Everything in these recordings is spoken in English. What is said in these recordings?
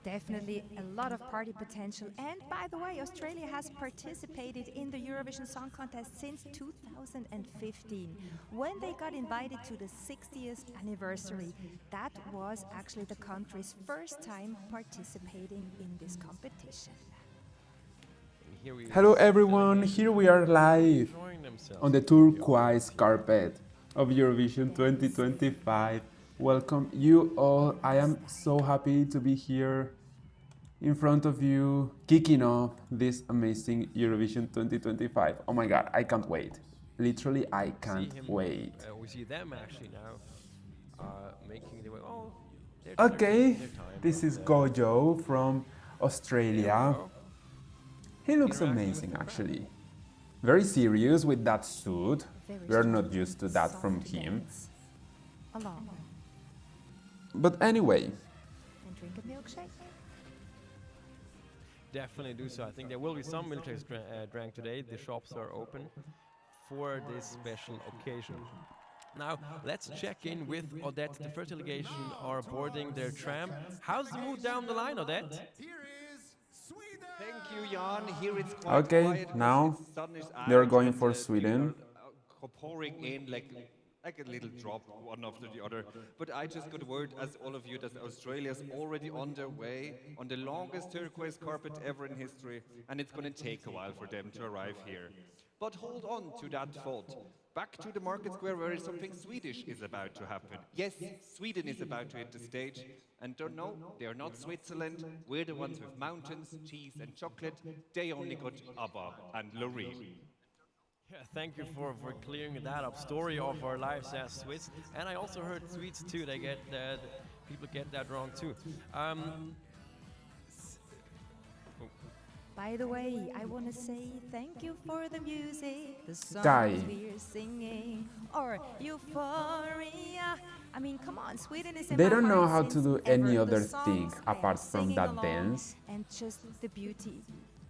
Definitely a lot of party potential. And by the way, Australia has participated in the Eurovision Song Contest since 2015 when they got invited to the 60th anniversary. That was actually the country's first time participating in this competition. Hello everyone, here we are live on the Turquoise Carpet of Eurovision 2025. Welcome you all. I am so happy to be here in front of you, kicking off this amazing Eurovision 2025. Oh my god, I can't wait. Literally, I can't wait. We see them actually now making the way. Oh, Okay, this is Gojo from Australia. He looks amazing actually. Very serious with that suit. We're not used to that from him. Along. But anyway. And drink a milkshake. Definitely do so. I think there will be some milkshakes drank today. The shops are open for this special occasion. Now, let's check in with Odette. The first delegation are boarding their tram. How's the mood down the line, Odette? Thank you, Jan. Here it's quite Okay, quiet. now The sun is they're out going and, for people Sweden. are pouring in like a little drop, one after the other. But I just got word, as all of you, that Australia's already on their way on the longest turquoise carpet ever in history, and it's going to take a while for them to arrive here. But hold on to that thought. Back to the market square where something Swedish is about to happen. Yes, Sweden is about to hit the stage. And don't know, they are not Switzerland. We're the ones with mountains, cheese and chocolate. They only got ABBA and Loreen. Yeah, thank you for clearing that up. Story of our lives as Swiss. And I also heard Swedes too. They get that, people get that wrong too. By the way, I want to say thank you for the music, the songs Guy. we're singing, or euphoria. I mean, come on, Sweden is in They my don't know heart how to since do ever. any The other songs, thing I am apart from singing that along, dance. and just the beauty.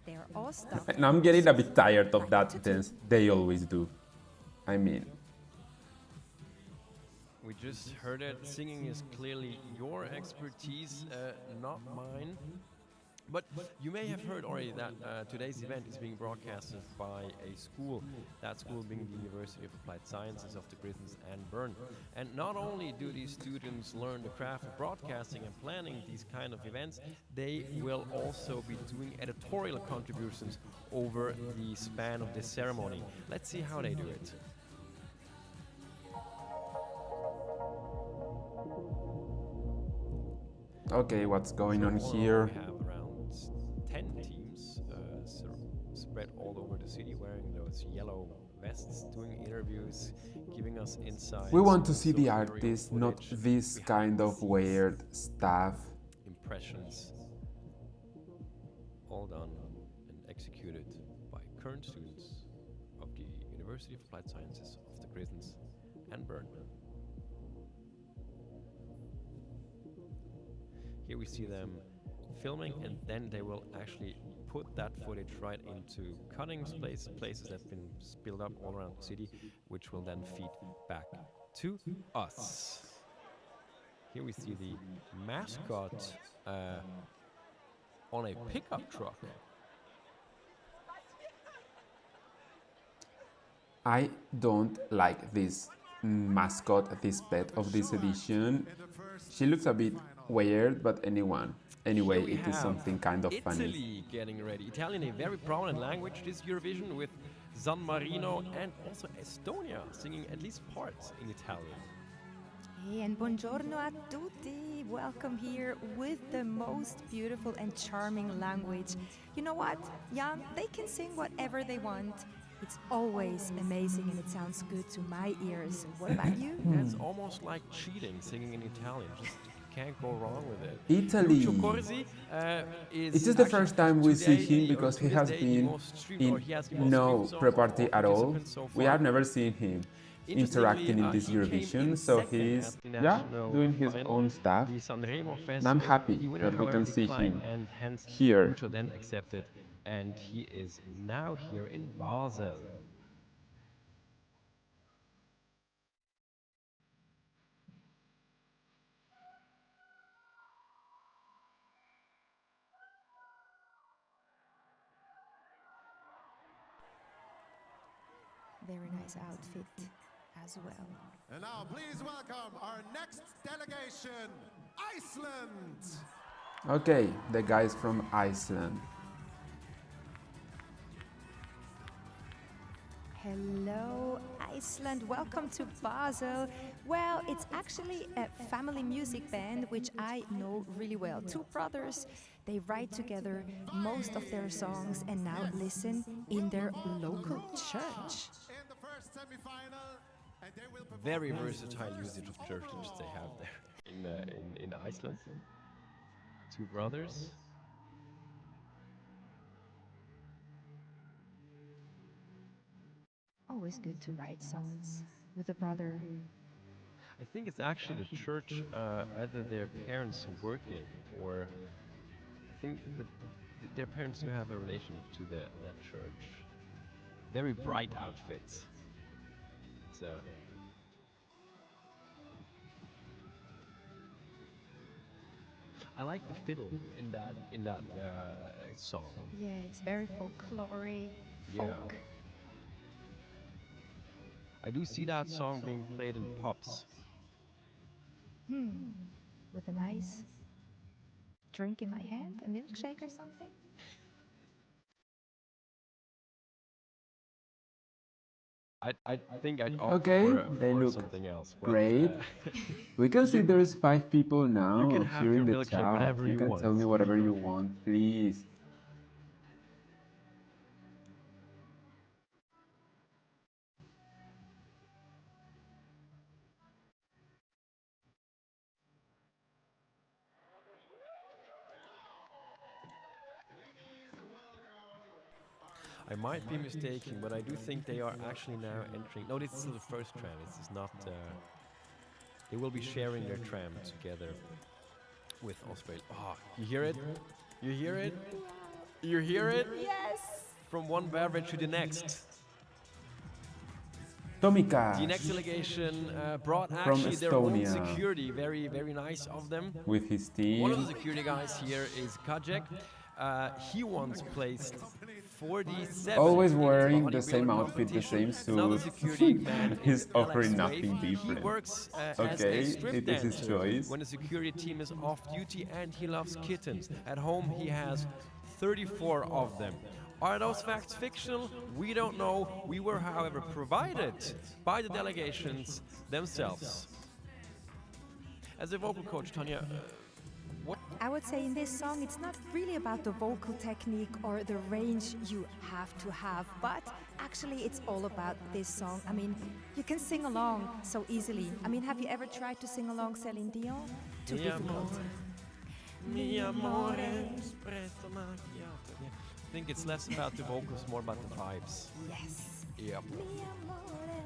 They are all stuck. And I'm getting a bit tired of Like that tutu. dance. They always do. I mean, We just heard it. Singing is clearly your expertise, not mine. But you may have heard already that today's event is being broadcasted by a school, that school being the University of Applied Sciences of the Britons and Bern. And not only do these students learn the craft of broadcasting and planning these kind of events, they will also be doing editorial contributions over the span of this ceremony. Let's see how they do it. okay, what's going on Overall, here? we have around 10 teams spread all over the city wearing those yellow vests, doing interviews, giving us insights. We want to see also the aerial artist, not footage this behind kind the of scenes, weird stuff. impressions, all done and executed by current students of the University of Applied Sciences of the Britons and Bern. Here we see them filming, and then they will actually put that footage right into cutting places that have been spilled up all around the city, which will then feed back to us. Here we see the mascot on a pickup truck. I don't like this mascot, this pet of this edition. She looks a bit weird, but anyway, Here we it is have something kind of funny. Italy getting ready. Italian, a very prominent language this Eurovision, with San Marino and also Estonia singing at least parts in Italian. Hey, and buongiorno a tutti. Welcome here with the most beautiful and charming language. You know what, Jan? They can sing whatever they want. It's always amazing and it sounds good to my ears. What about you? That's almost like cheating, singing in Italian. Just can't go wrong with it. Italy. Lucio Corsi is It's just the actually first time we see today, him or because to he this has day, the been most streamed, or in he has the most no streamed song pre-party of at all. participants so We far. have never seen him Interestingly, interacting in this he came Eurovision, in so second he's at the yeah national doing his final, own stuff. the Sanremo And Festival. I'm happy The winner, that we however, can see declined, him and hence here. Lucio then accepted, and he is now here in Basel. very nice outfit as well. And now please welcome our next delegation, Iceland. Okay, the guys from Iceland. Hello, Iceland. Welcome to Basel. Well, it's actually a family music band which I know really well. Two brothers, they write together most of their songs and now listen in their local church. In the first semi-final, and they will perform Very versatile usage of churches they have there in Iceland. Two brothers. Always good to write songs with a brother. I think it's actually the church, either their parents work in, or I think that their parents do have a relation to that church. Very bright outfits. So I like the fiddle in that song. Yeah, it's very folklore, Yeah. folk. I do see that song being played in pubs. With a nice drink in my hand, a milkshake or something. I think I'd opt Okay, they for look something else. but, great. We can see there's 5 people now can have here in your the milkshake chat. whenever You you can want. tell me whatever you want, please. I might be mistaken, but I do think they are actually now entering. No, this is still the first tram. This is not. They will be sharing their tram together with Australia. Oh, you hear it? You hear it? You hear it? Yes! From one beverage to the next. Tomika The next delegation brought From actually their own Estonia. security. Very, very nice of them. with his One of the team. security guys here is Kajek. He once placed 47. Always in the wearing the bodybuilder same outfit, the competition. same Another suit. security man He's is offering Alex nothing Wave. He different. works as Okay, a strip it is his dancer choice. when the security team is off duty, and he loves kittens. At home, he has 34 of them. Are those facts fictional? We don't know. We were, however, provided by the delegations themselves. As a vocal coach, Tanya, what I would say in this song, it's not really about the vocal technique or the range you have to have, but actually it's all about this song. I mean, you can sing along so easily. I mean, have you ever tried to sing along Celine Dion? Too Mi difficult. amore, mi amore, espresso macchiato. Yeah. I think it's less about the vocals, more about the vibes. Yes. Yep. Mi amore.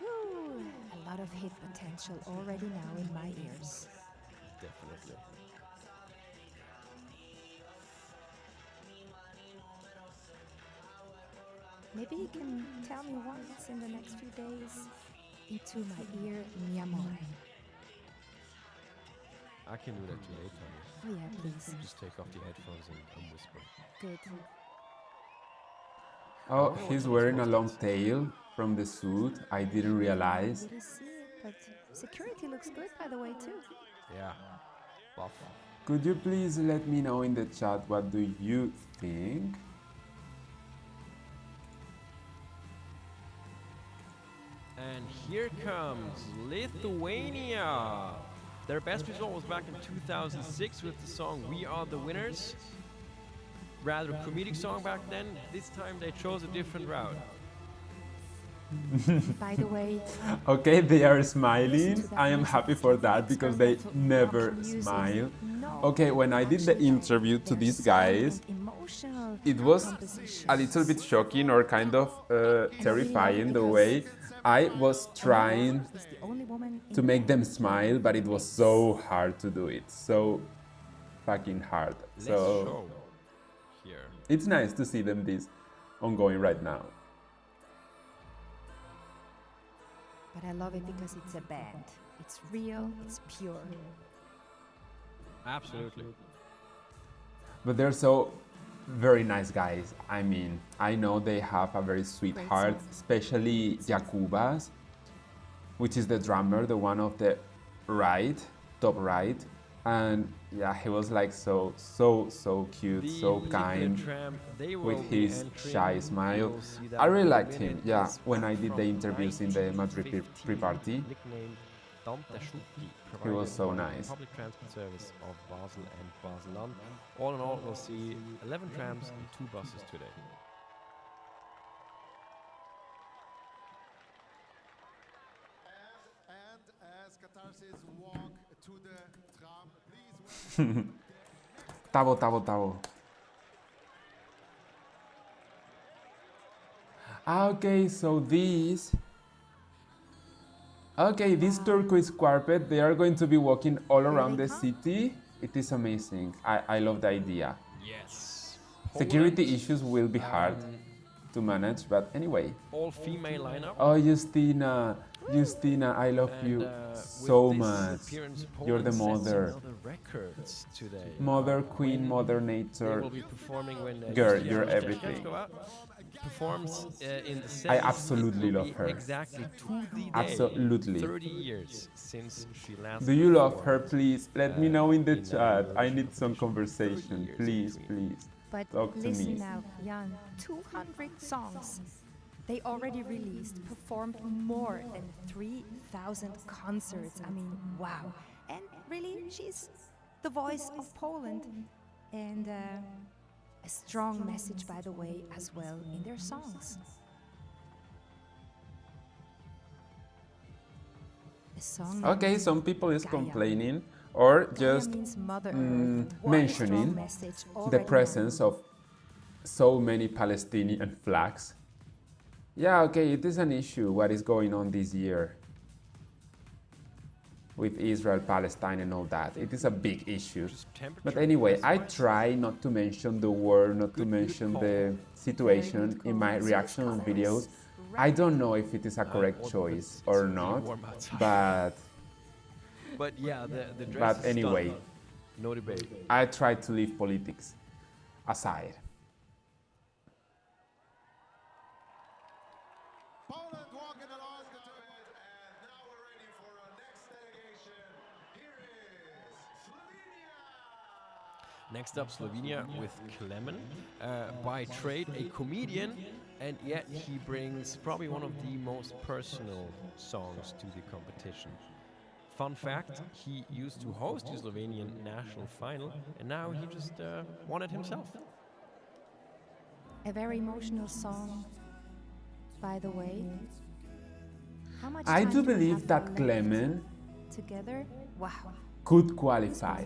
Woo, a lot of hit potential already now in my ears. Definitely. Maybe you can tell me once in the next few days into my ear, mi amore. I can do that today, Tanya. Oh yeah, please. Just take off the headphones and whisper. Good. Oh, he's wearing a long tail from the suit. I didn't realize. Didn't see it, but security looks good by the way too. Yeah. Buff. Could you please let me know in the chat what do you think? And here comes Lithuania. Their best result was back in 2006 with the song We Are the Winners. Rather a comedic song back then. This time they chose a different route. By the way, Okay, they are smiling. I am happy for that because they never smile. Okay, when I did the interview to these guys, it was a little bit shocking or kind of terrifying the way I was trying to make them smile, but it was so hard to do it. So fucking hard. Let's So show here. it's nice to see them this ongoing right now. But I love it because it's a band. It's real, it's pure. Absolutely. but they're so very nice guys. I mean, I know they have a very sweet Great heart, songs. especially Jakubas, which is the drummer, the one of the right, top right. And yeah, he was like so cute, The so liquid kind, tram, they will with be his entering. shy smile. You'll see that I really in a liked him, minute. yeah, It's when I back did the from interviews in the Madrid 1915, pre-party. nicknamed Dante Schutti, He was provided so by the nice. Public transport service of Basel and Baseland. All in all, we'll see 11 trams and 2 buses today. And as Catharsis walk to the tram, please welcome Tavo. Okay, so this turquoise carpet, they are going to be walking all around they the come. city. It is amazing. I love the idea. Yes. Security Poland, issues will be hard to manage, but anyway. all female lineup. Oh, Justina, I love And, you with so this much. appearance, You're the Poland sets mother. another records today. Mother Queen, When Mother They Nature. will be performing when Girl, Justina you're Roškowska everything. performs in the 70s. I absolutely It will love be her. Exactly to the day. Absolutely. 30 years since she last. Do you love her? performed, Please let me know in the in, chat. I Eurovision need some competition. 30 conversation. years Please, in between. please. But Talk to listen me. now, Jan, 200 songs. They already released, performed more than 3,000 concerts. I mean, wow. And really, she's the voice of Poland. And a strong message, by the way, as well in their songs. A song Okay, named some people is Gaia. complaining or Gaia just means Mother Earth. What a mentioning strong message the already presence of so many Palestinian flags. Yeah, okay, it is an issue what is going on this year with Israel, Palestine and all that. It is a big issue. Just temperature But anyway, I wise. try not to mention the war, not to Good mention call. the situation good in my call. reaction Switch videos. colours. I don't know if it is a correct Also, choice it's or really not, warm outside. but But yeah, the dress But is anyway. stunning. No debate. I try to leave politics aside. Poland walking along the turret, and now we're ready for our next delegation. Here is Slovenia. Next up, Slovenia with Klemen, by trade a comedian, and yet he brings probably one of the most personal songs to the competition. Fun fact, he used to host the Slovenian national final, and now he just won it himself. A very emotional song, by the way. How much I time do we believe have that left Clement together? Wow. could qualify.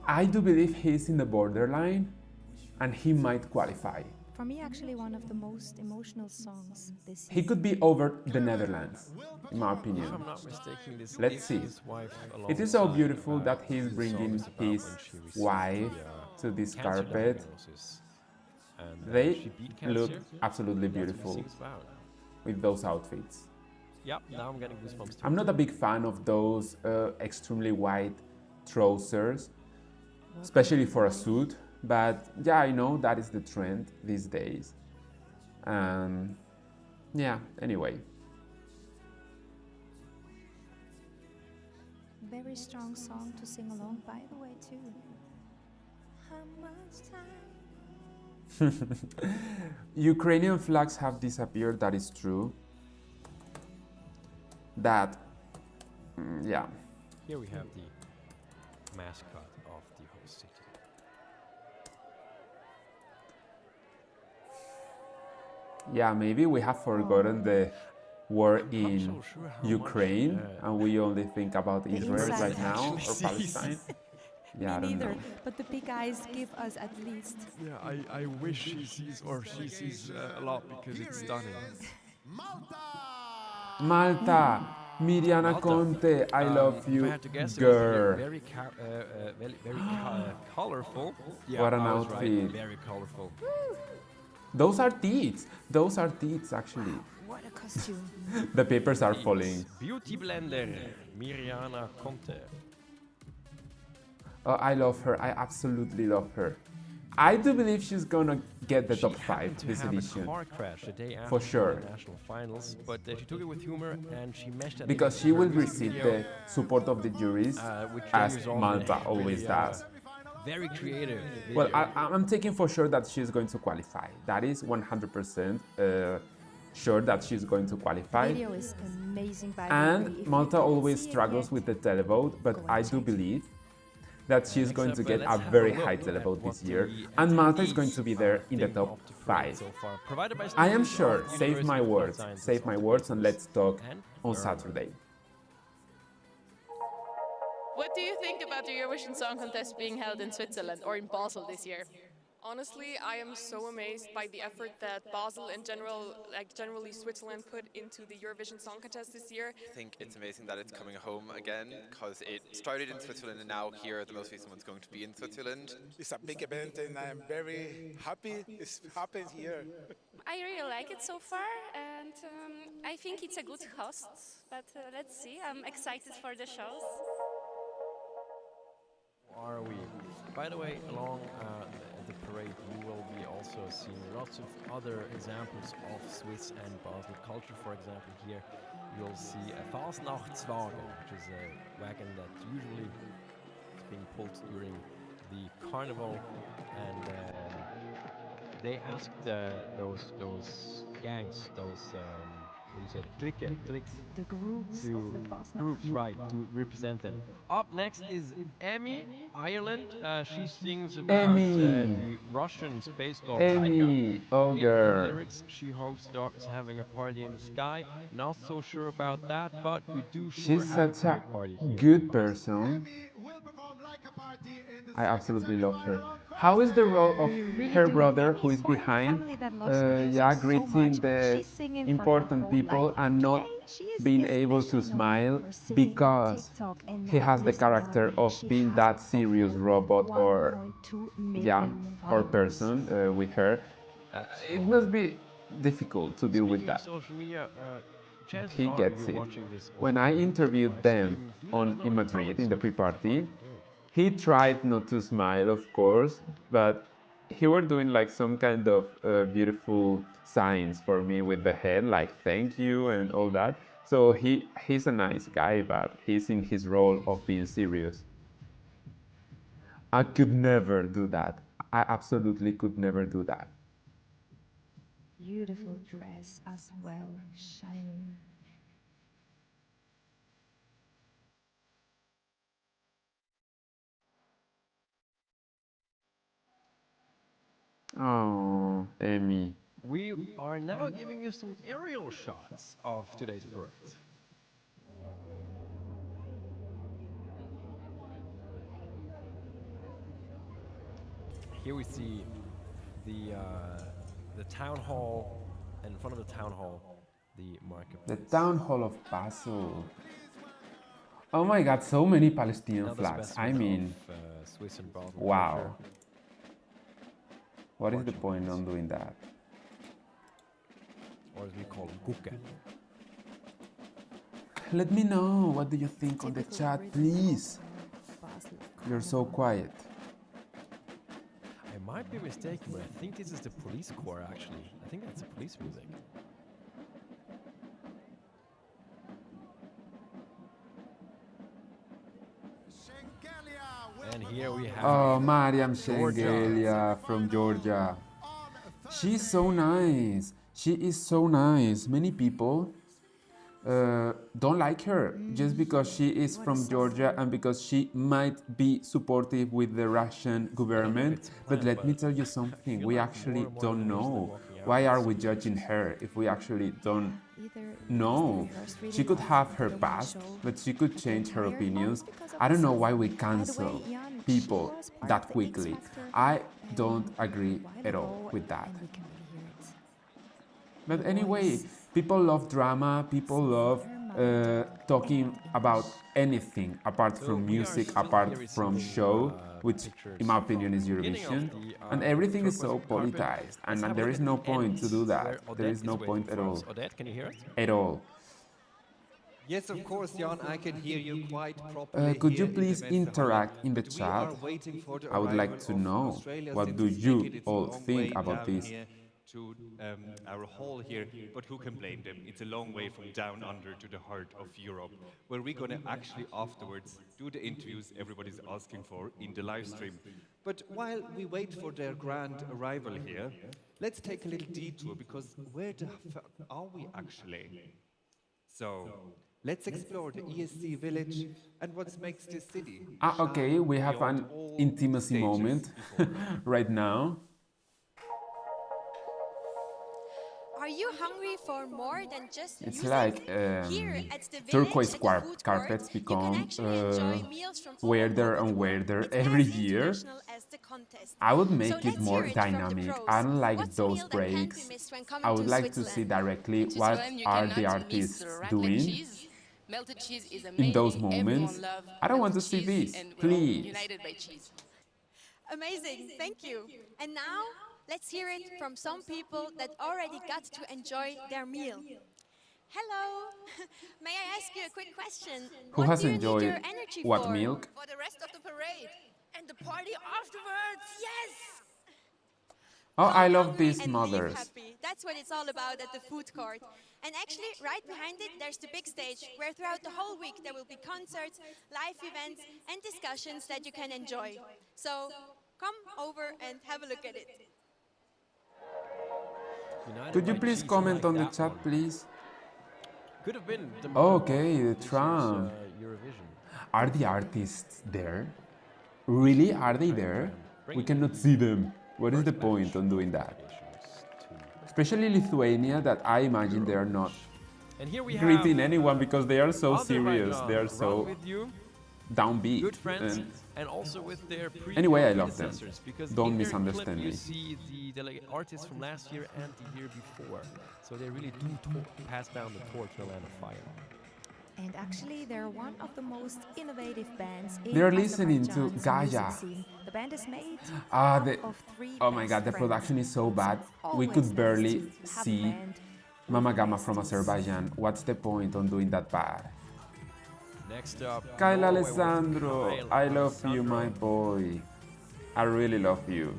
I do believe he's in the borderline and he might qualify. For me, actually, one of the most emotional songs this He year. could be over the Netherlands, in my If opinion. I'm not mistaken, this Let's is see. his wife. It is so alongside, beautiful that he's the bringing song is about his when she received wife the, to this cancer carpet. diagnosis. And, They she beat cancer. look absolutely That's what the beautiful song's about. with those outfits. Yep, now I'm getting goosebumps too. I'm not a big fan of those extremely wide trousers, especially for a suit, but yeah, I know that is the trend these days. Yeah, anyway. Very strong song to sing along, by the way, too. How much time? Ukrainian flags have disappeared, that is true. That, yeah. Here we have the mascot of the host city. Yeah, maybe we have forgotten the war I'm not in so sure how Ukraine much, and we only think about Israel inside right now or actually sees. Palestine. Yeah, I Me don't neither, know. but the big eyes give us at least. Yeah, I wish he sees or she sees a lot because it's stunning. Malta. Malta, Miriana Malta. Conte, I love If I you, had to guess, it was girl. very colorful. Yeah, What an I was right, outfit. very colorful. Those are teats. Those are teats, actually. What a costume. The papers are falling. Beauty blender, Miriana Conte. Oh, I love her. I absolutely love her. I do believe she's gonna get the top She 5 happened to this have edition. a car crash the day after For the sure. national finals, but she took it with humor and she meshed that Because into she her will music receive video, the support of the juries, which then as resulted in Malta a always does. very creative video. Well, I'm taking for sure that she's going to qualify. That is 100% sure that she's going to qualify. Video is amazing, by the way. And If you Malta didn't always see it struggles yet, with the televote, but go and I do check. believe that she's Next going up, to get let's a have very look high at televote what this year, the and Malta is going attendees to be there in the think top of the parade 5. so far. Provided by I am students sure, of save University my of Applied words, Sciences save my of words, and let's talk and on Nuremberg. Saturday. What do you think about the Eurovision Song Contest being held in Switzerland or in Basel this year? Honestly, I am so amazed by the effort that Basel in general, generally Switzerland, put into the Eurovision Song Contest this year. I think it's amazing that it's coming home again because it started in Switzerland and now here the most recent one's going to be in Switzerland. It's a big event and I'm very happy it happened here. I really like it so far, and I think it's a good host, but let's see. I'm excited for the shows. Are we? By the way, along the parade, you will be also seeing lots of other examples of Swiss and Basel culture. For example, here you'll see a Fasnachtswagen, which is a wagon that usually is being pulled during the carnival, and they asked those gangs, those what do you say, tricks, The groups to of the Basel. groups, right, to represent them. Up next is Emmy, Ireland. She sings about Emmy. the Russian space god Emmy, oh In her girl. lyrics, she hopes dog is having a party in the sky. Not so sure about that, but we do sure She's have such a party here. good person. Emmy will perform like a party in the I absolutely second love her. semi-final on How is the role of We really her do. brother, Emmy who is is from a behind, family that loves music yeah, so greeting much. the She's singing for her important whole people life. and not Today, she is being able to especially known smile for singing on because TikTok and he has the Livestream. character of She being has that serious over robot or 1.2 yeah, million or followers. person with her. It must be difficult to deal with Speaking of that. social media, chances He are gets you're it. watching this When also I through interviewed live them stream. Do let us on know in in the Madrid comments in the what you pre-party, think. he tried not to smile, of course, but he were doing like some kind of beautiful signs for me with the head, like thank you and all that. So he's a nice guy, but he's in his role of being serious. I could never do that. I absolutely could never do that. Beautiful dress as well, shining. Oh, Emmy. We are now giving you some aerial shots of today's parade. Here we see the town hall, and in front of the town hall, the The marketplace. town hall of Basel. Oh my God, so many Palestinian Another flags. I specimen mean, of, Swiss and Basel wow. culture. What is the Marching point bands. on doing that? Or as we call them, gucke. Let me know, what do you think on the Typical chat, rhythm please? of Basel You're so carnival. quiet. I might be mistaken, but I think this is the police corps actually. I think that's the police music. And here we have Oh, Mariam Georgia. Shengelia from Georgia. She's so nice. She is so nice. Many people don't like her just because she is from Georgia and because she might be supportive with the Russian government. But let me tell you something, we actually don't know. Why are we judging her if we actually don't Either know? because the first She reading could of have her the one past, show but she could change her inspired opinions. most because of I don't the know song. why we By the way, cancel Jan, she people was part that of the X quickly. Factor I a don't agree while at all ago, with that. and we can really hear it. But Her anyway, voice, people love drama, people singing love her mother tongue talking and about English. anything apart So from we are music, still apart here from receiving, show, which pictures in my opinion is from the beginning of Eurovision. the, And everything is Turquoise so Carpet. politicized, Let's and have a there look is at no the point to end, do where that. There Odette is no waiting point at for all. us. Odette, can you hear us? At all. Yes, of course, Jan, I can hear you quite properly. Could you here in the please Messe interact Hall. in the But we chat? are waiting for the I would like arrival to of know, Australia, what since do it's you making its all long think way about down this? here to our hall here. But who can blame them? It's a long way from down under to the heart of Europe, where we're going to actually afterwards do the interviews everybody's asking for in the live stream. But while we wait for their grand arrival here, let's take a little detour, because where the fuck are we actually? So, let's explore the ESC village and what makes this city Okay, shine we have beyond an all intimacy stages moment before them. right now. Are you hungry for more than just It's music? like Here at the village, turquoise at the food court, carpets you can become actually enjoy meals from all weirder over and the world. weirder It's every as year. international as the contest. I would So make it let's more hear it from the dynamic. pros. I don't like What's a those meal that can't be breaks. missed when coming I would to like to see Switzerland? directly In what Switzerland, you are the cannot artists miss raclette doing cheese. Melted cheese is amazing. in those Everyone moments. loves I don't want to melted see cheese, this, and we're all please. united by cheese. Amazing, thank you. And now, let's hear it from some people that already got to enjoy their meal. Hello, may I ask you a quick question? Who What has do you need enjoyed your energy what for? milk? For the rest of the parade and the party afterwards. Yes! Oh, I Come love hungry these and leave mothers. happy. That's what it's all about at the food court. And actually, right behind it, there's the big stage, where throughout the whole week there will be concerts, live events, and discussions that you can enjoy. So, come over and have a look at it. Could you please comment on the chat, please? Could have been the Okay, the this year's, Trump. Eurovision. Are the artists there? Really? Are they there? We cannot see them. What is the point on doing that? Especially Lithuania, that I imagine they are not And here we have greeting anyone because they are so serious. Azerbaijan, They are run so with you, downbeat. good friends, And and also with their anyway, I love them. predecessors, because Don't in their misunderstand clip you me. see the artists from last year and the year before, so they really do pass down the torch in the land of fire. And actually, they're one of the most innovative bands in They're listening to Azerbaijan's Gaia. music scene. The band is made Oh of three my best god, the friends. production is so bad. We Always could nice barely to have a see band Mama with Gama from besties. Azerbaijan. What's the point on doing that bad? Next up, Kyle Norway with Alessandro, Kyle I love you, Alessandro. my boy. I really love you.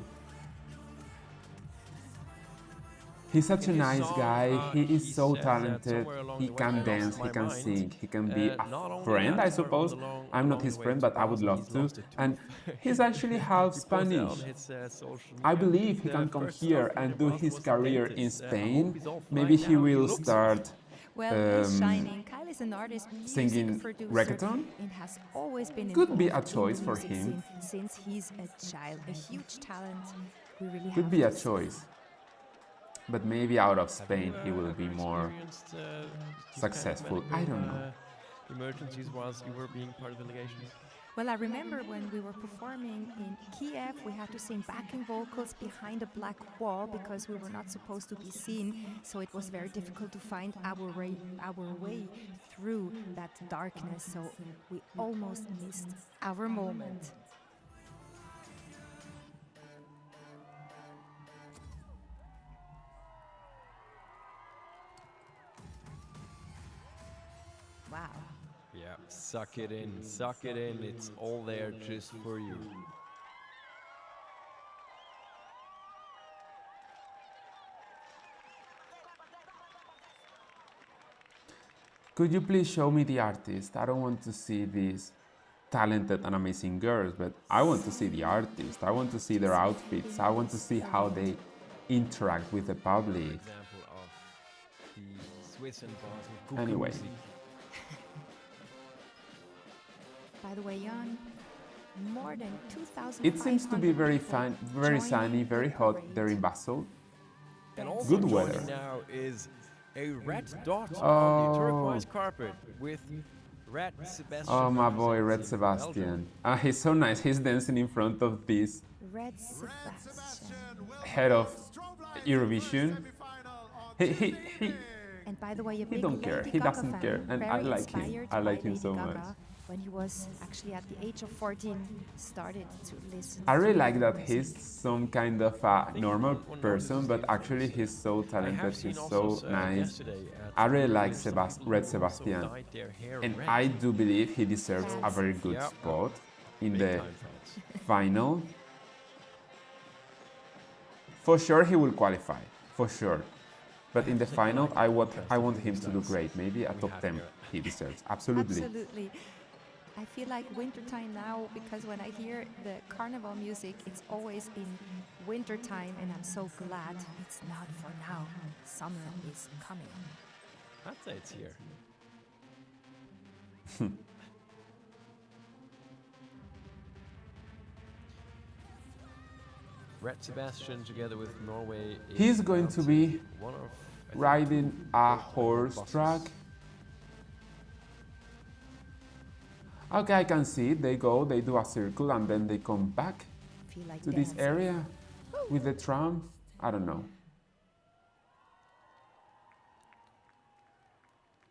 He's such a In his nice song, guy. He he is so says that talented. somewhere along He the way I can lost dance, he my can mind. sing, he can be Not a only friend, that, I but suppose. along- I'm not along his the way friend, to but I would Basel, love he's to. lost a tooth. And he's actually half He posted on Spanish. his, social I media. believe he The can come first here selfie and he do brought his was career dentist. in I hope Spain. he's all fine Maybe he now. will looks start Well, he's shining. Kyle is an artist, music singing producer, reggaeton? and has always been Could be a involved in choice the for music him. scene since he's a child. A huge talent. We really Could have be a to say. choice. But maybe out of Spain he will be Have you more experienced, these successful. kind of I don't medical, know. emergencies whilst you were being part of delegations? Well, I remember when we were performing in Kiev, we had to sing backing vocals behind a black wall because we were not supposed to be seen. So it was very difficult to find our way through that darkness. So we almost missed our moment. Wow. Yeah, suck it in, it's all there just for you. Could you please show me the artist? I don't want to see these talented and amazing girls, but I want to see the artist. I want to see their outfits. I want to see how they interact with the public. Example of the Swiss and Basel. Anyway. By the way, Jan, more than 2,000. It seems to be very fun, very sunny, very hot there in Basel. And also Good joining weather. now is a red dot on the Oh. turquoise carpet with Red Sebastian. Oh, my boy, Red representing Sebastian. He's so nice. He's dancing in front of this Red Sebastian. head of Eurovision. He And by the way, a He big don't care. Lady He Gaga doesn't fan, care. And I very like him. inspired I like by him so Lady much. Gaga. when he was actually at the age of 14, started to listen. I really to like that music. he's some kind of a normal person, but actually he's so talented, he's so nice. I really like Red Sebastian, and I do believe he deserves a very good spot in the final. For sure he will qualify, for sure. But in the final, I want him to do great. Maybe a top 10 he deserves, absolutely. Absolutely. I feel like wintertime now because when I hear the carnival music, it's always in wintertime, and I'm so glad it's not for now. Summer is coming. I'd say it's here. Red Sebastian together with Norway. He's going to be riding a horse track. Okay, I can see it. They go, they do a circle, and then they come back to this area with the tram. I don't know.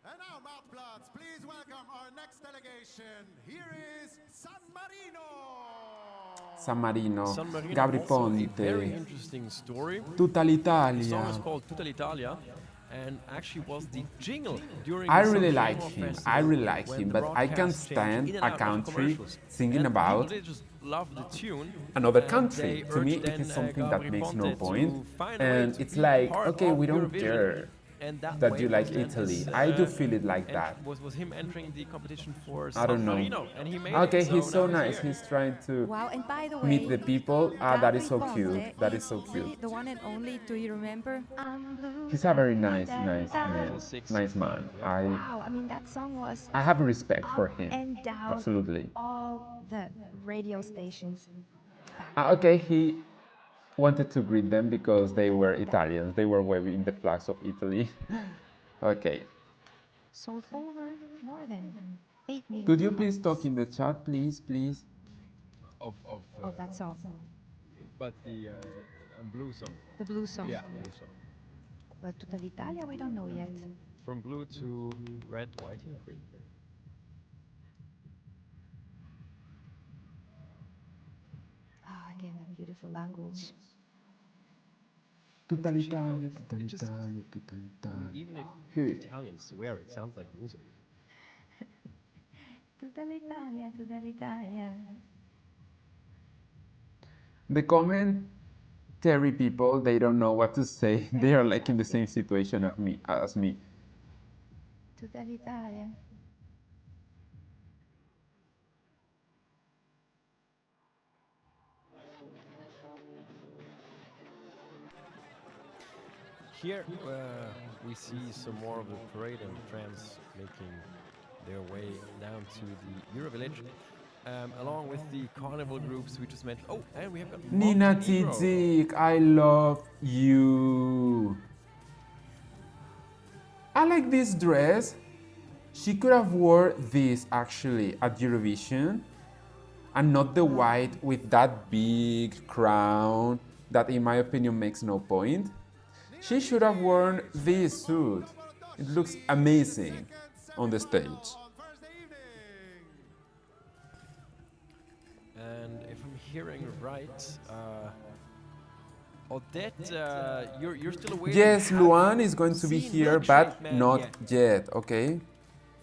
And now, Mouthbloods, please welcome our next delegation. Here is San Marino. San Marino, Gabri Very Ponte, interesting story. Tutta The song is l'Italia. called Tutta l'Italia, and actually was the jingle during I the really Sanremo like him. Festival I really like when him, the but I can't broadcast changed stand in and a out of country commercials. singing And about people, they just love the tune. another And country. they To me, urged it is then, something that Gabri makes no Ponte point. to find a way And to it's be like, part okay, of we don't Eurovision. care And that that way you like was then Italy. his, I do feel it like that. Was him entering the competition for I don't San know. Marino, and he made Okay, it, he's so now nice. here. He's trying to Wow, and by the way, meet the people. Ah, that is so Gabri cute. Ponte That is so cute. really the one and only, do you remember? He's a very nice man. Nice man. Wow, I mean, that song was I have respect for him. and down Absolutely. all the radio stations. Okay, he wanted to greet them because they were Italians. They were waving the flags of Italy. Okay. Sold over more than 8 million. Could you please talk in the chat, please, please? Of Oh, that song. but the blue song. The blue song. Yeah, blue song. But Tutta l'Italia, we don't know yet. From blue to red, white, and green. Ah, again, a beautiful language. Tutta l'Italia, tutta l'Italia, tutta l'Italia. Even if Hey. Italians swear, it sounds like music. Tutta l'Italia, tutta l'Italia. The commentary people, they don't know what to say. They are like in the same situation as me. Tutta l'Italia. Here we see some more of the parade and trams making their way down to the Eurovillage, along with the carnival groups we just mentioned. Oh, and we have got Nina Montenegro. Tzitziki, I love you. I like this dress. She could have wore this actually at Eurovision, and not the white with that big crown that in my opinion makes no point. She should have worn this suit. It looks amazing on the stage. And if I'm hearing right, Odette, you're still away. Yes, Luan is going to be here, but not yet, okay?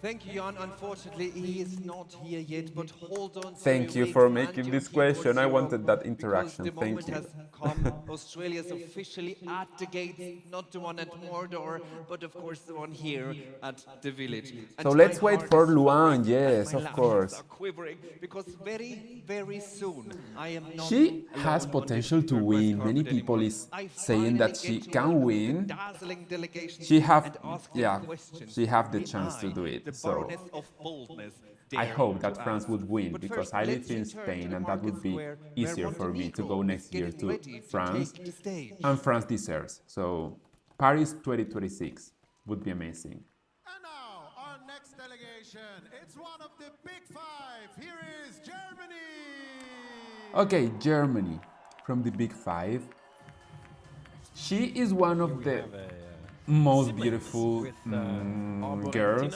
Thank you, Jan. Unfortunately, he is not here yet, but hold on. Thank you for making this question. I wanted that interaction. Because the Thank moment you. has come. Australia's officially at the gates, not the one at Mordor, but of course the one here at the village. And So my let's wait heart for is Luan. pounding Yes, and my of lungs course. are quivering because very, very soon I am not She alone has on potential this to turquoise win. Many carpet people anymore. is I saying that finally she get to can welcome the win. dazzling delegation She have, and ask yeah, them questions. she have the May chance to I, do it. the So Baroness of Boldness, I dare hope to that France ask. would win But because first, I live let's in return to Spain the and that would market be square, easier where for me to go Montenegro next is year getting to ready France. take the stage. And France deserves. So Paris 2026 would be amazing. And now, our next delegation. It's one of the big five. Here is Germany. Okay, Germany from the Big Five. She is one of the most beautiful girls.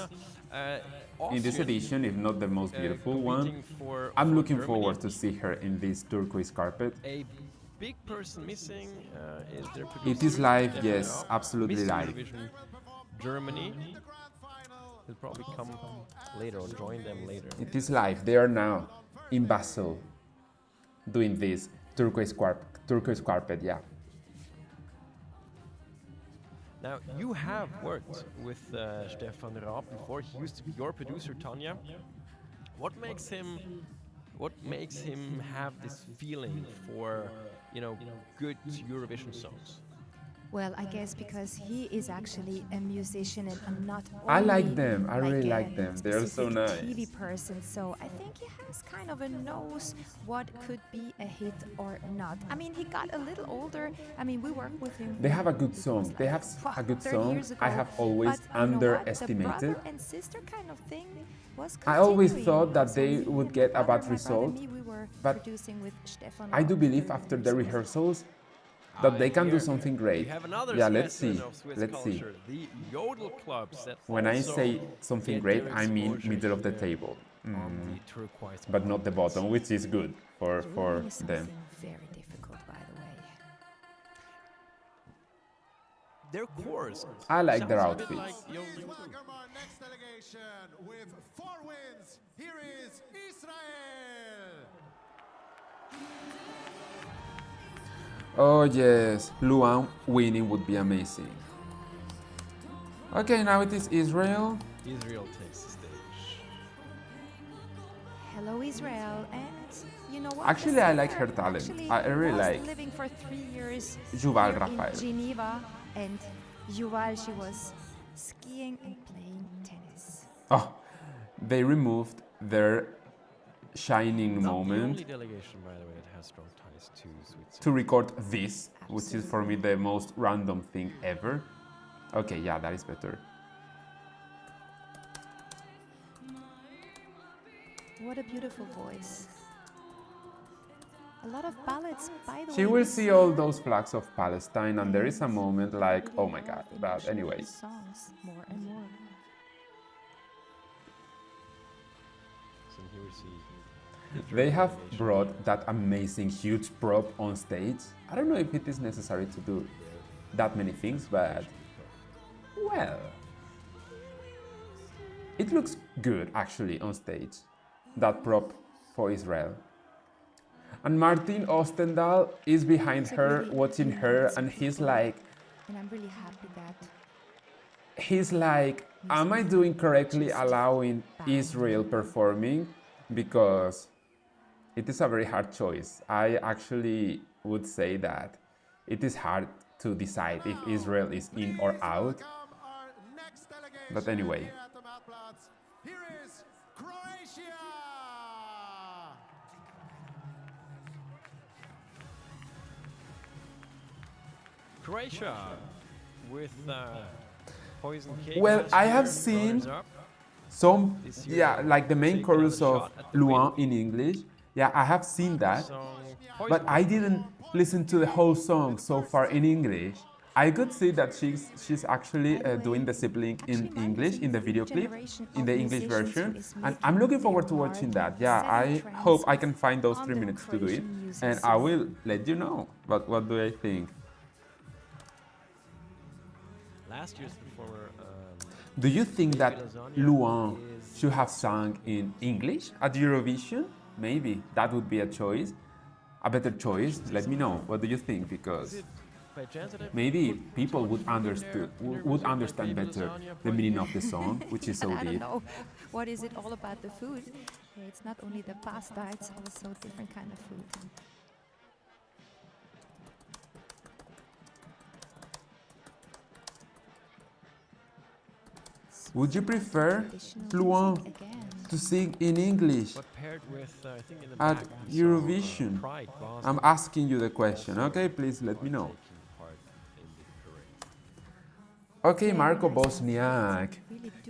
in this edition, if not the most beautiful one. I'm looking forward to see her in this turquoise carpet. A big person missing is their producer. It is live, Stefan yes, Raab. absolutely Miss live. Eurovision Germany. He'll probably come later or join them later. It is live. They are now in Basel doing this turquoise carpet, yeah. Now, you have worked with Stefan Raab before. He used to be your producer, Tanya. What makes him have this feeling for, good Eurovision songs? Well, I guess because he is actually a musician and not only I like them. I really a like them. They're so specific nice. TV person, so I think he has kind of a nose what could be a hit or not. I mean, he got a little older. I mean, we worked with him. They have a good song. They have a good 30 song. years ago. I have always But you know what? The underestimated. brother and sister kind of thing was I always continuing. thought that So they me would and get my a bad brother result, and me, we were but producing with Stefan I do Raab believe for after the Christmas. rehearsals that they can do Here something great. we have another Yeah, let's specimen see. of Swiss Let's see. culture, the yodel clubs that When I also say something get great, their I mean exposure middle of the here table. on the turquoise But not the carpet. bottom, which is good for Really them. something very difficult, by the way. Their chorus. I like their sounds a bit outfits. like yodel Please too. welcome our next delegation with 4 wins. Here is Israel. Oh yes, Luan winning would be amazing. Okay, now it is Israel. Israel takes the stage. Hello, Israel, and you know what? Actually, The I like singer her talent. actually I really was like living for 3 years Yuval here Rafael. in Geneva, and Yuval, she was skiing and playing tennis. Oh, they removed their shining Not the only moment delegation, by the way, that has strong ties to Switzerland. to record this, which is for me the most random thing ever. Okay, yeah, that is better. What a beautiful voice. A lot of ballads, by the way. She will this see year. all those flags of Palestine, and there is a moment like, oh my god, but anyway. Songs more and more. So here we see They have brought that amazing huge prop on stage. I don't know if it is necessary to do that many things, but well, it looks good actually on stage, that prop for Israel. And Martin Ostendal is behind It's a her, really watching her, and he's like, And I'm really happy that am I doing correctly allowing Israel performing? Because it is a very hard choice. I actually would say that it is hard to decide if Israel is in or out. But anyway. Here is Croatia. Croatia with Poison Cake. Well, last I year, have seen runners up. some, This year, yeah, like the main take chorus another of shot at the Luan win. in English. Yeah, I have seen that. Song But Poison I Cake. didn't listen to the whole song so far in English. I could see that she's actually doing the zip link in English in the video clip, in the English version, and I'm looking forward to watching that. Yeah, I hope I can find those 3 minutes to do it, and I will let you know. But what do I think? Last year's performer. Do you think that Lasagna Luan is- should have sung in English at Eurovision? Maybe that would be a choice, a better choice. Let me know. What do you think? Because By chance that I maybe put people would Poison Cake in there? would Like understand Baby better Lasagna, the Poison meaning Cake? of the song, which is so And I don't deep. know what is it all about the food. It's not only the pasta, it's also different kind of food. Would you prefer Traditional Luan music again. to sing in English But paired with, I think in the at back, we saw, Eurovision? Pride, Basel, I'm asking you the question. Okay, please let me know. taking part in the parade. Okay, Marco Bosniak.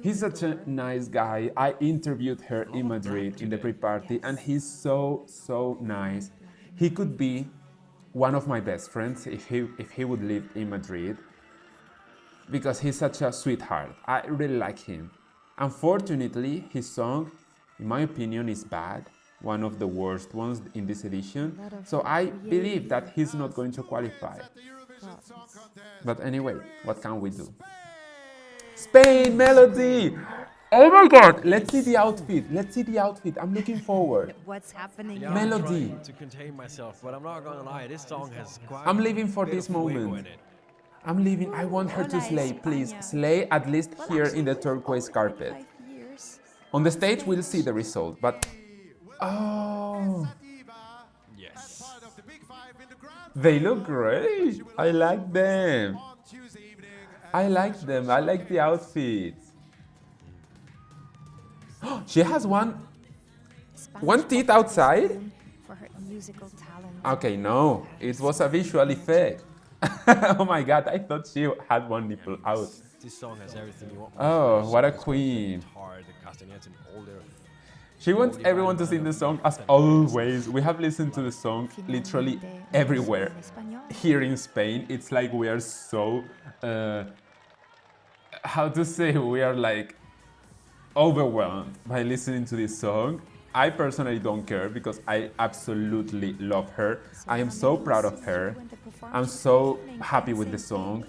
He's such a nice guy. I interviewed her in Madrid in the pre-party, and he's so nice. He could be one of my best friends if he would live in Madrid, because he's such a sweetheart. I really like him. Unfortunately, his song, in my opinion, is bad. One of the worst ones in this edition. So I believe that he's not going to qualify. But anyway, what can we do? Spain melody! Oh my god! Let's see the outfit. Let's see the outfit. I'm looking forward. What's happening? Yeah, Melody. I'm trying to contain myself, but I'm not gonna lie. This song has quite. I'm living for a bit this of fuego moment. in it. I'm leaving. I want her to slay, please. Slay at least here in the turquoise carpet. On the stage, we'll see the result, but... Oh! Yes. They look great! I like them! I like them. I like the outfits. She has one teeth outside? For her musical talent. Okay, no. It was a visual effect. Oh my god, I thought she had one nipple out. This song has everything you want. Oh, what a queen. She wants everyone to sing the song as always. We have listened to the song literally everywhere. Here in Spain, it's like we are so... how to say? We are like overwhelmed by listening to this song. I personally don't care because I absolutely love her. I am so proud of her. I'm so happy with the song.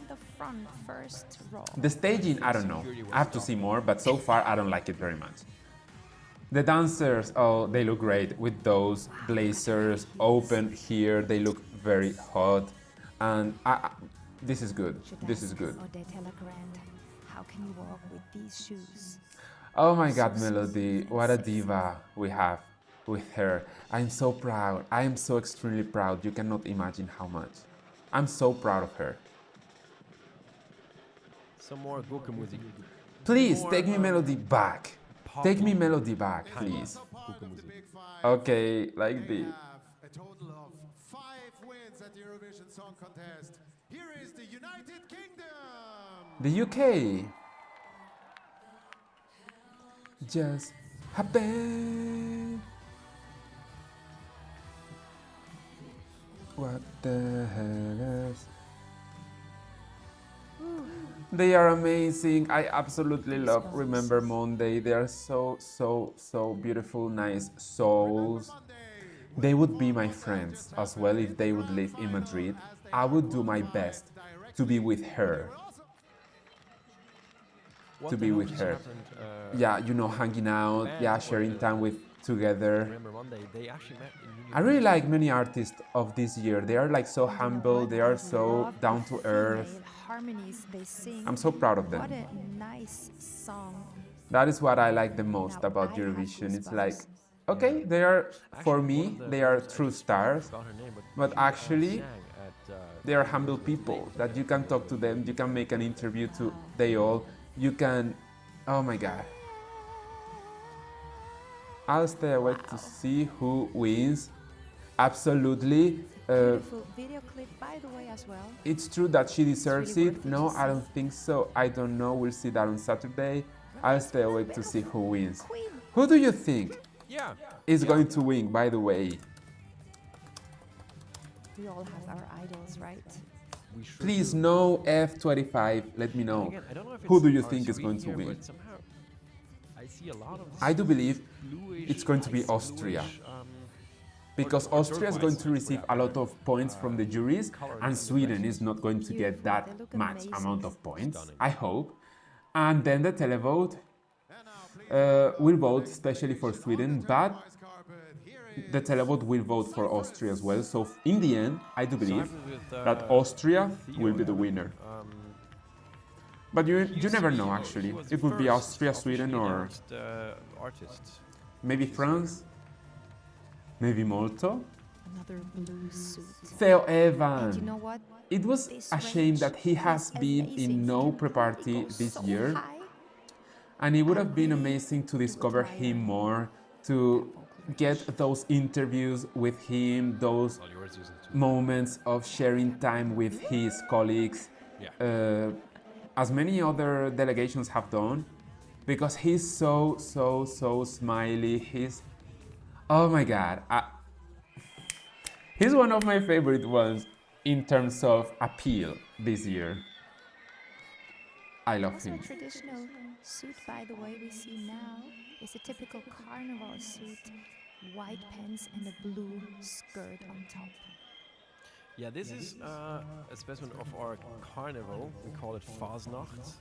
The staging, I don't know. I have to see more, but so far I don't like it very much. The dancers, oh, they look great with those blazers open here. They look very hot. And this is good. This is good. How can you walk with these shoes? Oh my god, Melody, what a diva we have with her. I'm so proud. I am so extremely proud. You cannot imagine how much. I'm so proud of her. Some more Gucci. Please take me Melody back. Take me Melody back, please. Okay, like this. A total of 5 wins at the Eurovision Song Contest. Here is the United Kingdom. The UK. Just happen. What the hell is? They are amazing. I absolutely love Remember Monday. They are so beautiful, nice souls. They would be my friends as well if they would live in Madrid. I would do my best to be with her. To be with her. Yeah, you know, hanging out, yeah, sharing time with together. I really like many artists of this year. They are like so humble, they are so down to earth. I'm so proud of them. What a nice song. That is what I like the most about Eurovision. It's like, okay, they are, for me, they are true stars, but actually, they are humble people that you can talk to them, you can make an interview to they all, you can, oh my god. I'll stay awake to see who wins. Absolutely. Beautiful video clip, by the way, as well. It's true that she deserves it. No, I don't think so. I don't know. We'll see that on Saturday. I'll stay awake to see who wins. Who do you think is going to win, by the way? We all have our idols, right? Please, no F25. Let me know. Who do you think is going to win? I do believe it's going to be Austria. Because Austria is going to receive a lot of points from the juries, and Sweden is not going to get that much amount of points, I hope. And then the televote will vote especially for Sweden, but the televote will vote for Austria as well. So in the end, I do believe that Austria will be the winner. But you never know, actually. It would be Austria, Sweden, or maybe France. Maybe Molto? Another blue suit. Theo Evan. And you know what? It was a shame that he has been in no pre-party this year. And it would have been amazing to discover him more, to get those interviews with him, those moments of sharing time with his colleagues, as many other delegations have done, because he's so smiley. He's, oh my god, he's one of my favorite ones in terms of appeal this year. I love Also, him. a traditional suit, by the way, we see now is a typical carnival suit, white pants and a blue skirt on top. Yeah, this is a specimen of our carnival. We call it Fasnacht,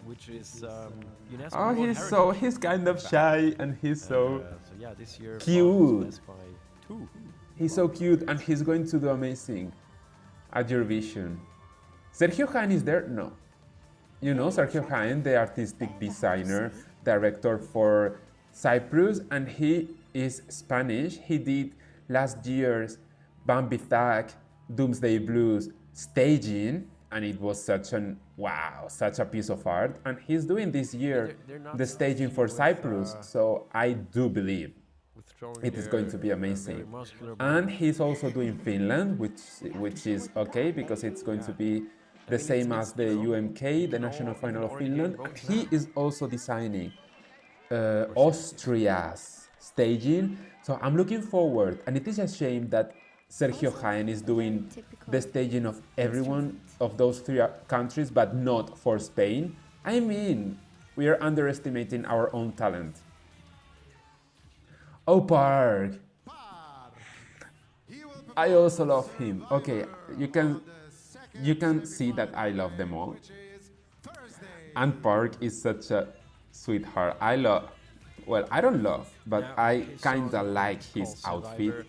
which is UNESCO Oh, World Heritage. he's kind of shy and he's so So yeah, this year cute. Basel was blessed by 2. He's so cute and he's going to do amazing at Eurovision. Sergio Jaén is there? No. You know Sergio Jaén, the artistic designer, director for Cyprus, and he is Spanish. He did last year's Bambi Thag, Doomsday Blues staging, and it was such a piece of art. And he's doing this year the staging for Cyprus, so I do believe it is going to be amazing. And he's also doing Finland, which is okay because it's going to be the same as the UMK, the national final of Finland. And he is also designing Austria's staging, so I'm looking forward. And it is a shame that Sergio Jaén is doing the staging of everyone of those 3 countries, but not for Spain. I mean, we are underestimating our own talent. Oh, Park! I also love him. Okay, you can see that I love them all. And Park is such a sweetheart. I don't love, but I kinda like his outfit.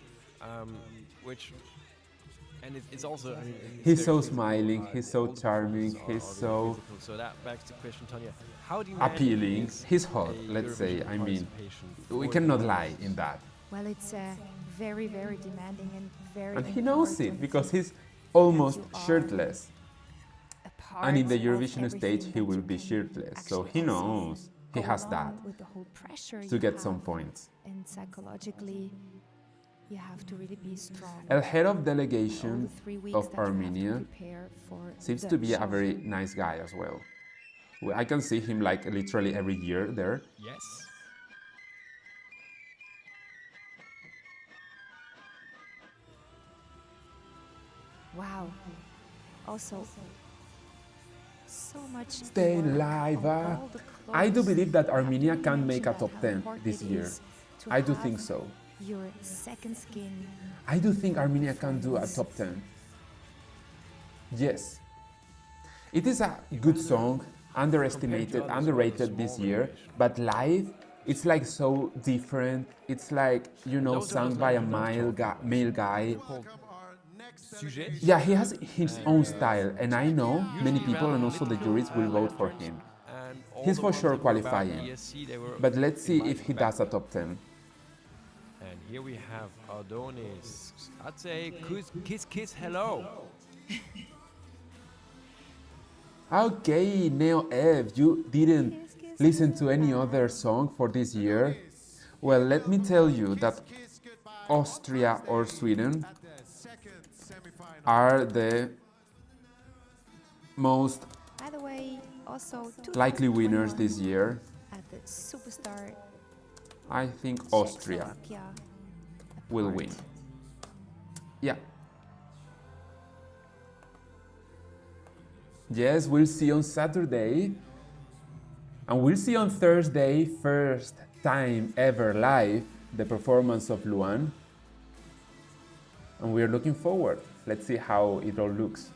It's also, I mean, he's so smiling, he's so charming, he's so so that begs the question, Tanya, how do you appealing. He's hot, let's say. I mean, we cannot lie in that. Well, it's very, very demanding and very And he knows it because he's almost shirtless. And in the Eurovision stage, he will be shirtless. So he knows he has that to get some points. And psychologically, you have to really be strong. El head of delegation of Armenia seems to be a very nice guy as well. I can see him like literally every year there. Yes. Wow. Also, so much. Staying live. I do believe that Armenia can make a top 10 this year. I do think so. Your second skin. I do think Armenia can do a top 10. Yes. It is a good song, underestimated, underrated this year, but live, it's like so different. It's like, you know, sung by a male guy. Yeah, he has his own style, and I know many people and also the juries will vote for him. He's for sure qualifying, but let's see if he does a top 10. And here we have Adonis. I'd say kiss, hello. Okay, Neo Ev, you didn't listen to any other song for this year? Well, let me tell you that Austria or Sweden are the most By the way, also likely winners this year. At the Superstar, I think Austria will win. Yeah. Yes, we'll see on Saturday. And we'll see on Thursday, first time ever live, the performance of Luan. And we're looking forward. Let's see how it all looks.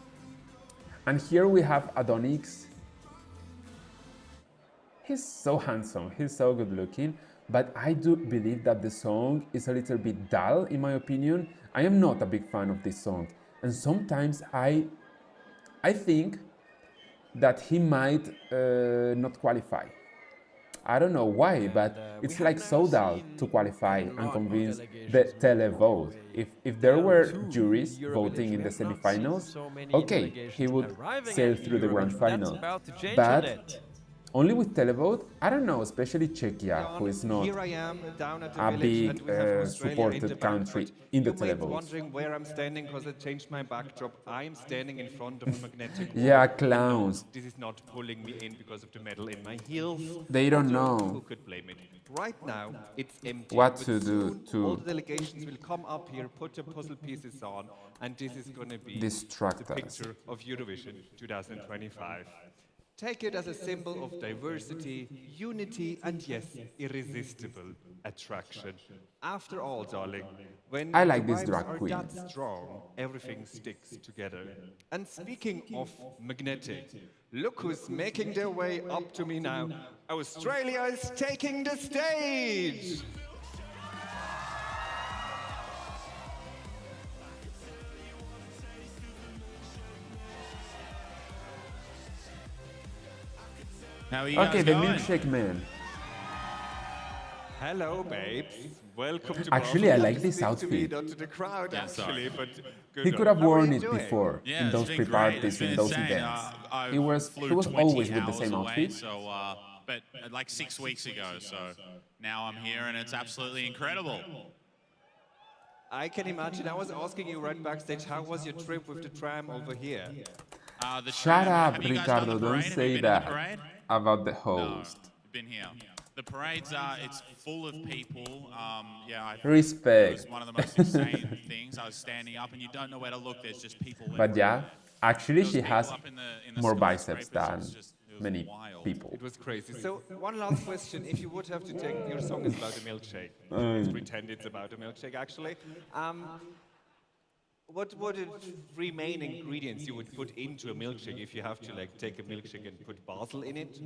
And here we have Adonis. He's so handsome, he's so good looking, but I do believe that the song is a little bit dull, in my opinion. I am not a big fan of this song. And sometimes I think that he might not qualify. I don't know why, but it's like so dull to qualify and convince the televote. If there were juries voting in the semifinals, okay, he would sail through the grand final. But only with televote, I don't know, especially Czechia, who is not a big supported country in the televote. Wondering where I'm standing because I changed my backdrop. I'm standing in front of a magnetic wall. Yeah, clowns. This is not pulling me in because of the metal in my heels. They don't know. Who could blame it? Right now, it's empty. What but to do soon to all the delegations will come up here, put their puzzle pieces on, and this is going to be distract the us. picture of Eurovision 2025. Take it as a symbol of diversity, unity, and yes, irresistible attraction. After all, darling, when I like the this vibes drag are queen. that strong, everything sticks together. And speaking of magnetic, look who's making their way up to me now. Australia is taking the stage! How are you Okay, guys the going? milkshake man. Hello, babes. Welcome to Actually, I Basel. like this Speak to me, outfit. not to the crowd, Yeah, actually, but good He luck. could have How are worn you it doing? before Yeah, in it's those been pre-parties, great. It's in been those insane. events. I He was flew 20 always with the hours same away, outfit. So, but like 6 weeks ago. So now I'm here, and it's absolutely incredible. I can imagine. I was asking you right backstage, how was your trip with the tram over here? The Shut tram- up, have you guys done Ricardo. the Don't parade? Have you say been to the that parade? about the No, host. been here. The parades are, it's full of people. Respect. It was one of the most insane things. I was standing up and you don't know where to look. There's just people But yeah, actually Those she people has up in the more biceps skyscrapers, than it was many wild. people. It was crazy. So, one last question. If you would have to take, your song is about a milkshake. Let's pretend it's about a milkshake, actually. What would the remain ingredients you would put into a milkshake if you have to like take a milkshake and put Basel in it?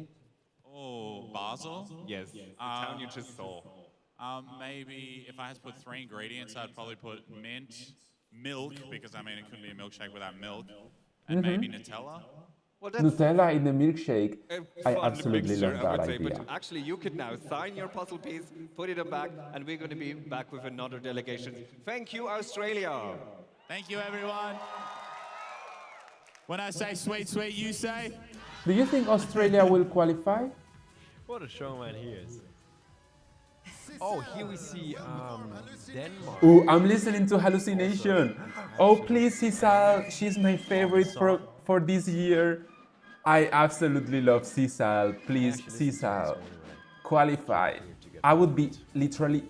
Oh, Basel? Yes, the town you just saw. Maybe if I had to put 3 ingredients, I'd probably put mint, milk, because I mean it couldn't be a milkshake without milk, and maybe Nutella. Well, Nutella in the milkshake. a I fun absolutely mixture, love I would that say. idea. But actually, you could now sign your puzzle piece, put it on back, and we're going to be back with another delegation. Thank you, Australia. Thank you, everyone. When I say sweet, sweet, you say? Do you think Australia will qualify? What a showman he is. Oh, here we see Denmark. Ooh, I'm listening to Hallucination. Oh, please, Sisal. She's my favorite for this year. I absolutely love Sisal. Please, Sisal, qualify. I would be literally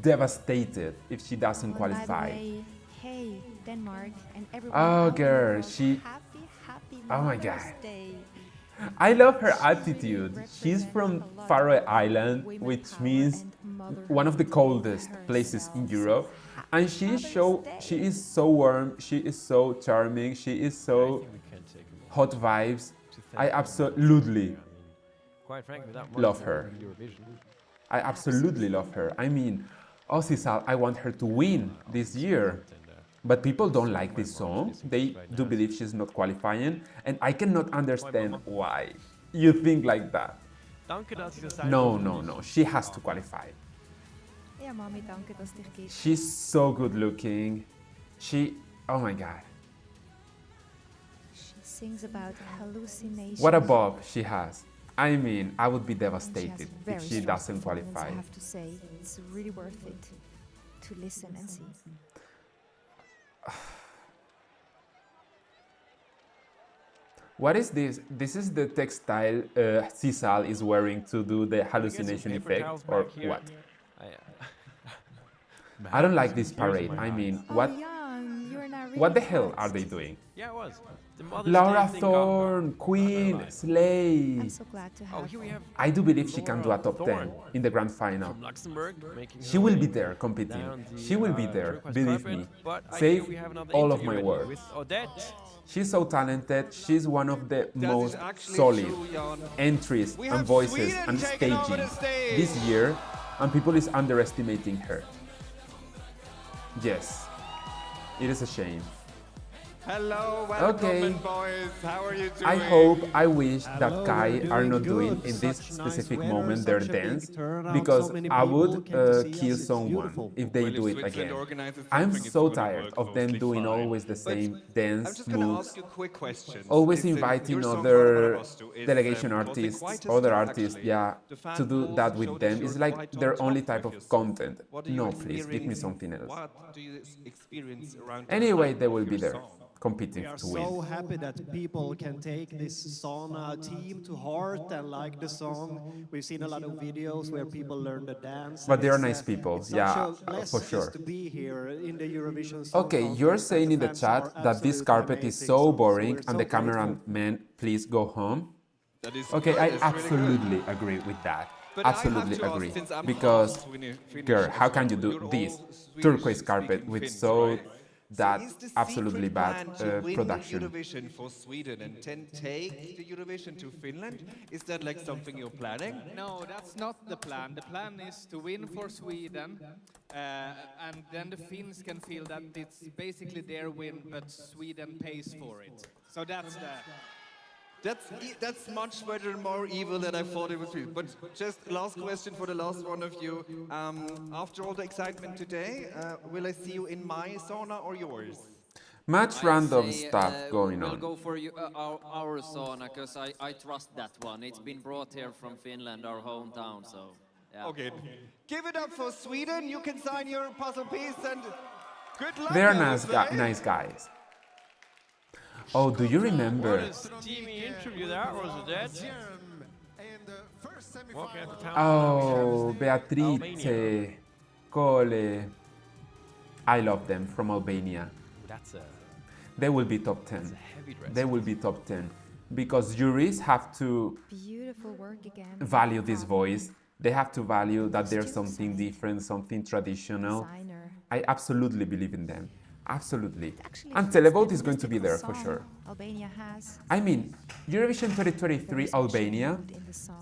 devastated if she doesn't By the qualify. way, hey, Denmark and everyone. Oh, out in the girl, world, she. Happy Oh my Mother's God. Day. I love her attitude. She's from Faroe Island, which means one of the coldest places in Europe. And she is so warm, she is so charming, she is so hot vibes. I absolutely Quite frankly, that love her. Eurovision. I absolutely love her. I mean, Sisal, I want her to win this year. But people don't like this song. They do believe she's not qualifying. And I cannot understand why you think like that. Danke, dass ich das sagen No, durfte. no, no. She has to qualify. Ja, Mami, danke, dass dich gibt. She's so good looking. Oh my God. She sings about hallucinations. What a bob she has. I mean, I would be And she has devastated very if she strong doesn't performance, qualify. I have to say, it's really worth it to listen and see. What is this? This is the textile Sisal is wearing to do the hallucination paper effect, towels or back here? what? I I don't like this parade. I mean, what? Oh, Jan, you're now really What the hell fast. are they doing? Yeah, it was. The Mother's Laura Day thing got- Thorne, Queen, Slay. I'm so glad to have Oh, here we have I do believe she can do a top 10 Thorne in the grand final. from Luxembourg, making She her will way be there competing. down the, She will be there, Turquoise believe Carpet. me. But I Save hear we have another all of interview my ready words. with Odette. She's so talented. She's one of the That is most actually solid true, Jan. entries We and have voices Sweden and taking over staging the stage. this year, and people is underestimating her. Yes, it is a shame. Hello, welcome, Okay. boys. How are you doing? I hope, I wish that Hello, Kai we're are doing not good. doing in this Such nice specific weather, moment their such a big dance, turnout, because so many I people would came to see us, kill it's someone beautiful. if they Well, do if it Switzerland again. organizes I'm something, it's so gonna tired work of them mostly doing fine. always the But same I'm dance just going to moves, ask you quick questions. always Listen, inviting your song other Barbarosto is, delegation was it artists, quite a other star, artists, actually? yeah, The fan to do polls that with showed them. that It's you're like quite on their top only with type of your song. content. What are you No, please, give me experience- something else. What do you experience around the Anyway, time they of will be your there, song? competing We are to so win. happy that people can take this sauna team to heart and like the song. We've seen a lot of videos where people learn the dance. But they are It's, nice people, it's such yeah, a blessing for sure. just to be here in the Eurovision Song Okay, you're Contest, saying and in the fans chat are that this absolutely carpet is amazing, so so boring we're and so the cameraman, please go home. That is Okay, good, I that's really absolutely good. agree with that. But I have Absolutely to ask, agree. since I'm Because, half Finnish girl, as how can well, you do you're this all turquoise carpet Swedish-speaking with Finns, so right? So that is the absolutely secret bad plan to win production? Eurovision for Sweden and then take the Eurovision to Finland? Is that like something you're planning? No, that's not the plan. The plan is to win for Sweden, and then the Finns can feel that it's basically their win, but Sweden pays for it. So that's the... That's much better and more evil than I thought it would be. But just last question for the last one of you. After all the excitement today, will I see you in my sauna or yours? Much random stuff going we'll on. go for you, our sauna, because I trust that one. It's been brought here from Finland, our hometown, so yeah. Okay. Give it up for Sweden. You can sign your puzzle piece and good luck. They're I would say. nice guys. Oh, do you remember? What a steamy interview that was, that? Walking out the town. Oh, Beatrice, Cole. I love them from Albania. That's a... They will be top 10. They will be top 10. Because juries have to Beautiful work again. value this voice. They have to value that there's something different, something traditional. I absolutely believe in them. Absolutely. And Televote is going to be there for sure. Albania has. I mean, Eurovision 2023 Albania,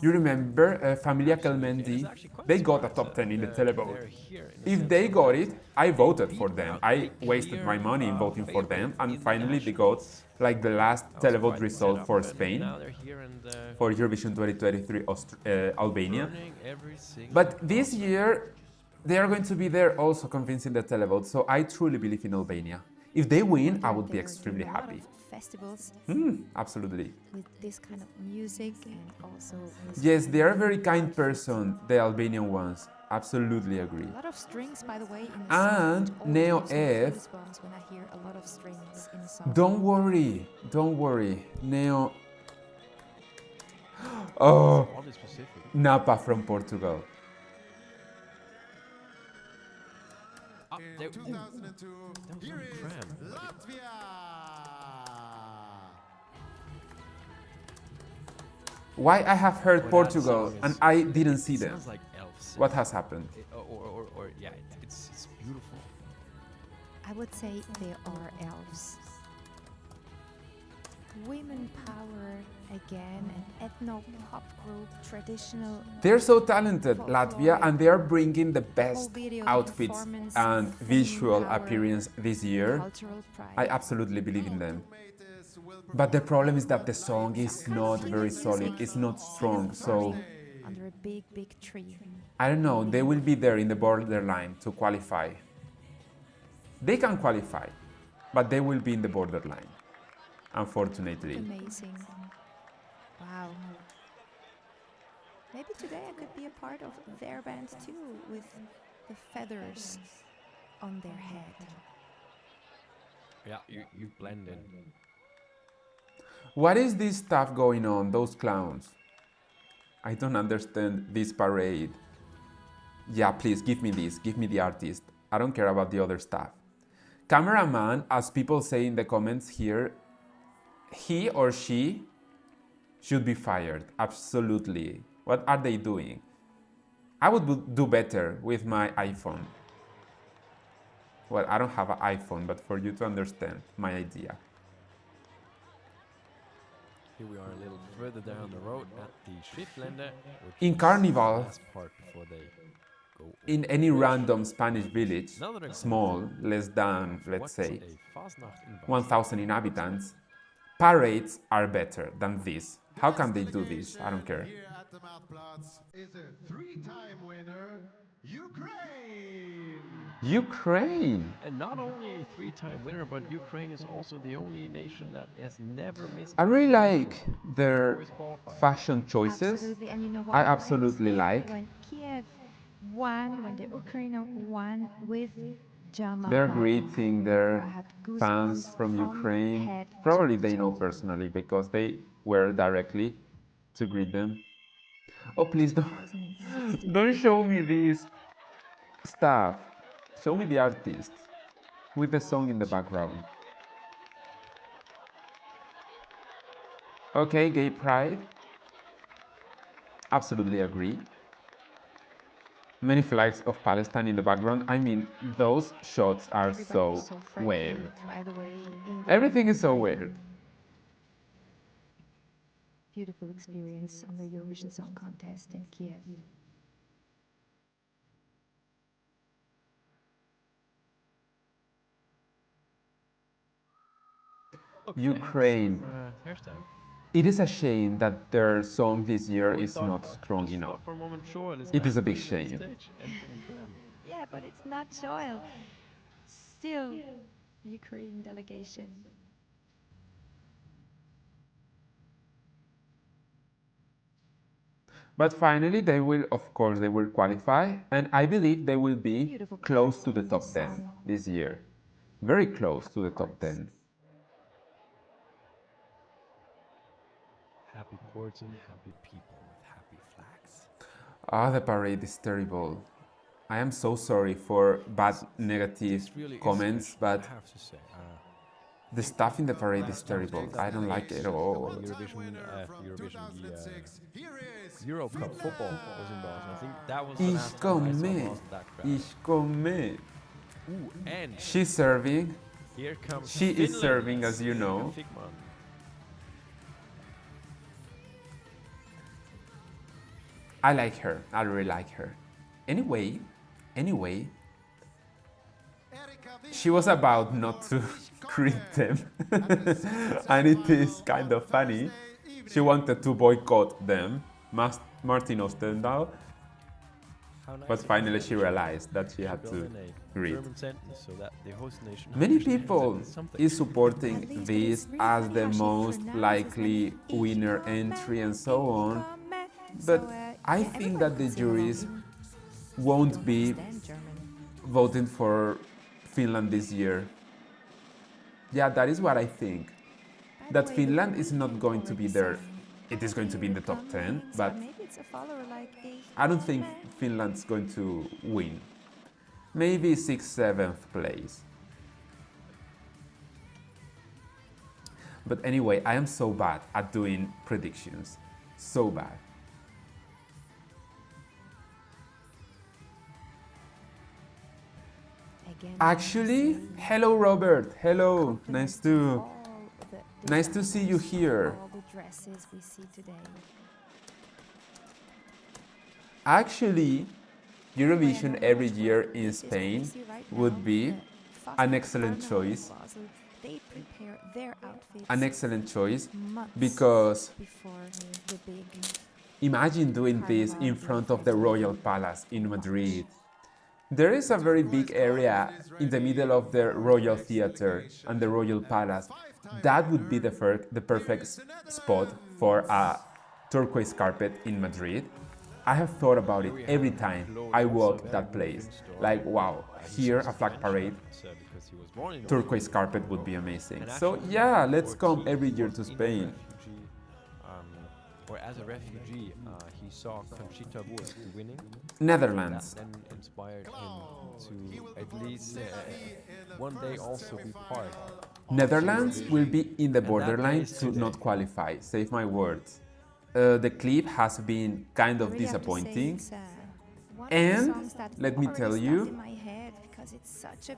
you remember Familia Kelmendi? They got a top 10 in the televote. If they got it, I voted for them. I wasted my money in voting for them, and finally they got like the last televote result for Spain, for Eurovision 2023 Albania. But this year, they are going to be there also convincing the televote, so I truly believe in Albania. If they win, I would be extremely happy. Festivals Absolutely. with this kind of music and also Yes, they are a very kind person, the Albanian ones. Absolutely agree. a lot of strings, by the way, in the And song. Neo Always F. goosebumps when I hear a lot of strings in a song. Don't worry. Neo. Oh, Napa from Portugal. In 2002, here is Latvia. Why I have heard Portugal and I didn't see them? Sounds like elves. What has happened? Or yeah, it's beautiful. I would say they are elves. Women power again, an ethno-pop group, traditional. They're so talented, Latvia, and they are bringing the best video outfits performance, and visual power, appearance this year. cultural pride. I absolutely believe in them. But the problem is that the song is not very solid, it's not strong, so Under a big tree. I don't know, they will be there in the borderline to qualify. They can qualify, but they will be in the borderline, unfortunately. Amazing. Wow. Maybe today I could be a part of their band too, with the feathers on their head. Yeah, you blend in. What is this stuff going on, those clowns? I don't understand this parade. Yeah, please, give me this, give me the artist. I don't care about the other stuff. Cameraman, as people say in the comments here, he or she should be fired, absolutely. What are they doing? I would do better with my iPhone. Well, I don't have an iPhone, but for you to understand my idea. Here we are a little further down the road at the Schriftländer. In Carnival, Last part before they go. in any random Spanish village, Another small, less than, let's What's say, a Fasnacht in Basel? 1,000 inhabitants, parades are better than this. How can they do this? I don't care. Here at the Mouthplatz is a three-time winner, Ukraine. Ukraine! And not only a three-time winner, but Ukraine is also the only nation that has never missed. I really like their fashion choices. Absolutely, and you know what? I absolutely like. When Kiev won, when the Ukraine won with Jama. They're greeting their I had goosebumps fans from from Ukraine. head Probably to they know toe. personally because they were directly to greet them. Oh, please don't show me this stuff. Show me the artist with the song in the background. Okay, gay pride. Absolutely agree. Many flags of Palestine in the background. I mean, those shots are so weird. By the way, Everything is so weird. beautiful experience on the Eurovision Song Contest in Kiev. Ukraine. Hairstyle. It is a shame that their song this year is not strong enough. For a moment, sure, It is a big shame. Yeah, but it's not Joel. Still, Ukraine delegation. But finally, they will, of course, they will qualify, and I believe they will be close to the top 10 this year. Very close to the top 10. Happy courts and happy people with happy flags. Ah, the parade is terrible. I am so sorry for bad negative really comments, but I have to say. the stuff in the parade is terrible. I don't like it at all. Eurovision, the Euro Cup football was in Basel. I think that was the last time I saw Basel that crowd. Ich komme. Ooh, and She's serving. here comes She is Finland. serving, as you know. Figman. I like her. I really like her. Anyway, she was about not to greet them. And it is kind of funny. She wanted to boycott them, Martin Ostendahl, but finally she realized that she had to greet. Many people is supporting this as the most likely winner entry and so on, but I think that the juries won't be voting for Finland this year. Yeah, that is what I think. That Finland is not going to be there. It is going to be in the top 10, but I don't think Finland's going to win. Maybe 6th, 7th place. But anyway, I am so bad at doing predictions. So bad. Actually, hello Robert. Hello. Nice to see you here. All the dresses we see today. Actually, Eurovision every year in Spain would be an excellent choice. They prepare their outfits An excellent choice months because before the big imagine doing this in front of the Royal Palace in Madrid. There is a very big area in the middle of the Royal Theatre and the Royal Palace. That would be the perfect spot for a turquoise carpet in Madrid. I have thought about it every time I walk that place. Like, wow, here a flag parade, turquoise carpet would be amazing. So yeah, let's come every year to Spain. Or as a refugee, he saw Conchita Wurst winning. Netherlands. That then inspired him to at least one day also be part. Netherlands will be in the borderline to not qualify, save my words. The clip has been kind of disappointing. And let me tell you it's such a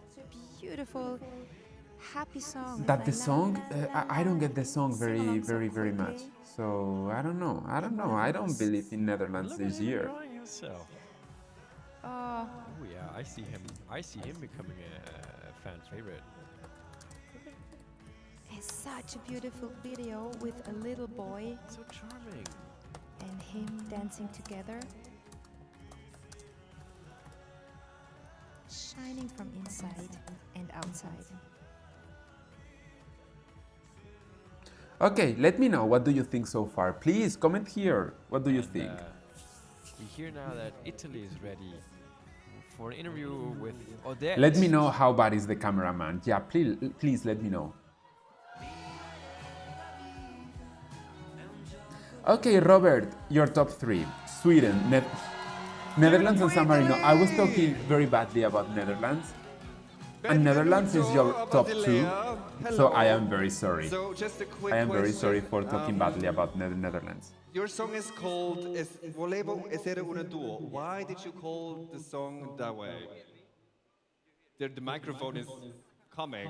beautiful, happy song. That the song, I don't get the song very much. So I don't know. I don't believe in Netherlands this year. Oh yeah, I see him becoming a fan favorite. It's such a beautiful video with a little boy. So charming. And him dancing together. Shining from inside and outside. Okay, let me know, what do you think so far? Please comment here. What do you think? We hear now that Italy is ready for an interview with Odette. Let me know how bad is the cameraman. Yeah, please let me know. Okay, Robert, your top 3. Sweden, Netherlands and San Marino. I was talking very badly about Netherlands. And Netherlands is your top two, so I am very sorry. So just a quick I am very question. sorry for talking badly about Netherlands. Your song is called Volevo essere una duo. Why did you call the song that way? The microphone is coming.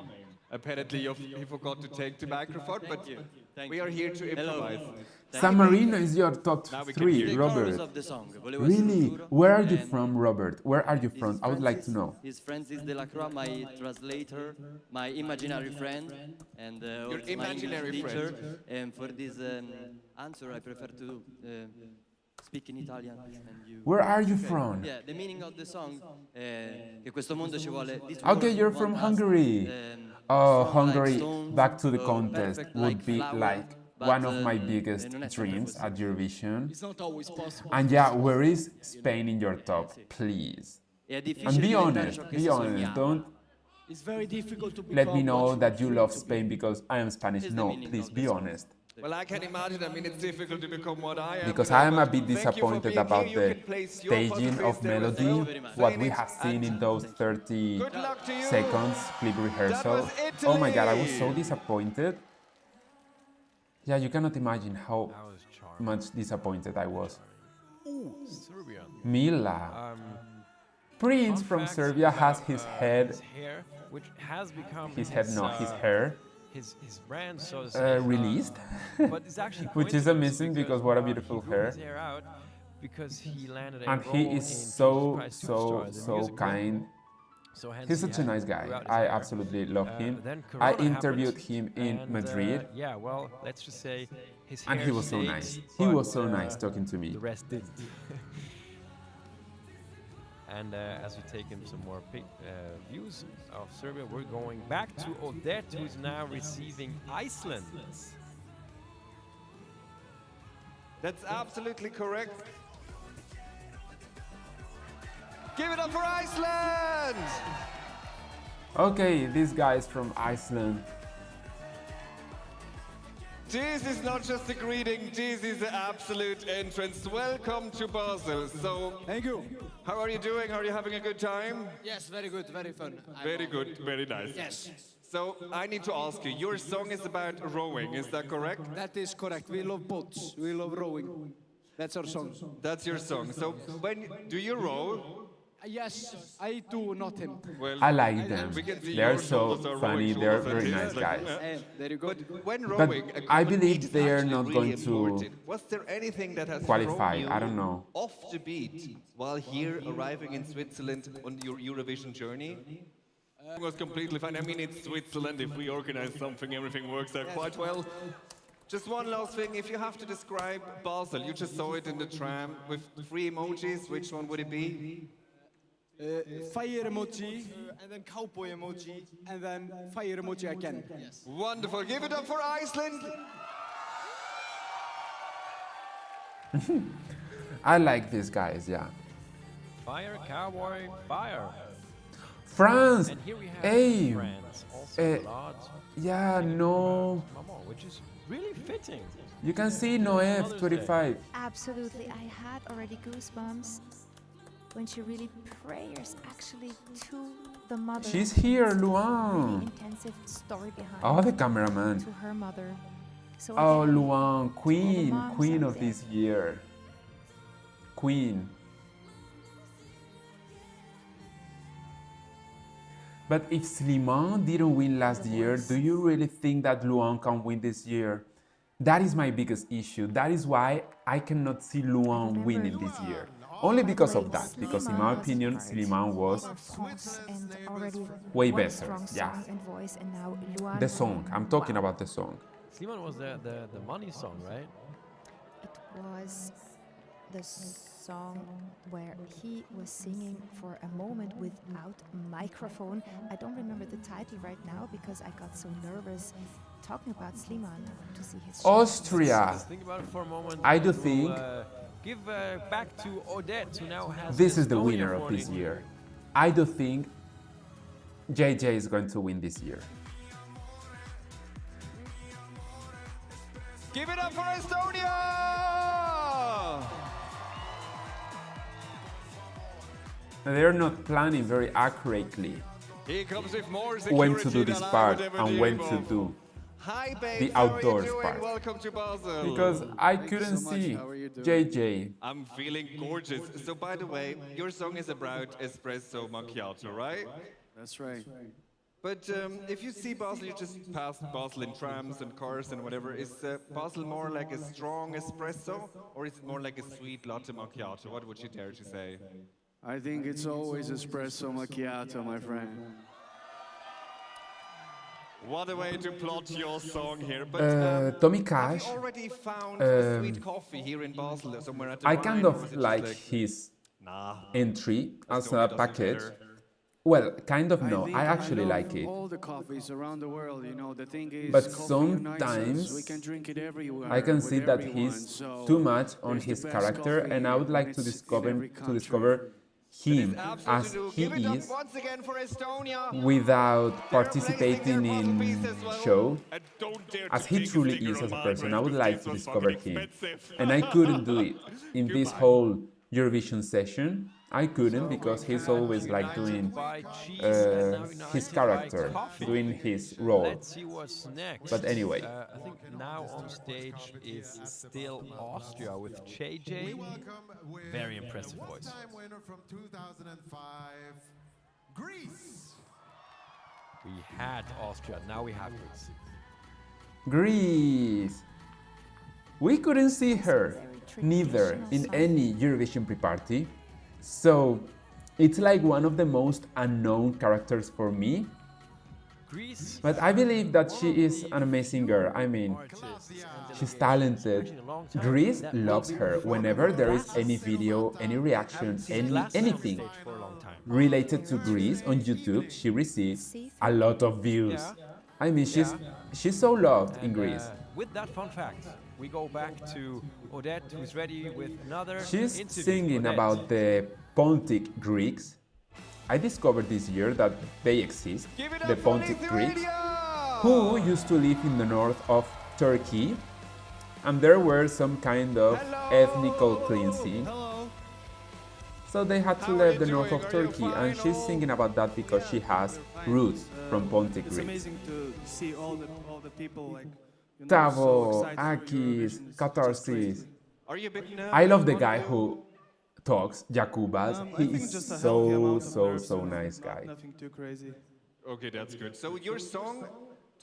Apparently you forgot to take the microphone, but we are here to improvise. San Marino is your top Now we can three, hear you. Robert. Really? Where are you from, Robert? Where are you from? I would like to know. His friend is Delacroix, my translator, my imaginary friend, and Your also my imaginary English teacher. friend. And for this answer, I prefer to speak in Italian. And you... Where are you from? Yeah, the meaning of the song che questo mondo ci vuole. This Okay, world you're want from us, Hungary. Oh, strong like Hungary, stones, back to the contest perfect would like be flower, like but, one of my biggest non è sempre dreams così. at Eurovision. It's not always possible. And yeah, where is Spain in your top, please? È difficile And be diventare ciò honest, che be si honest, sogna. don't It's very difficult to let me become know what that you dream love to be. Spain because I am Spanish. No, please be honest. Well, I can imagine. I mean, it's difficult to become what I am. Because you know, I am a but bit thank you for disappointed being about here. the You can place your staging photograph of there as melody, well. what we Sign have it seen and in those 30 good luck to you. seconds clip rehearsal. was Oh my god, I was Italy. so disappointed. Yeah, you cannot imagine how much disappointed I was. Ooh, Serbia. Mila. Prince Fun from facts Serbia has about, his head, his hair, which has become his hair his brand, so to say, released, but it's actually which is coincidence amazing because what a he beautiful grew hair. his hair out because he landed a And role he in is Jesus so, Christ so, Superstar, the so musical. kind. So hence He's he such a had nice guy. throughout his I career. absolutely love him. Then I Corona interviewed happened, him in and, Madrid. yeah, well, let's just say his And hair he was so stayed, nice. He but, was so nice talking to me. The rest didn't. And as we take in some more views of Serbia, we're going back to Odette, who's now receiving Iceland. That's absolutely correct. Give it up for Iceland! Okay, this guy is from Iceland. This is not just a greeting, this is the absolute entrance. Welcome to Basel. So, thank you. How are you doing? Are you having a good time? Yes, very good, very fun. Very good, very nice. Yes. So, I need to ask you, your song is about rowing, is that correct? That is correct. We love boats. We love rowing. That's our song. That's your song. So, when do you row? Yes, I do, not him. Well, I like them. we can see They're your so shoulders are funny. rowing They're shoulders very and nice this, guys. Very good. But when But rowing, I good believe beat is they are actually not really going to important. Was there anything that has qualify? thrown you I don't know. off the beat while here arriving in Switzerland on your Eurovision journey? It was completely fine. I mean, it's Switzerland. If we organize something, everything works out quite well. Just one last thing. If you have to describe Basel, you just saw it in the tram with 3 emojis. Which one would it be? Fire emoji, and then cowboy emoji, and then fire emoji again. Yes. Wonderful. Give it up for Iceland. I like these guys, yeah. Fire, cowboy, fire. France! And here we have Hey! France, also Lord, Yeah, no. Maman, which is really fitting. You can see Noef 25. Absolutely, I had already goosebumps when she really prays actually to the mother. She's here, Really Luan. intensive story behind Oh, the cameraman. to her mother. So Oh, again, Luan, queen, moms queen out of there. this year. Queen. But if Slimane didn't win last year, do you really think that Luan can win this year? That is my biggest issue. That is why I cannot see Luan winning this year. Only because of that, because in my opinion, Slimane was way better. Yeah. The song, I'm talking about the song. Slimane was the money song, right? It was the song where he was singing for a moment without microphone. I don't remember the title right now because I got so nervous talking about Slimane to see his show. Austria. Let's think about it for a moment. I do and think we'll, give back to Odette, who now has this is the Estonia winner of morning. this year. I do think JJ is going to win this year. Give it up for Estonia! They're not planning very accurately. He comes with more when to do security this than I part would ever and dream when to of. do Hi, babe. the How are you outdoors doing? part. Welcome to Basel. Because I couldn't see JJ. I'm feeling gorgeous. So, by the way, your song is about espresso macchiato, right? That's right. But if you see Basel, you just pass Basel in trams and cars and whatever. Is Basel more like a strong espresso, or is it more like a sweet latte macchiato? What would you dare to say? I think it's always espresso macchiato, my friend. What a way to plot your song here. But Tommy have Cash, you already found a sweet coffee here in Basel, somewhere at the I Rhine, kind or of was it just like like, his nah, entry as Estonia a doesn't package. matter? Well, kind of no, think I actually love like it. all the coffees around the world, you know, the thing is, But coffee unites us. sometimes we can drink it everywhere. I can with see that everyone, he's so too much on there's the his best character, coffee and I would like when to it's in discover every him as he is without participating in show, as he truly is as a person. I would like to discover him, and I couldn't do it in this whole Eurovision session. I couldn't because he's always like doing his character, doing his role. Let's see what's next. But anyway. I think now on stage is still Austria with JJ. Very impressive voice. Winner from 2005, Greece. We had Austria, now we have Greece. Greece. We couldn't see her, neither in any Eurovision pre-party. So, it's like one of the most unknown characters for me. Greece. But I believe that she is an amazing girl. I mean, she's talented. Greece loves her. Whenever there is any video, any reaction, anything related to Greece on YouTube, she receives a lot of views. I mean, she's so loved in Greece. With that fun fact, we go back to Odette, who's ready with another She's interview. singing Odette. about the Pontic Greeks. I discovered this year that they exist, the Pontic Greeks, who used to live in the north of Turkey, and there were some kind of ethnical cleansing. So they had to leave the north of Turkey, and she's singing about that because she has roots from Pontic It's Greeks. amazing to see all the people like, you know, so Tavo, excited for Akis, Eurovision. Catharsis. Are you a big nervous I love the about guy it? who talks, Jakubas. I He think is just a healthy amount of so nerves, nice guy. Nothing too crazy. Okay, that's good. So your song,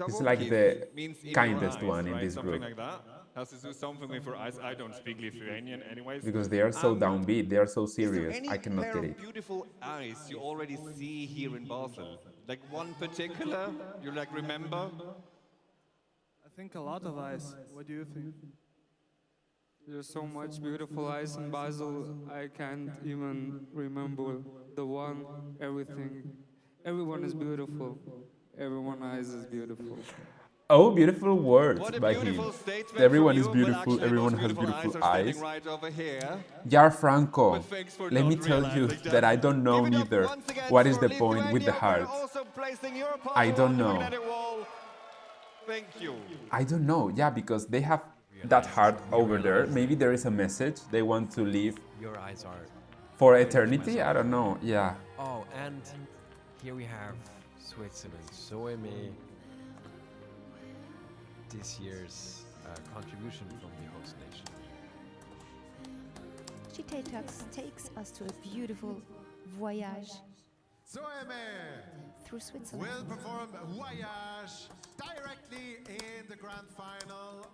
He's Tavo, like the means in kindest your eyes, one in right? this Something group. like that. Has to do something with your eyes. I don't speak Lithuanian anyways. Because they are so downbeat, they are so Is there serious. any I cannot pair get of it. beautiful eyes you already see here in Basel? Like one particular you like remember? I think a lot of eyes. What do you think? There's so much beautiful eyes in Basel, I can't even remember the one, everything. Everyone is beautiful. Everyone's eyes is beautiful. Oh, beautiful words What a by him. beautiful statement Everyone from is you, but beautiful, actually everyone those has beautiful beautiful eyes are eyes. standing right over here. Jar Franco, But thanks for let me not tell you realizing that I don't know Give it up neither once again what is for the point with the Lithuania, heart. also placing your I don't power know. on the wall. Thank you. I don't know, yeah, because they have that heart over there. Maybe there is a message they want to leave Your eyes are... for eternity. I don't know, yeah. Oh, and here we have Switzerland. So aimé this year's contribution from the host nation. She takes us to a beautiful voyage through Switzerland. Will perform Voyage directly in the grand final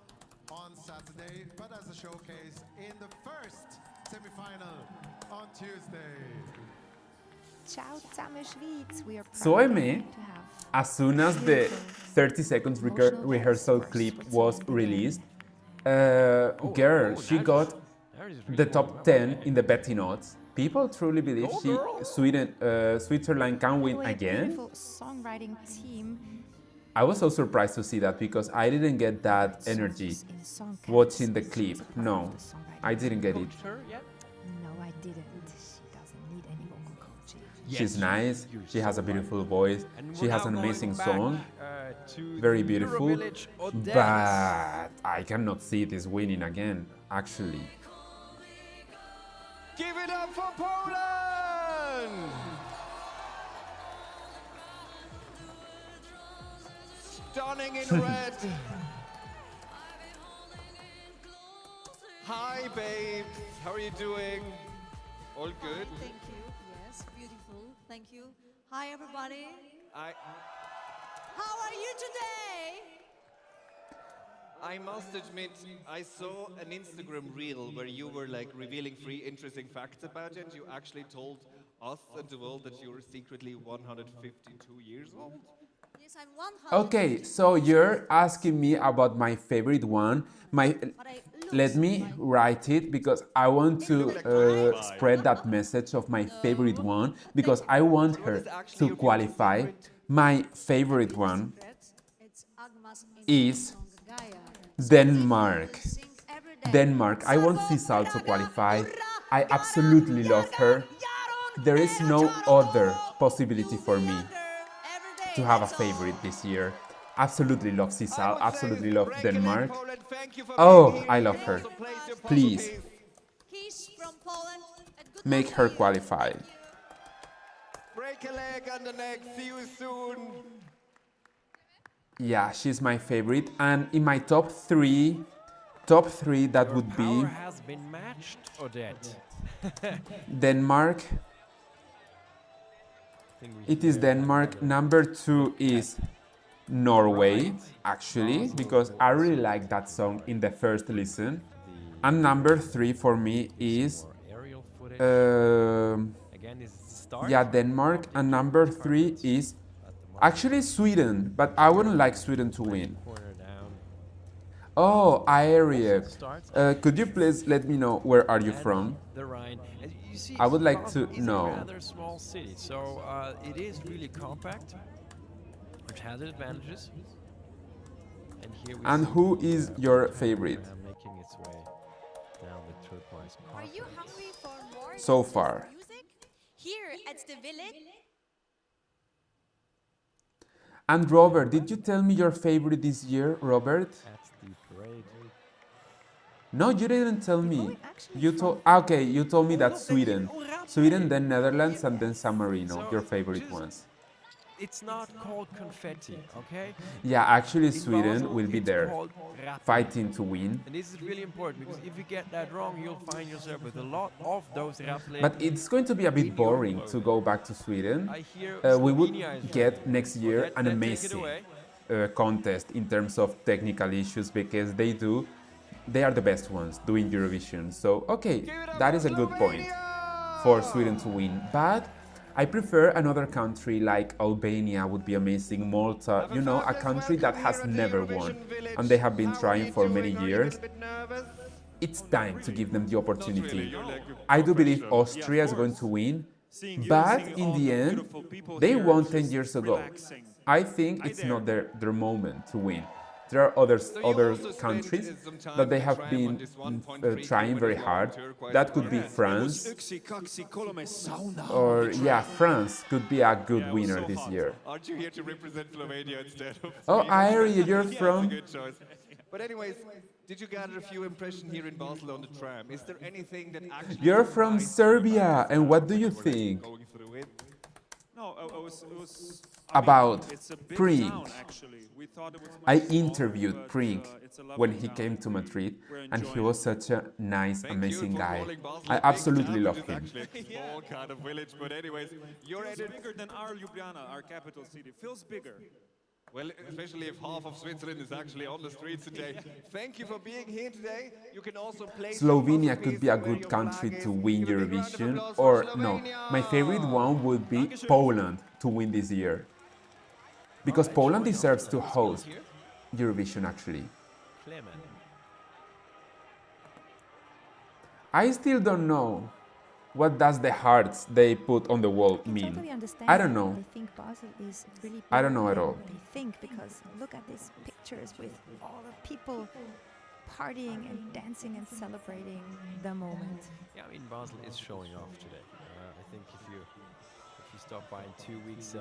on Saturday, but as a showcase in the first semi-final on Tuesday. Ciao zusammen Schweiz. We are proud Soeme, to have as soon as the 30 seconds rehearsal clip was released, girl, she got the top 10 in the Betty Notes. People truly believe Switzerland can win a again. beautiful songwriting team. I was so surprised to see that because I didn't get that energy watching the clip. No, I didn't get it. No, I didn't. She doesn't need any vocal coaching. She's nice, she has a beautiful voice, she has an amazing song, very beautiful, but I cannot see this winning again, actually. Give it up for Poland! stunning in red. Hi, babes. How are you doing? All good? Thank you. Yes, beautiful. Thank you. Hi, everybody. How are you today? I must admit, I saw an Instagram reel where you were like revealing 3 interesting facts about it. You actually told us and the world that you're secretly 152 years old. Yes, I'm 100. Okay, so you're asking me about my favorite one. Let me write it because I want to spread that message of my favorite one because I want her to qualify. My favorite one is Denmark. Denmark. I want Sisal to qualify. I absolutely love her. There is no other possibility for me to have a favorite this year. Absolutely love Sisal. Absolutely love Denmark. Oh, I love her. Please make her qualify. Break a leg and the neck. See you soon. Yeah, she's my favorite. And in my top three, that would be has been matched, Odette. Denmark. It is Denmark. Number 2 is Norway, actually, because I really like that song in the first listen. And number 3 for me is yeah, Denmark. And number 3 is actually Sweden, but I wouldn't like Sweden to win. Oh, Aerie. Could you please let me know where are you from? I would like to know. It's a rather small city, so it is really compact, which has advantages. And who is your favorite? Making its way down the Turquoise Carpet. Are you hungry for more So far. music? Here at the village. And Robert, did you tell me your favorite this year, Robert? That's the parade. No, you didn't tell me. You told okay, you told me that Sweden. Sweden, then Netherlands, and then San Marino, your favorite ones. It's not called confetti, okay? Yeah, actually In Sweden Basel, will be it's there, called rapid. fighting to win. And this is really important because if you get that wrong, you'll find yourself with a lot of those rappelés. But it's going to be a bit boring to go back to Sweden. I hear We would Slovenia is get next year Let- an let's take it amazing away. contest in terms of technical issues because they are the best ones doing Eurovision. So, okay, that is a good point for Sweden to win. But I prefer another country like Albania would be amazing, Malta, you know, a country that has never won and they have been trying for many years. It's time to give them the opportunity. I do believe Austria is going to win, but in the end, they won 10 years ago. I think it's not their moment to win. There are other countries that they have been trying very hard. That could be France. Or, yeah, France could be a good winner this year. Aren't you here to represent Slovenia instead of... Oh, Irie, you're from... Good choice. But anyways, did you gather a few impressions here in Basel on the tram? Is there anything that actually... You're from Serbia, and what do you think Going through it? No, it was about it's a big Prink? town, actually. We thought it was I much smaller, interviewed but, Prink it's a lovely when he town. came to Madrid, We're and he enjoying was such a nice, Thank amazing you for guy. calling Basel I a big absolutely town, love which is him. actually a small kind of village, but anyways, you're at It's it. bigger than our Ljubljana, our capital city. Feels bigger. Well, especially if half of Switzerland is actually on the streets today. Thank you for being here today. You can also play Slovenia could be a good country to win Eurovision, or no, my favorite one would be Poland to win this year. Because Poland deserves to host Eurovision, actually. I still don't know what does the hearts they put on the wall mean. Totally understand. I don't know. They think Basel is really I don't know at all. They think because look at these pictures with all the people partying and dancing and celebrating the moment. Yeah, I mean Basel is showing off today. I think if you stop by in 2 weeks,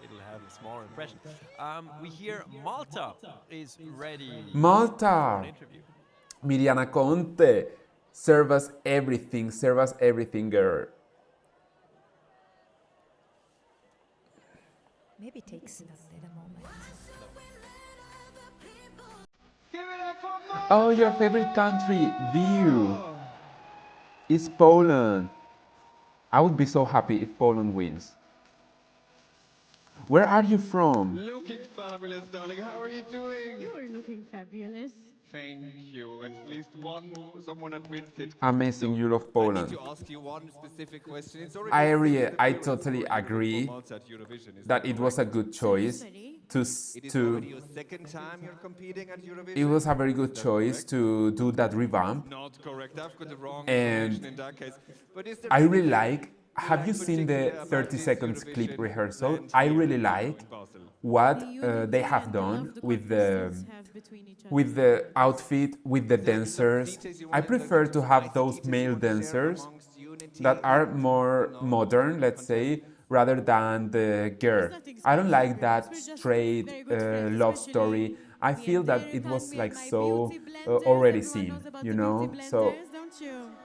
it'll have a smaller impression. We hear Malta is ready. For Malta! an interview. Miriana Conte, serve us everything, girl. Maybe it takes a little moment. Oh, your favorite country, view, is Poland. I would be so happy if Poland wins. Where are you from? Looking fabulous, darling. How are you doing? You're looking fabulous. Thank you. At least someone admits it. Amazing, you love I need Poland. to ask you one specific question. It's already I totally agree that it was a good choice to your second time you're competing at Eurovision. it was a very good choice to do that revamp. Not correct. I've got the wrong And information in that case. But is there I really anything like. Have you seen the 30 seconds clip rehearsal? I really like what they have done with the outfit, with the dancers. I prefer to have those male dancers that are more modern, let's say, rather than the girl. I don't like that straight love story. I feel that it was like so already seen, you know? So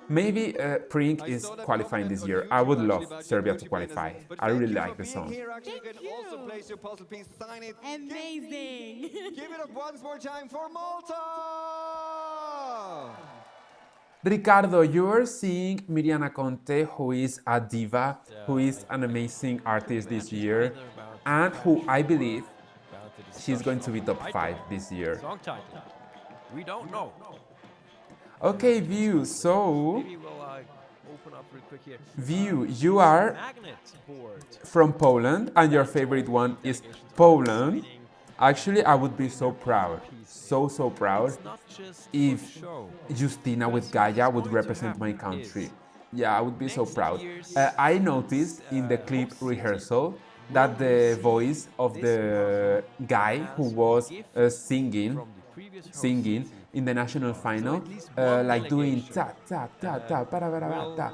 maybe Prink is qualifying this year. I would love Serbia to qualify. I really like the song. Thank you. Also place your puzzle piece, sign it. Amazing. Give it up once more time for Malta. Ricardo, you are seeing Miriana Conte, who is a diva, who is an amazing artist this year, and who I believe she's going to be top 5 this year. Song title. We don't know. Okay, View, so... Maybe we'll open up real quick here. View, you are Magnet board. from Poland, and your favorite one is Poland. Actually, I would be so proud, so proud, if Justina with Gaia would represent my country. Yeah, I would be so proud. I noticed in the clip rehearsal that the voice of the guy who was singing in the national final, like doing ta ta ta ta para para ta.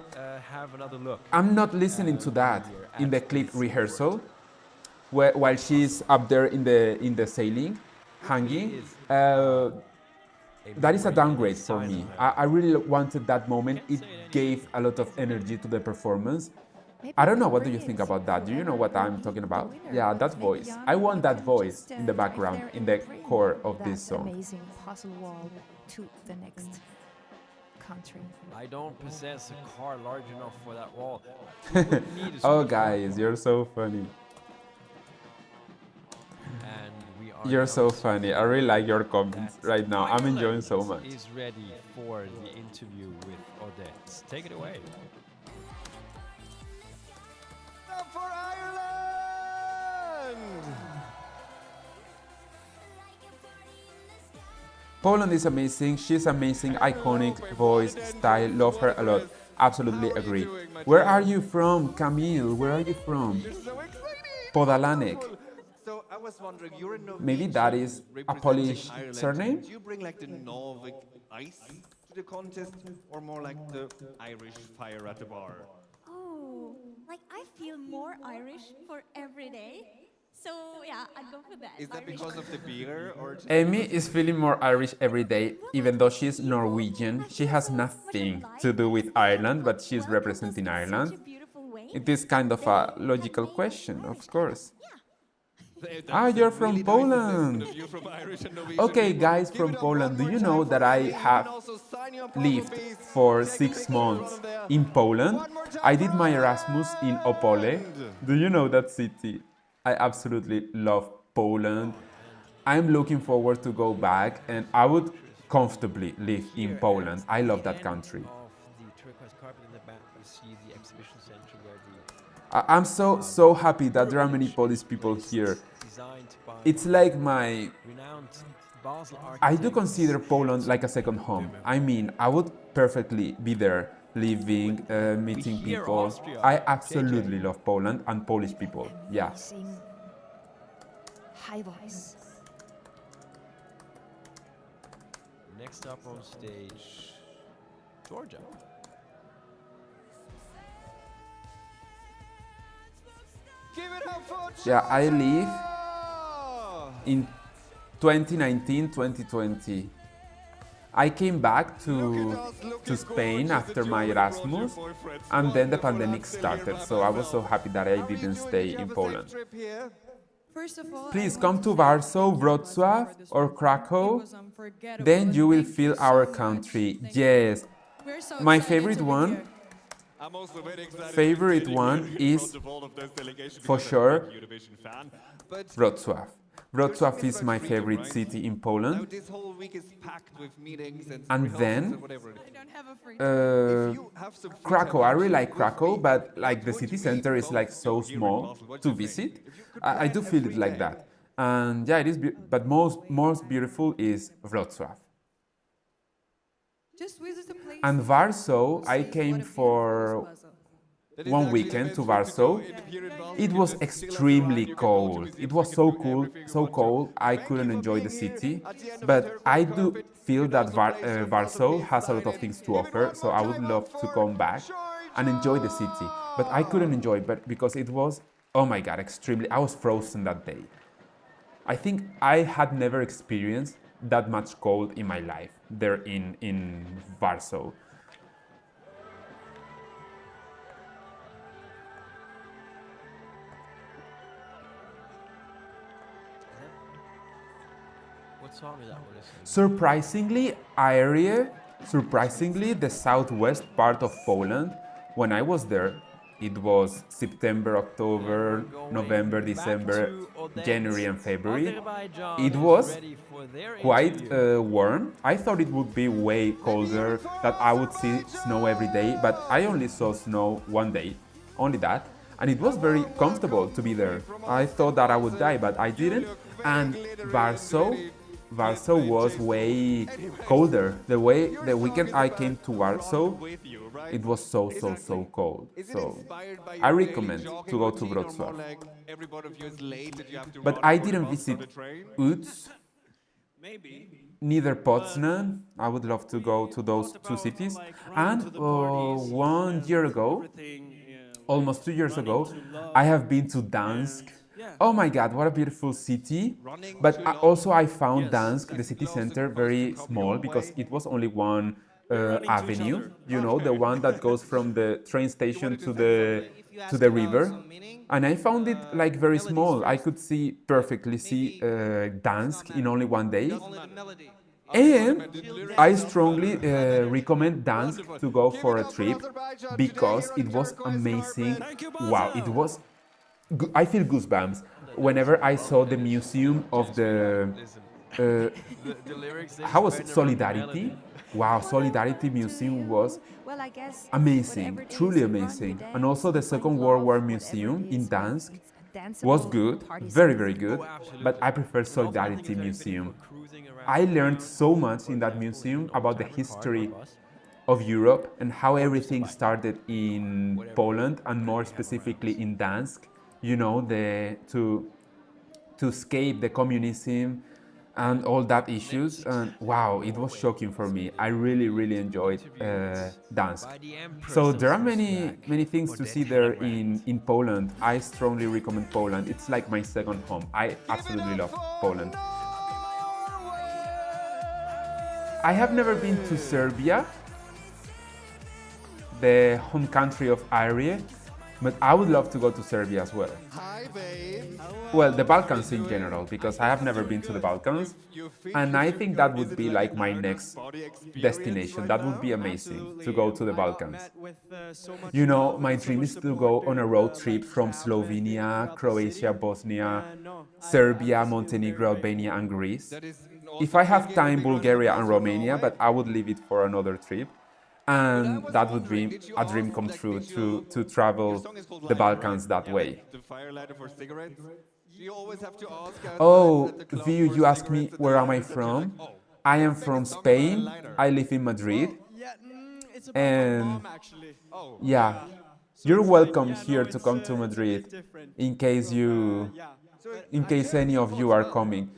I'm not listening to that in the clip rehearsal while she's up there in the sailing, hanging. That is a downgrade for me. I really wanted that moment. It gave a lot of energy to the performance. I don't know, what do you think about that? Do you know what I'm talking about? Yeah, that voice. I want that voice in the background, in the core of this song. Amazing puzzle wall to the next country. I don't possess a car large enough for that wall. Oh, guys, you're so funny. You're so funny. I really like your comments right now. I'm enjoying so much. Is ready for the interview with Odette. Take it away. For Ireland! Poland is amazing. She's amazing, iconic voice, style. Love her a lot. Absolutely agree. Where are you from, Camille? Where are you from? Podalanek. So I was wondering, you're a Maybe that is a Polish Ireland. surname? Do you bring like the Nordic ice to the contest, or more like the Irish fire at the bar? Oh, like I feel more Irish for every day. So yeah, I'd go for that. Is that because of the beer, or? Amy is feeling more Irish every day, even though she's Norwegian. She has nothing to do with Ireland, but she's representing Ireland. It is kind of a logical question, of course. Ah, you're from Poland. Okay, guys from Poland, do you know that I have lived for 6 months in Poland? I did my Erasmus in Opole. Do you know that city? I absolutely love Poland. I'm looking forward to go back, and I would comfortably live in Poland. I love that country. The Turquoise Carpet in the back, you see the exhibition center where I'm so happy that there are many Polish people here. It's like my... I do consider Poland like a second home. I mean, I would perfectly be there, living, meeting people. I absolutely love Poland and Polish people. Yeah. High voice. Next up on stage, Georgia. Yeah, I live in 2019, 2020. I came back to Spain after my Erasmus, and then the pandemic started, so I was so happy that I didn't stay in Poland. First of all, please come to Warsaw, Wrocław, or Krakow. Then you will feel our country. Yes. My favorite one. Favorite one is for sure Wrocław. Wrocław is my favorite city in Poland. And then Krakow. I really like Krakow, but like the city center is like so small to visit. I do feel it like that. And yeah, it is. But most beautiful is Wrocław. And Warsaw, I came for 1 weekend to Warsaw. It was extremely cold. It was so cold, I couldn't enjoy the city. But I do feel that Warsaw has a lot of things to offer, so I would love to come back and enjoy the city. But I couldn't enjoy it because it was, oh my God, extremely, I was frozen that day. I think I had never experienced that much cold in my life there in Warsaw. What song is that one? Surprisingly, the southwest part of Poland. When I was there, it was September, October, November, December, January and February. It was quite warm. I thought it would be way colder, that I would see snow every day, but I only saw snow one day, only that. And it was very comfortable to be there. I thought that I would die, but I didn't. And Warsaw was way colder. The weekend I came to Warsaw, it was so cold. So I recommend to go to Wrocław. But I didn't visit Łódź, neither Poznan. I would love to go to those two cities. And 1 year ago, almost 2 years ago, I have been to Gdansk. Oh my God, what a beautiful city. But I found Gdansk, the city center, very small because it was only one avenue, you know, the one that goes from the train station to the river. And I found it like very small. I could perfectly see Gdansk in only one day. And I strongly recommend Gdansk to go for a trip because it was amazing. Wow, it was. I feel goosebumps whenever I saw the museum of the. How was it? Solidarity? Wow, Solidarity Museum was amazing, truly amazing. And also the Second World War Museum in Gdansk was good, very, very good. But I prefer Solidarity Museum. I learned so much in that museum about the history of Europe and how everything started in Poland and more specifically in Gdansk. You know, to escape the communism and all that issues. And wow, it was shocking for me. I really, really enjoyed Gdansk. So there are many things to see there in Poland. I strongly recommend Poland. It's like my second home. I absolutely love Poland. I have never been to Serbia, the home country of Irie. But I would love to go to Serbia as well. Hi, babe. Well, the Balkans in general, because I have never been to the Balkans. And I think that would be like my next destination. That would be amazing, to go to the Balkans. You know, my dream is to go on a road trip from Slovenia, Croatia, Bosnia, Serbia, Montenegro, Albania and Greece. If I have time, Bulgaria and Romania, but I would leave it for another trip. And that would be a dream come true to travel the Balkans that way. Oh, Viu, you asked me where am I from? I am from Spain. I live in Madrid. And yeah, you're welcome here to come to Madrid in case any of you are coming.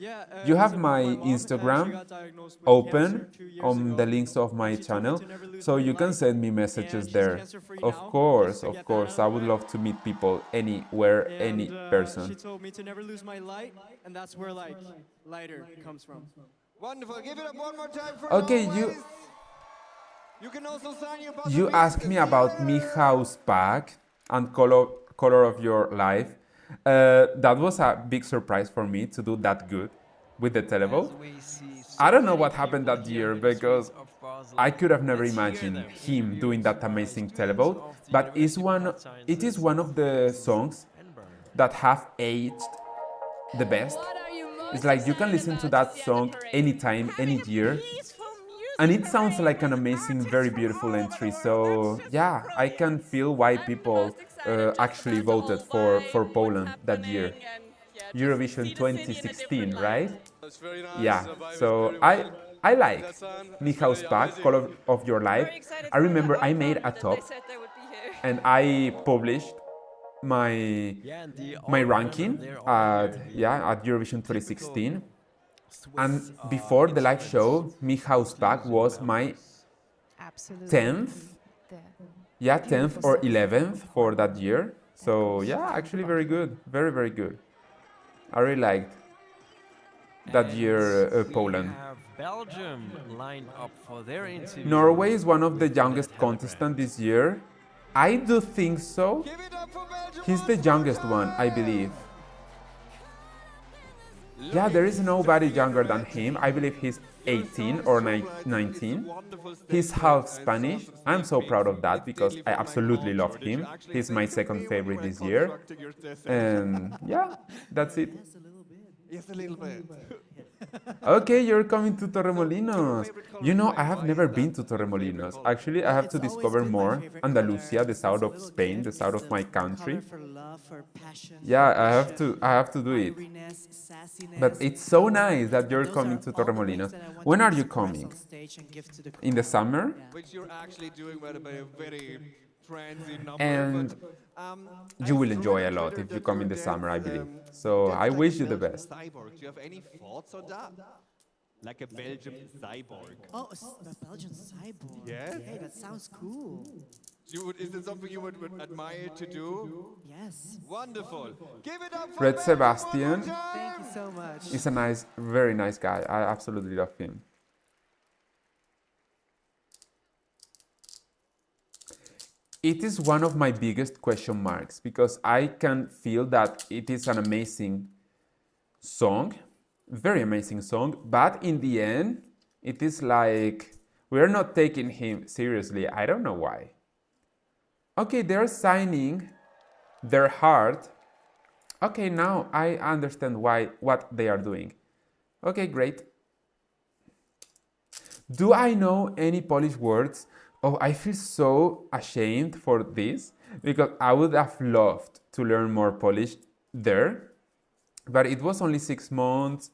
You have my Instagram open on the links of my channel, so you can send me messages there. Of course, I would love to meet people anywhere, any person. She told me to never lose my light, and that's where like lighter comes from. Wonderful. Give it up one more time for Okay, you can also sign your you asked me about Michał's pack and color of your life. That was a big surprise for me to do that good with the televote. I don't know what happened that year because I could have never imagined him doing that amazing televote, but it is one of the songs that have aged the best. It's like you can listen to that song anytime, any year, and it sounds like an amazing, very beautiful entry. So yeah, I can feel why people actually voted for Poland that year. Eurovision 2016, right? Yeah, so I like Michał's Pack, Color of Your Life. I remember I made a top and I published my ranking at Eurovision 2016. And before the live show, Michał's Pack was my 10th, 10th or 11th for that year. So yeah, actually very good, very, very good. I really liked that year Poland. Belgium lined up for their interview. Norway is one of the youngest contestants this year. I do think so. He's the youngest one, I believe. Yeah, there is nobody younger than him. I believe he's 18 or 19. He's half Spanish. I'm so proud of that because I absolutely love him. He's my second favorite this year. And yeah, that's it. Yes, a little bit. Okay, you're coming to Torremolinos. You know, I have never been to Torremolinos. Actually, I have to discover more. Andalusia, the south of Spain, the south of my country. Yeah, I have to do it. But it's so nice that you're coming to Torremolinos. When are you coming? In the summer? Which you're actually doing by a very transient number. And you will enjoy a lot if you come in the summer, I believe. So I wish you the best. Cyborg. Do you have any thoughts on that? Like a Belgian cyborg. Oh, a Belgian cyborg. Yes. Hey, that sounds cool. Is it something you would admire to do? Yes. Wonderful. Give it up for Fred Sebastian. Thank you so much. He's a nice, very nice guy. I absolutely love him. It is one of my biggest question marks because I can feel that it is an amazing song, very amazing song, but in the end, it is like we're not taking him seriously. I don't know why. Okay, they're signing their heart. Okay, now I understand what they are doing. Okay, great. Do I know any Polish words? Oh, I feel so ashamed for this because I would have loved to learn more Polish there, but it was only 6 months.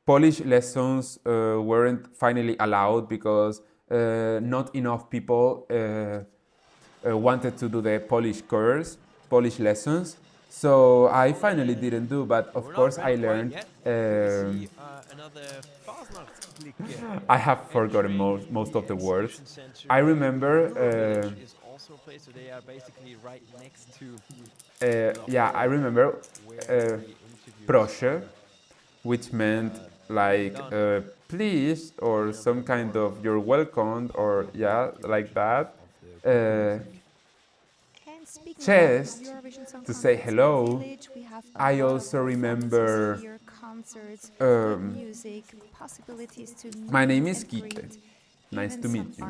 Polish lessons weren't finally allowed because not enough people wanted to do the Polish course, Polish lessons. So I finally didn't do, but of course I learned. I have forgotten most of the words. I remember. I remember proszę, which meant like please or some kind of you're welcome or like that. Chest to say hello. I also remember my name is Kike. Nice to meet you.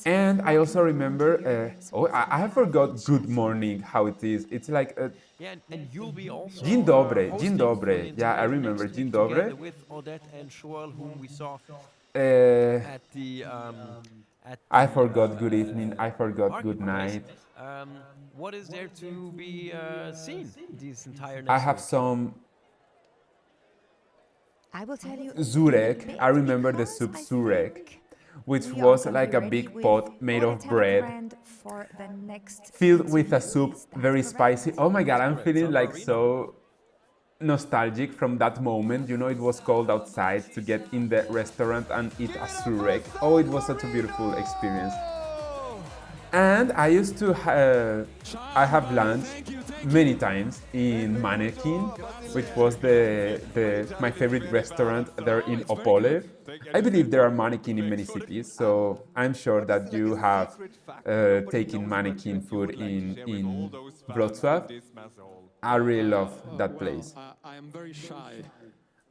And I also remember I forgot good morning how it is. It's like and you'll be also Dzień dobry, dzień dobry. Yeah, I remember dzień dobry. With Odette and Shoel, whom we saw at the I forgot good evening. I forgot good night. What is there to be seen this entire I have some. I will tell you. Zurek. I remember the soup Zurek, which was like a big pot made of bread, filled with a soup, very spicy. Oh my God, I'm feeling like so nostalgic from that moment. You know, it was cold outside to get in the restaurant and eat a Zurek. Oh, it was such a beautiful experience. And I used to I have lunch many times in Mannequin, which was my favorite restaurant there in Opole. I believe there are Mannequin in many cities, so I'm sure that you have taken Mannequin food in Wrocław. I really love that place. I am very shy.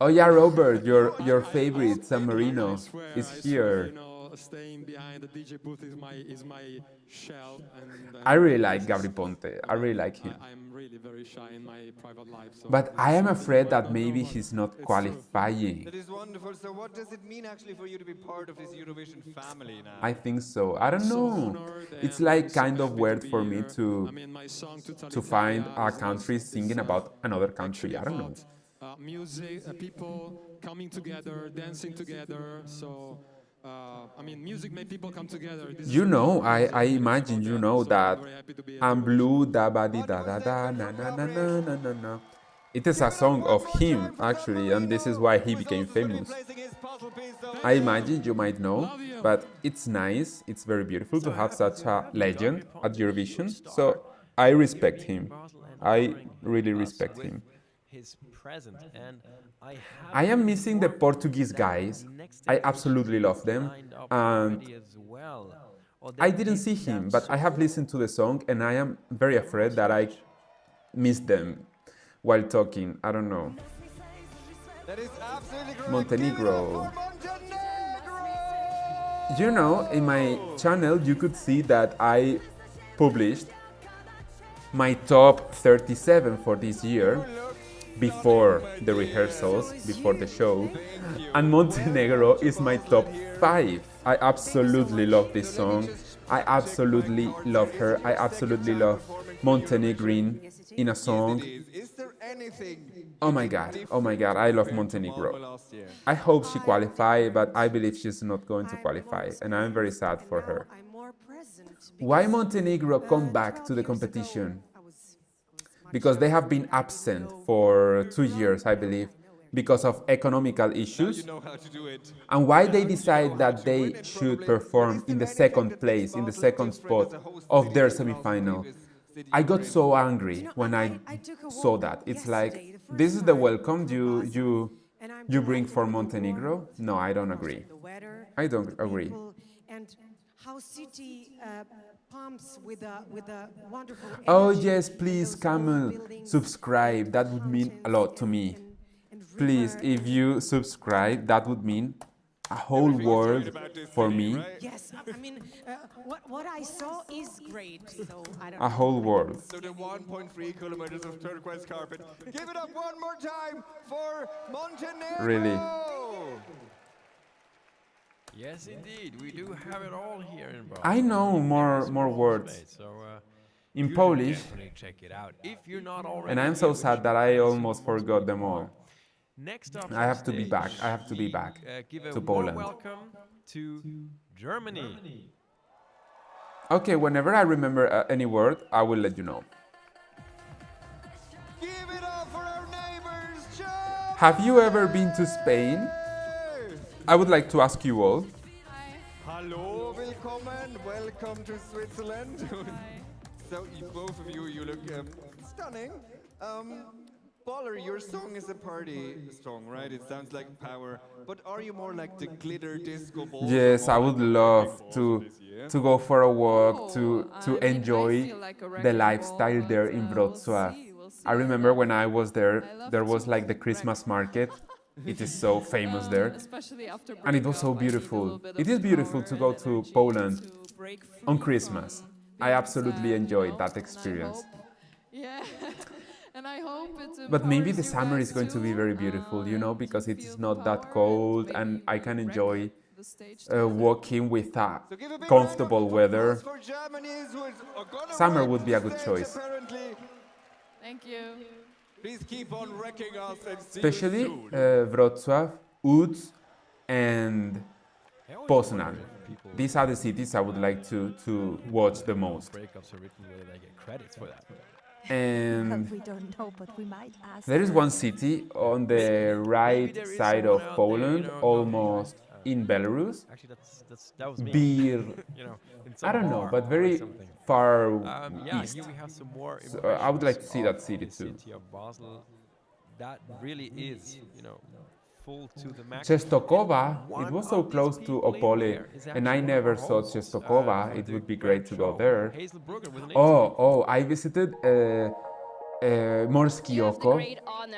Oh yeah, Robert, your favorite San Marino is here. You know, staying behind the DJ booth is my shell. And I really like Gabri Ponte. I really like him. I'm really very shy in my private life. So But I am afraid that maybe he's not qualifying. That is wonderful. So what does it mean actually for you to be part of this Eurovision family now? I think so. I don't know. It's like kind of weird for me to find a country singing about another country. I don't know. Music, people coming together, dancing together. So, I mean, music made people come together. You know, I imagine you know that I'm blue da ba di da da da na na na na na na na. It is a song of him actually, and this is why he became famous. I imagine you might know, but it's nice. It's very beautiful to have such a legend at Eurovision. So I respect him. I really respect him. His present, and I am missing the Portuguese guys. I absolutely love them, and I didn't see him, but I have listened to the song, and I am very afraid that I missed them while talking. I don't know. That is absolutely correct. Montenegro. You know, in my channel, you could see that I published my top 37 for this year. Before the rehearsals, before the show, and Montenegro is my top 5. I absolutely love this song. I absolutely love her. I absolutely love Montenegrin in a song. Oh my god, I love Montenegro. I hope she qualifies, but I believe she's not going to qualify, and I'm very sad for her. Why Montenegro come back to the competition? Because they have been absent for 2 years, I believe, because of economical issues. And why they decide that they should perform in the second place, in the second spot of their semi-final. I got so angry when I saw that. It's like, this is the welcome you bring for Montenegro? No, I don't agree. I don't agree. How city pumps with a wonderful oh yes, please Camel, subscribe. That would mean a lot to me. Please, if you subscribe, that would mean a whole world for me. Yes, I mean, what I saw is great. So I don't a whole world. So the 1.3 kilometers of turquoise carpet. Give it up one more time for Montenegro. Really. Yes, indeed, we do have it all here in Basel. I know more words in Polish, check it out if you're not already. And I'm so sad that I almost forgot them all. Next up, I have to be back. I have to be back to Poland. Welcome to Germany. Okay, whenever I remember any word, I will let you know. Give it up for our neighbors, Have you ever been to Spain? I would like to ask you all. Hallo, willkommen, welcome to Switzerland. So both of you look stunning. Baller, your song is a party song, right? It sounds like power, but are you more like the glitter disco ball? Yes, I would love to go for a walk, to enjoy the lifestyle there in Wrocław. I remember when I was there, there was like the Christmas market. It is so famous there, and it was so beautiful. It is beautiful to go to Poland on Christmas. I absolutely enjoyed that experience. Yeah, and I hope it's. But maybe the summer is going to be very beautiful, you know, because it is not that cold, and I can enjoy walking with a comfortable weather. Summer would be a good choice. Thank you. Please keep on wrecking us and see Especially you soon. Wrocław, Łódź, and Poznan. These are the cities I would like to watch the most. Breakups are written where they get credits for that. And we don't know, but we might ask. there is one city on the right side of Poland, almost in Belarus. Actually, that was me. Bir, You know, in I some don't know, bar but or very something. far Yeah, east. here we have some more So, I would like to see that impressions city of too. the city of Basel. That really is, you know, full to the max. Częstochowa, it One was so of close these to people in Opole, there is and I actually never one of saw our hosts, Częstochowa. from It the would be great to go show, there. Hazel Brugger with an Oh, I visited Morski Oko.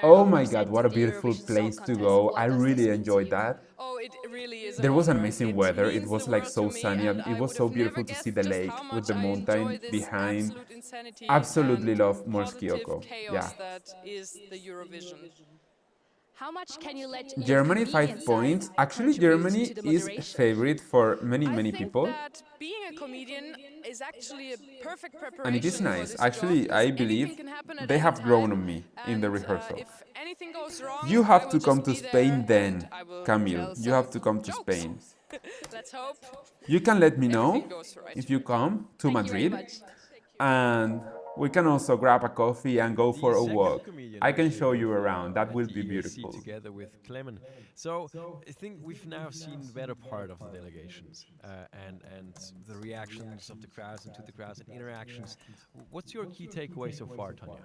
Oh my God, what a beautiful place to go. I really enjoyed that. Oh, it really is There an was honor. amazing It weather. It means was the like world so to me, sunny and it I was would so have never beautiful to see the guessed just lake how with much the I enjoy mountain this behind. absolute insanity Absolutely and love Morski positive Oko. chaos Yeah. that is the Eurovision. How much can you let Germany, your 5 comedian points. side Actually, contribute Germany to the is moderation? favorite for many, I many think people. that being a comedian is actually a perfect preparation And it is for nice. this Actually, job. I Anything believe can happen at they any have grown time, on me in the and rehearsal. if anything goes wrong, You I have will to come just to be there Spain and then, I will Camille. tell You have some to come to jokes. Spain. Let's hope. You can let me know Everything goes right. if you come to Thank you very Madrid. much. And we can also grab a coffee and go for a second walk. comedian I can actually show you that around. That will be you see beautiful. together with Clement. So I think we've now seen the better part of the delegations and the reactions of the crowds and to the crowds and interactions. What's your key takeaway so far, Tanya?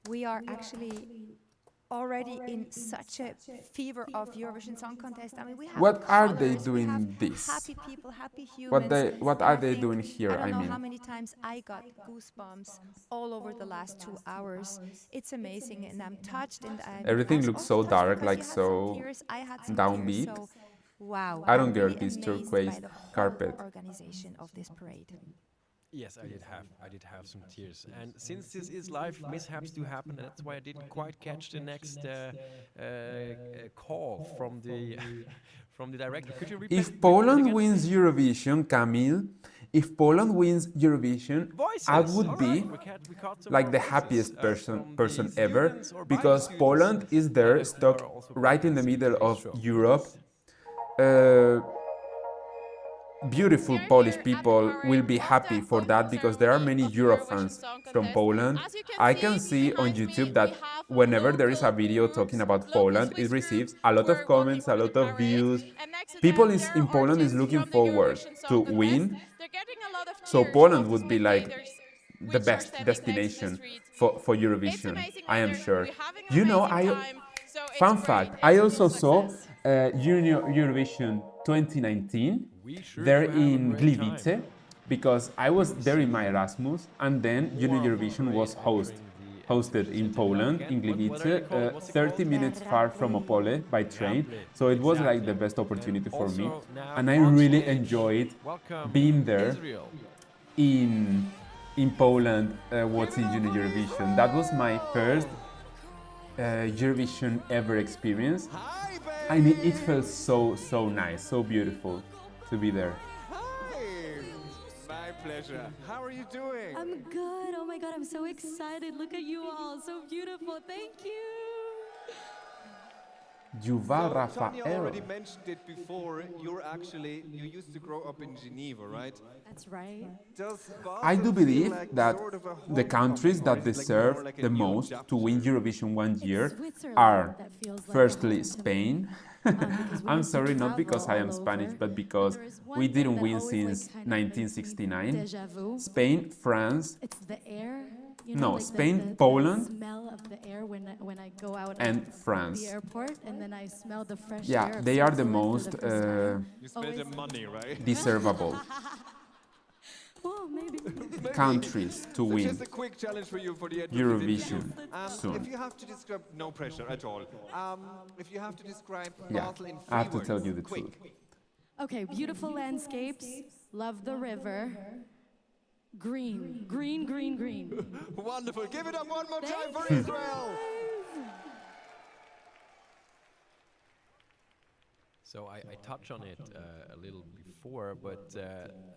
We are actually already in such a fever of Eurovision Song Contest. I mean, we have What are they colours, we doing have this? happy people, happy humans. What and are I they think- doing here? I don't know mean, how many times I got goosebumps all over the last 2 hours. It's amazing, and I'm touched. And everything I'm looks also so touched dark, because like you had so some tears, I had some downbeat. tears, so wow! I don't I'm get really this amazed turquoise by the whole carpet. organization of this parade. Yes, I did have some tears. And since this is live, mishaps do happen, and that's why I didn't quite catch the next call from the from the director. Could you repeat? If Poland wins Eurovision, Camille, if Poland wins Eurovision, I would be like the happiest person ever, because Poland is there, stuck right in the middle of Europe. Beautiful Polish people will be happy for that because there are many Euro fans from Poland. I can see on YouTube that whenever there is a video talking about Poland, it receives a lot of comments, a lot of views. People in Poland is looking forward to win. So Poland would be like the best destination for Eurovision, I am sure. You know, fun fact, I also saw Eurovision 2019 there in Gliwice, because I was there in my Erasmus, and then Eurovision was hosted in Poland, in Gliwice, 30 minutes far from Opole by train. So it was like the best opportunity for me, and I really enjoyed being there in Poland watching Eurovision. That was my first Eurovision ever experience. I mean, it felt so nice, so beautiful to be there. My pleasure. How are you doing? I'm good. Oh my God, I'm so excited. Look at you all. So beautiful. Thank you. Yuval Tanya Rafael. already mentioned it before. You used to grow up in Geneva, right? That's right. Does I Basel do believe feel like that sort of a the countries that homecoming, or is it deserve more like a the new most chapter? to win Eurovision one year Switzerland are that feels like firstly a home to me. Spain. Because we I'm get to sorry, not travel because I am all Spanish, over. but because There is we one thing didn't that win always, since kind of makes me 1969. déjà vu. Spain, France, It's the air. You No, know, like Spain, the Poland, smell of the air when I go out and of France. the airport, and then I smell the fresh Yeah, air of they are the Switzerland for most the first time. You smell the money, right? deservable Well, maybe. countries to So win just a quick challenge for you for the end Eurovision of this interview. soon. If you have to describe, no pressure at all. If you have to describe Yeah, Basel in I have to three tell words, you the quick. truth. Okay, beautiful landscapes. Love the river. Green, green, green, green. Wonderful. Give it up one more time for Thank Israel. So I touched on it a little before, but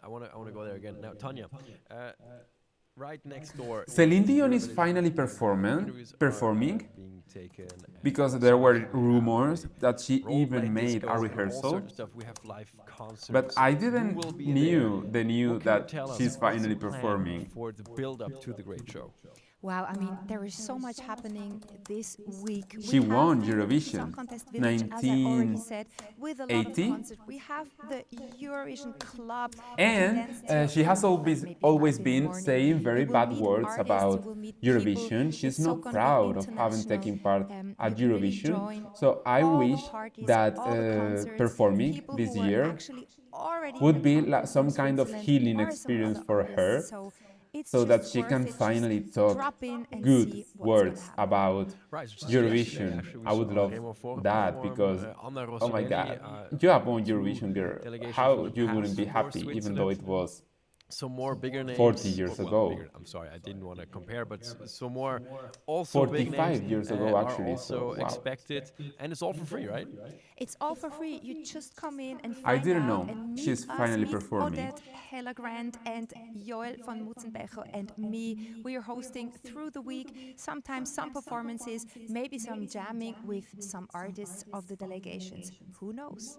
I want to go there again. Now, Tanya, right next door. Celine Dion is finally performing because there were rumors that she even made a rehearsal. But I didn't knew that she's finally performing. For the build-up to the great show. Wow, I mean, there is so much happening this week. She We have won the Eurovision Song Contest Village, as I already said, with a lot of 1980. concerts. We have the Eurovision Club. And she has always been saying very bad words about Eurovision. She's not proud of having taken part at Eurovision. So I wish that performing this year would be like some kind of healing experience for her. It's so that just she worth can it. finally Just talk drop in and good see what's words gonna happen. about Right, so Eurovision. yesterday, I would love that because, oh my God, you have won Eurovision, girl. How you wouldn't be happy, even though it was some more bigger names. 40 years well, ago. bigger, I'm sorry, I didn't want to compare, but some more also 45 big names years ago, actually, are also so wow. expected, and it's all for free, right? It's all for free. You just come in and I find didn't out know. and meet She's us, finally meet performing. Odette, Hella Grant, and Joel von Mutzenbecher and me. We are hosting through the week, sometimes some performances, maybe some jamming with some artists of the delegations. Who knows?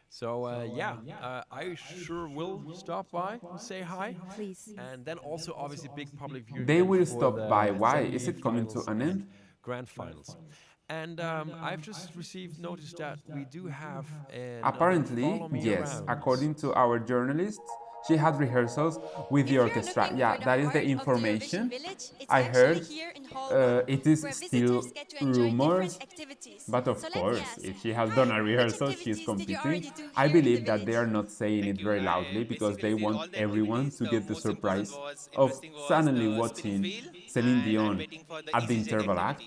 So I sure will stop by, say hi. Please. And then also obviously big public viewing. They will for stop the by. Why? Is it coming to semi-finals an and end? Grand finals. And I've just received notice that we do have an Apparently, follow me yes. around. According to our journalists, she had rehearsals with the orchestra. Yeah, that is the information I heard. It is still rumors, but of course, if she has done a rehearsal, she's competing. I believe that they are not saying it very loudly because they want everyone to get the surprise of suddenly watching Celine Dion at the interval act,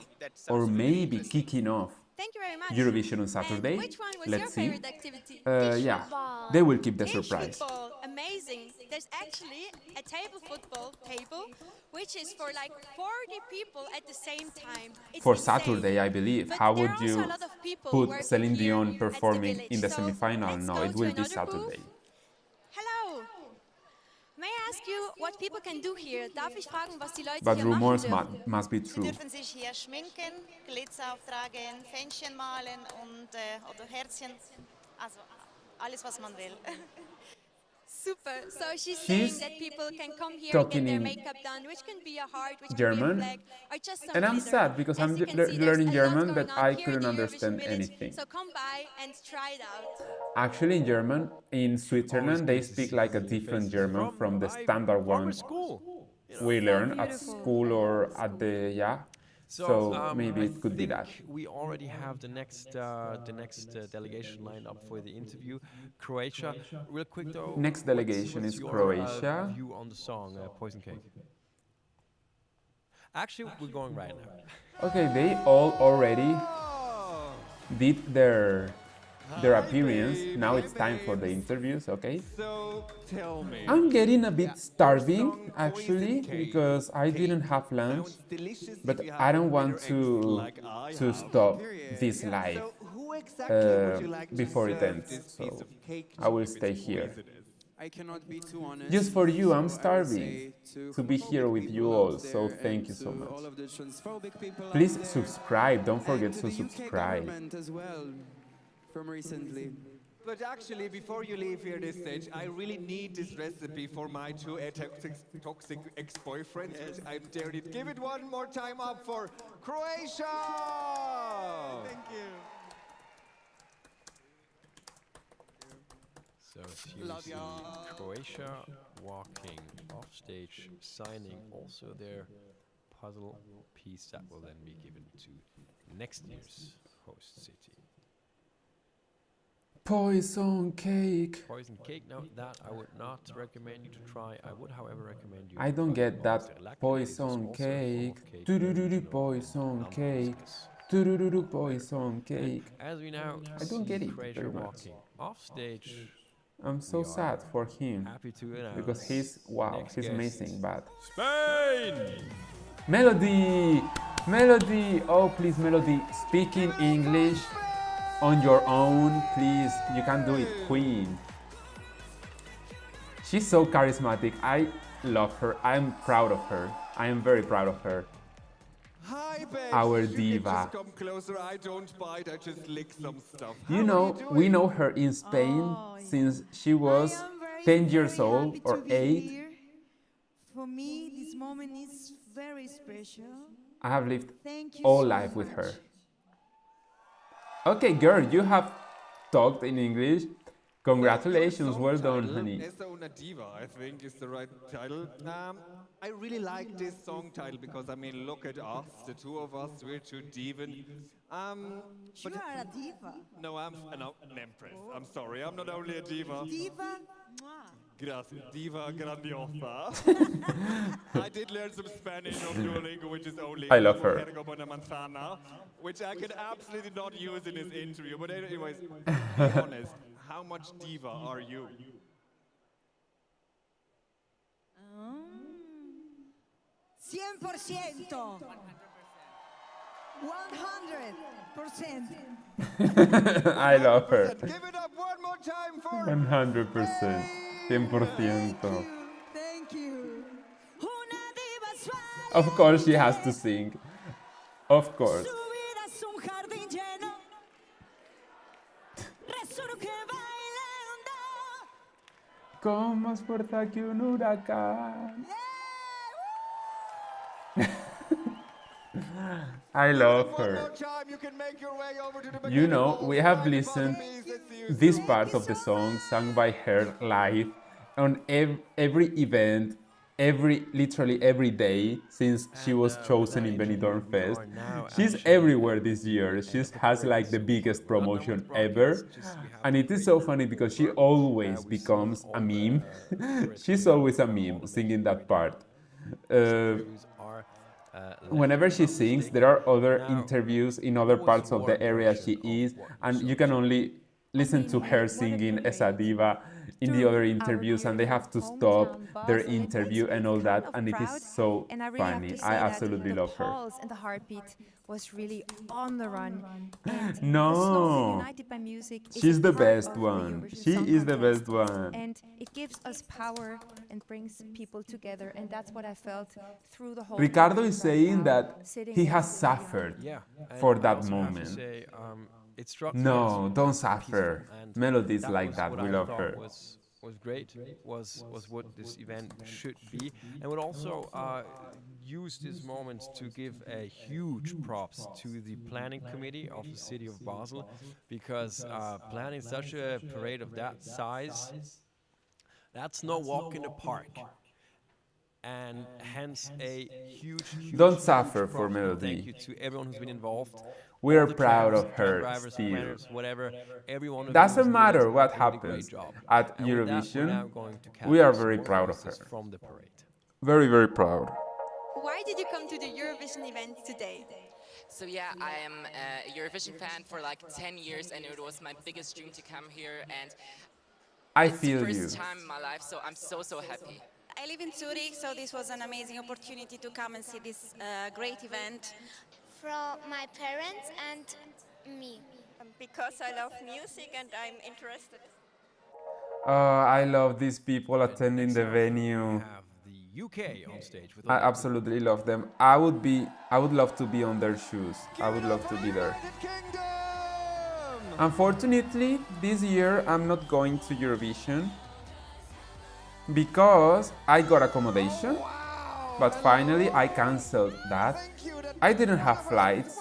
or maybe kicking off Eurovision on Saturday. Let's see. Yeah, they will keep the surprise. Football, amazing. There's actually a table football table, which is for like 40 people at the same time. It's For insane. Saturday, I believe. But How there would are also you a lot of people put working Celine here Dion at the performing village. in the So semi-final? let's No, go it to will be another Saturday. booth. Hello. May I ask you what people can do here? Darf ich fragen, was die Leute But hier rumors machen dürfen? must be Sie true. dürfen sich hier schminken, Glitzer auftragen, Fähnchen malen und oder Herzchen, also alles was man will. Super. So she's She's saying that people can come here and get talking their in makeup done, which can be a heart, which German. can be a flag, or just some And I'm glitter. sad because I'm As you can see, there's learning a lot German, going but on I here in couldn't the understand Eurovision village. anything. So come by and try it out. Actually, in German, in Switzerland, they speak like a different German from the standard one we learn at school or at the, yeah. So maybe it could be that. We already have the next delegation lined up for the interview. Croatia. Real quick though. Next delegation what's is your, Croatia. View on the song Poison Cake. Actually, we're going right now. Okay, they all already did their appearance. Now it's time for the interviews, okay? So tell me. I'm getting a bit starving actually because I didn't have lunch, but I don't want to stop this live before it ends, so I will stay here. I cannot be too honest. Just for you, I'm So I would starving say to be here with you all, so thank you so much. Please subscribe, don't forget to subscribe. As well, from recently. But actually, before you leave here this stage, I really need this recipe for my two toxic ex-boyfriends. Yes. I dare it. Give it one more time up for Croatia! Thank you. So here we see Croatia walking off stage, signing also their puzzle piece that will then be given to next year's host city. Poison cake. Poison cake, no, that I would not recommend you to try. I would, however, recommend you. I don't get that poison cake. Do poison cake. Do poison cake. As we now I don't get it Croatia very much. walking off stage. I'm so sad for him Happy to announce because he's next he's guest. amazing, but Spain! Melody! Melody! Oh, please, Melody, speak in English on your own, please. You can do it, Queen. She's so charismatic. I love her. I'm proud of her. I am very proud of her. Hi, babe. Our You can diva. just come closer. I don't bite. I just lick some stuff. You know, we know her in Spain since she was 10 years old or 8. Here. For me, this moment is very special. I have lived Thank you all so life with much. her. Okay, girl, you have talked in English. Congratulations, well done, honey. Essa una diva, I think is the right title. I really like this song title because, I mean, look at us, the two of us, we're two divas. You are a diva. No, I'm an empress. I'm sorry, I'm not only a diva. Diva? Mwah. Gracias. Diva grandiosa. I did learn some Spanish on Duolingo, which is only I love her. Which I could absolutely not use in this interview. But anyways, be honest, how much diva are you? 100%. 100%. I love her. Give it up one more time for 100%. 100%. Thank you. Of course she has to sing. Of course. Con más fuerza que un huracán. I love her. You know, we have listened this part of the song sung by her live on every event, literally every day since she was chosen in Benidorm Fest. She's everywhere this year. She has like the biggest promotion ever. And it is so funny because she always becomes a meme. She's always a meme singing that part. Whenever she sings, there are other interviews in other parts of the area she is, and you can only listen to her singing Esa Diva in the other interviews, and they have to stop their interview and all that, and it is so funny. I absolutely love her. And the heartbeat was really on the run. No, she's the best one. She is the best one. And it gives us power and brings people together, and that's what I felt through the whole. Ricardo is saying that he has suffered for that moment. No, don't suffer. Melodies like that, we love her. Was great, was what this event should be, and would also use this moment to give a huge props to the planning committee of the city of Basel, because planning such a parade of that size, that's no walk in the park. And hence a huge don't suffer for Melody. Thank you to everyone who's been involved. We are proud of her drivers, still. planners, whatever, everyone doesn't matter what happens at Eurovision. We are very proud of her. From the parade. Very, very proud. Why did you come to the Eurovision event today? So yeah, I am a Eurovision fan for like 10 years, and it was my biggest dream to come here, and I feel it's the you. first time in my life, so I'm so happy. I live in Zurich, so this was an amazing opportunity to come and see this great event. From my parents and me. Because I love music and I'm interested. I love these people attending the venue. The UK on stage with I absolutely love them. I would love to be on their shoes. I would love to be there. Unfortunately, this year I'm not going to Eurovision because I got accommodation, but finally I cancelled that. I didn't have flights,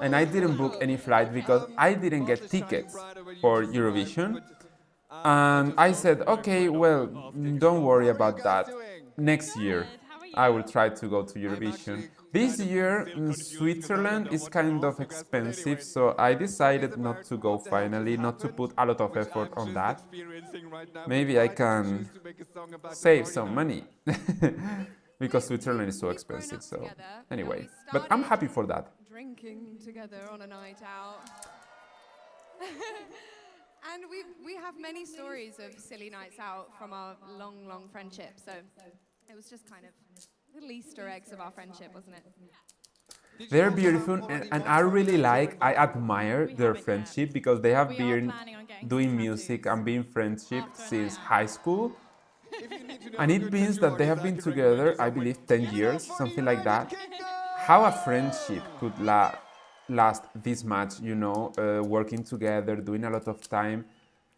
and I didn't book any flight because I didn't get tickets for Eurovision. And I said, okay, well, don't worry about that. Next year, I will try to go to Eurovision. This year, Switzerland is kind of expensive, so I decided not to go finally, not to put a lot of effort on that. Maybe I can save some money. Because Switzerland is so expensive, so anyway. But I'm happy for that. Drinking together on a night out. And we have many stories of silly nights out from our long friendship, so it was just kind of little Easter eggs of our friendship, wasn't it? They're beautiful, and I admire their friendship because they have been doing music and being friendship since high school. And it means that they have been together, I believe, 10 years, something like that. How a friendship could last this much, you know, working together, doing a lot of time,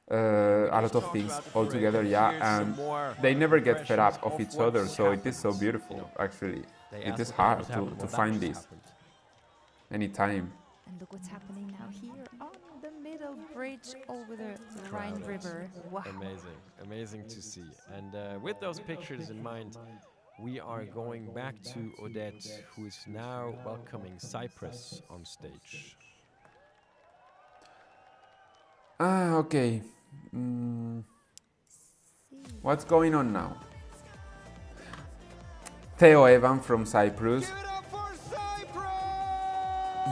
a lot of things all together, and they never get fed up of each other, so it is so beautiful, actually. It is hard to find this anytime. And look what's happening now here on the middle bridge over the Rhine River. Wow. Amazing to see. And with those pictures in mind, we are going back to Odette, who is now welcoming Cyprus on stage. Okay. What's going on now? Theo Evan from Cyprus.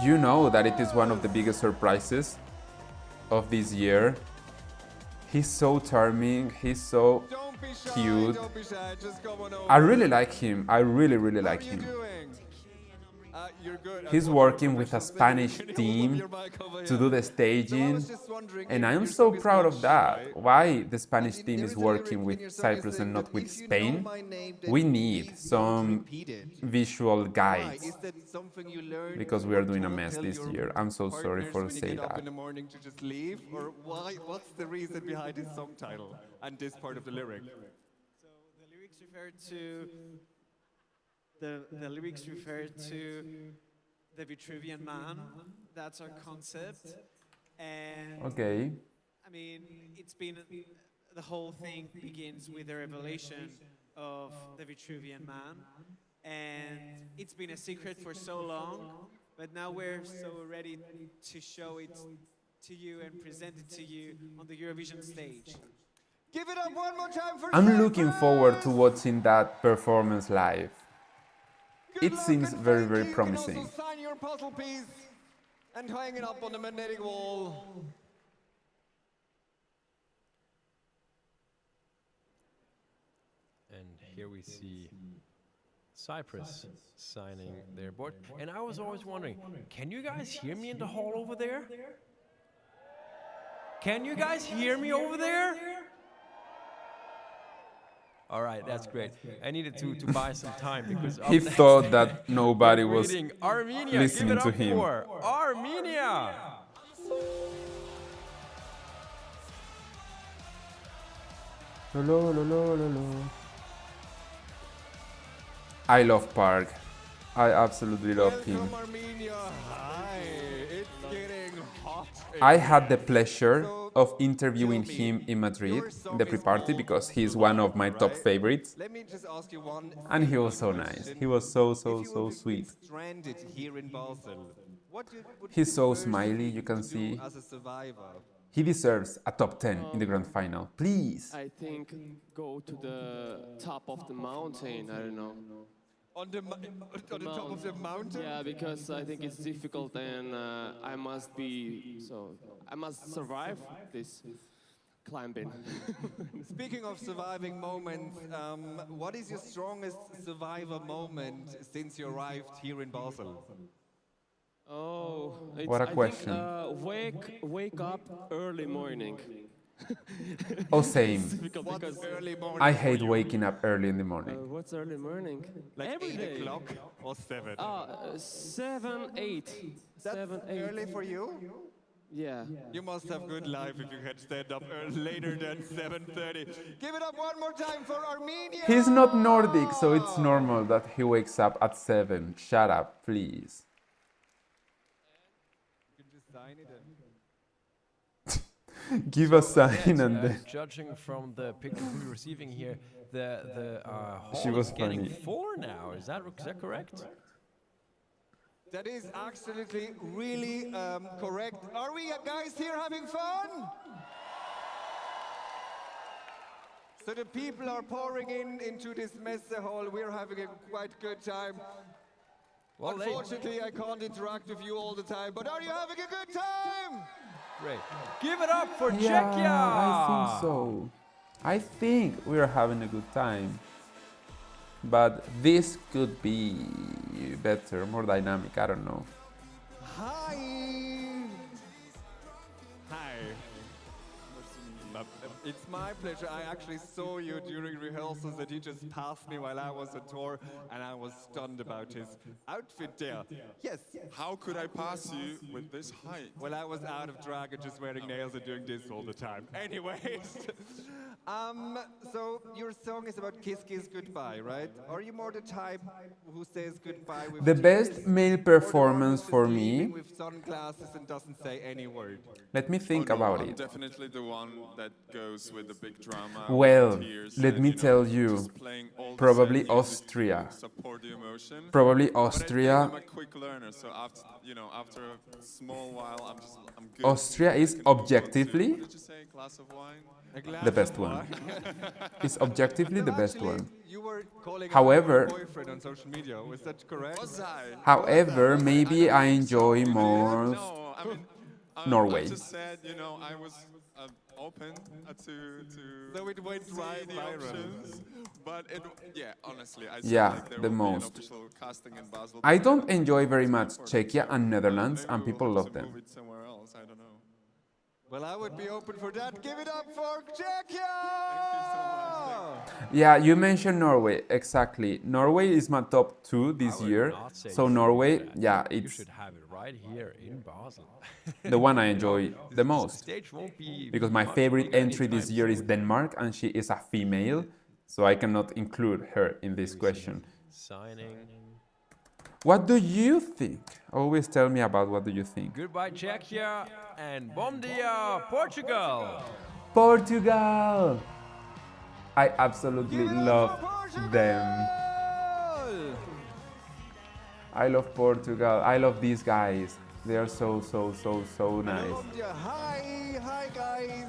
You know that it is one of the biggest surprises of this year. He's so charming, he's so cute. I really like him, I really like him. He's working with a Spanish team to do the staging, and I am so proud of that. Why the Spanish team is working with Cyprus and not with Spain? We need some visual guides, because we are doing a mess this year. I'm so sorry for saying that. In the morning to just leave, or what's the reason behind his song title and this part of the lyric? So the lyrics refer to the lyrics refer to the Vitruvian Man. That's our concept. And okay. I mean, it's been the whole thing begins with the revelation of the Vitruvian Man, and it's been a secret for so long, but now we're so ready to show it to you and present it to you on the Eurovision stage. Give it up one more time for I'm looking forward to watching that performance live. It seems very promising. You can also sign your puzzle piece and hang it up on the magnetic wall. And here we see Cyprus signing their board. And I was always wondering, can you guys hear me in the hall over there? Can you guys hear me over there? All right, that's great. I needed to buy some time because he thought that nobody was Armenia, listening to him. Armenia! I love Park. I absolutely love him. Armenia. Hi, it's getting hot. I had the pleasure of interviewing him in Madrid, in the pre-party, because he's one of my top favorites. Let me just ask you one. And he was so nice. He was so sweet. Stranded here in Basel. He's so smiley, you can see. As a survivor. He deserves a top 10 in the grand final. Please. I think go to the top of the mountain, I don't know. On the top of the mountain? Yeah, because I think it's difficult and I must survive this climbing. Speaking of surviving moments, what is your strongest survivor moment since you arrived here in Basel? Oh, what a question. Wake up early morning. Oh, same. What's early morning? I hate waking up early in the morning. What's early morning? Like every 8 day. o'clock or 7? 7, 8. That's 7, 8. early for you? Yeah. You must have good life if you can stand up later than 7:30. Give it up one more time for Armenia! He's not Nordic, so it's normal that he wakes up at 7. Shut up, please. You can just sign it and... Give a sign and then... Judging from the picture we're receiving here, the hall She was is getting funny. full now. Is that correct? That is absolutely really correct. Are we guys here having fun? So the people are pouring into this messe hall. We're having a quite good time. Well, unfortunately, I can't interact with you all the time, but are you having a good time? Great. Give it up for Yeah, Czechia! I think so. I think we're having a good time. But this could be better, more dynamic, I don't know. Hi! Hi. It's my pleasure. I actually saw you during rehearsals that he just passed me while I was on tour, and I was stunned about his outfit there. Yes. How could I pass you with this height? Well, I was out of drag and just wearing nails and doing this all the time. Anyways. So your song is about kiss, kiss, goodbye, right? Are you more the type who says goodbye with The tears, best male performance for me, with sunglasses and doesn't say any word? let me think Oh, no, about I'm it. definitely the one that goes with the big drama. Well, with tears let and, me you know, tell you, just playing all the probably sad music Austria. to support the emotion. Probably But I think Austria. I'm a quick learner. learner, so after after a small while, I'm good. Austria is I can move on to- objectively what did you say? Glass of wine? the best one. It's objectively the best Actually, one. you were calling However- out your boyfriend on social media. Was that correct? Was I? However, maybe I enjoy more No, I mean, Norway. I just said, I was open to So it went see right the viral. options, but honestly, I said Yeah, like there the will be an most. official casting in Basel. I but don't don't enjoy think very it's much important. Czechia and Netherlands, Maybe and we'll people have love to them. move it somewhere else. I don't know. Well, I would be open for that. Give it up for Czechia! Yeah, you mentioned Norway, exactly. Norway is my top 2 this year. So Norway, yeah, You it's should have it right here in Basel. the one I enjoy the most. Stage won't be Because my much favorite bigger entry this anytime year is soon. Denmark, and she is a female, so I cannot include her in this question. Signing. What do you think? Always tell me about what do you think. Goodbye, Czechia, and bom dia, Portugal. Portugal! I absolutely love them. I love Portugal. I love these guys. They are so nice. Hi guys.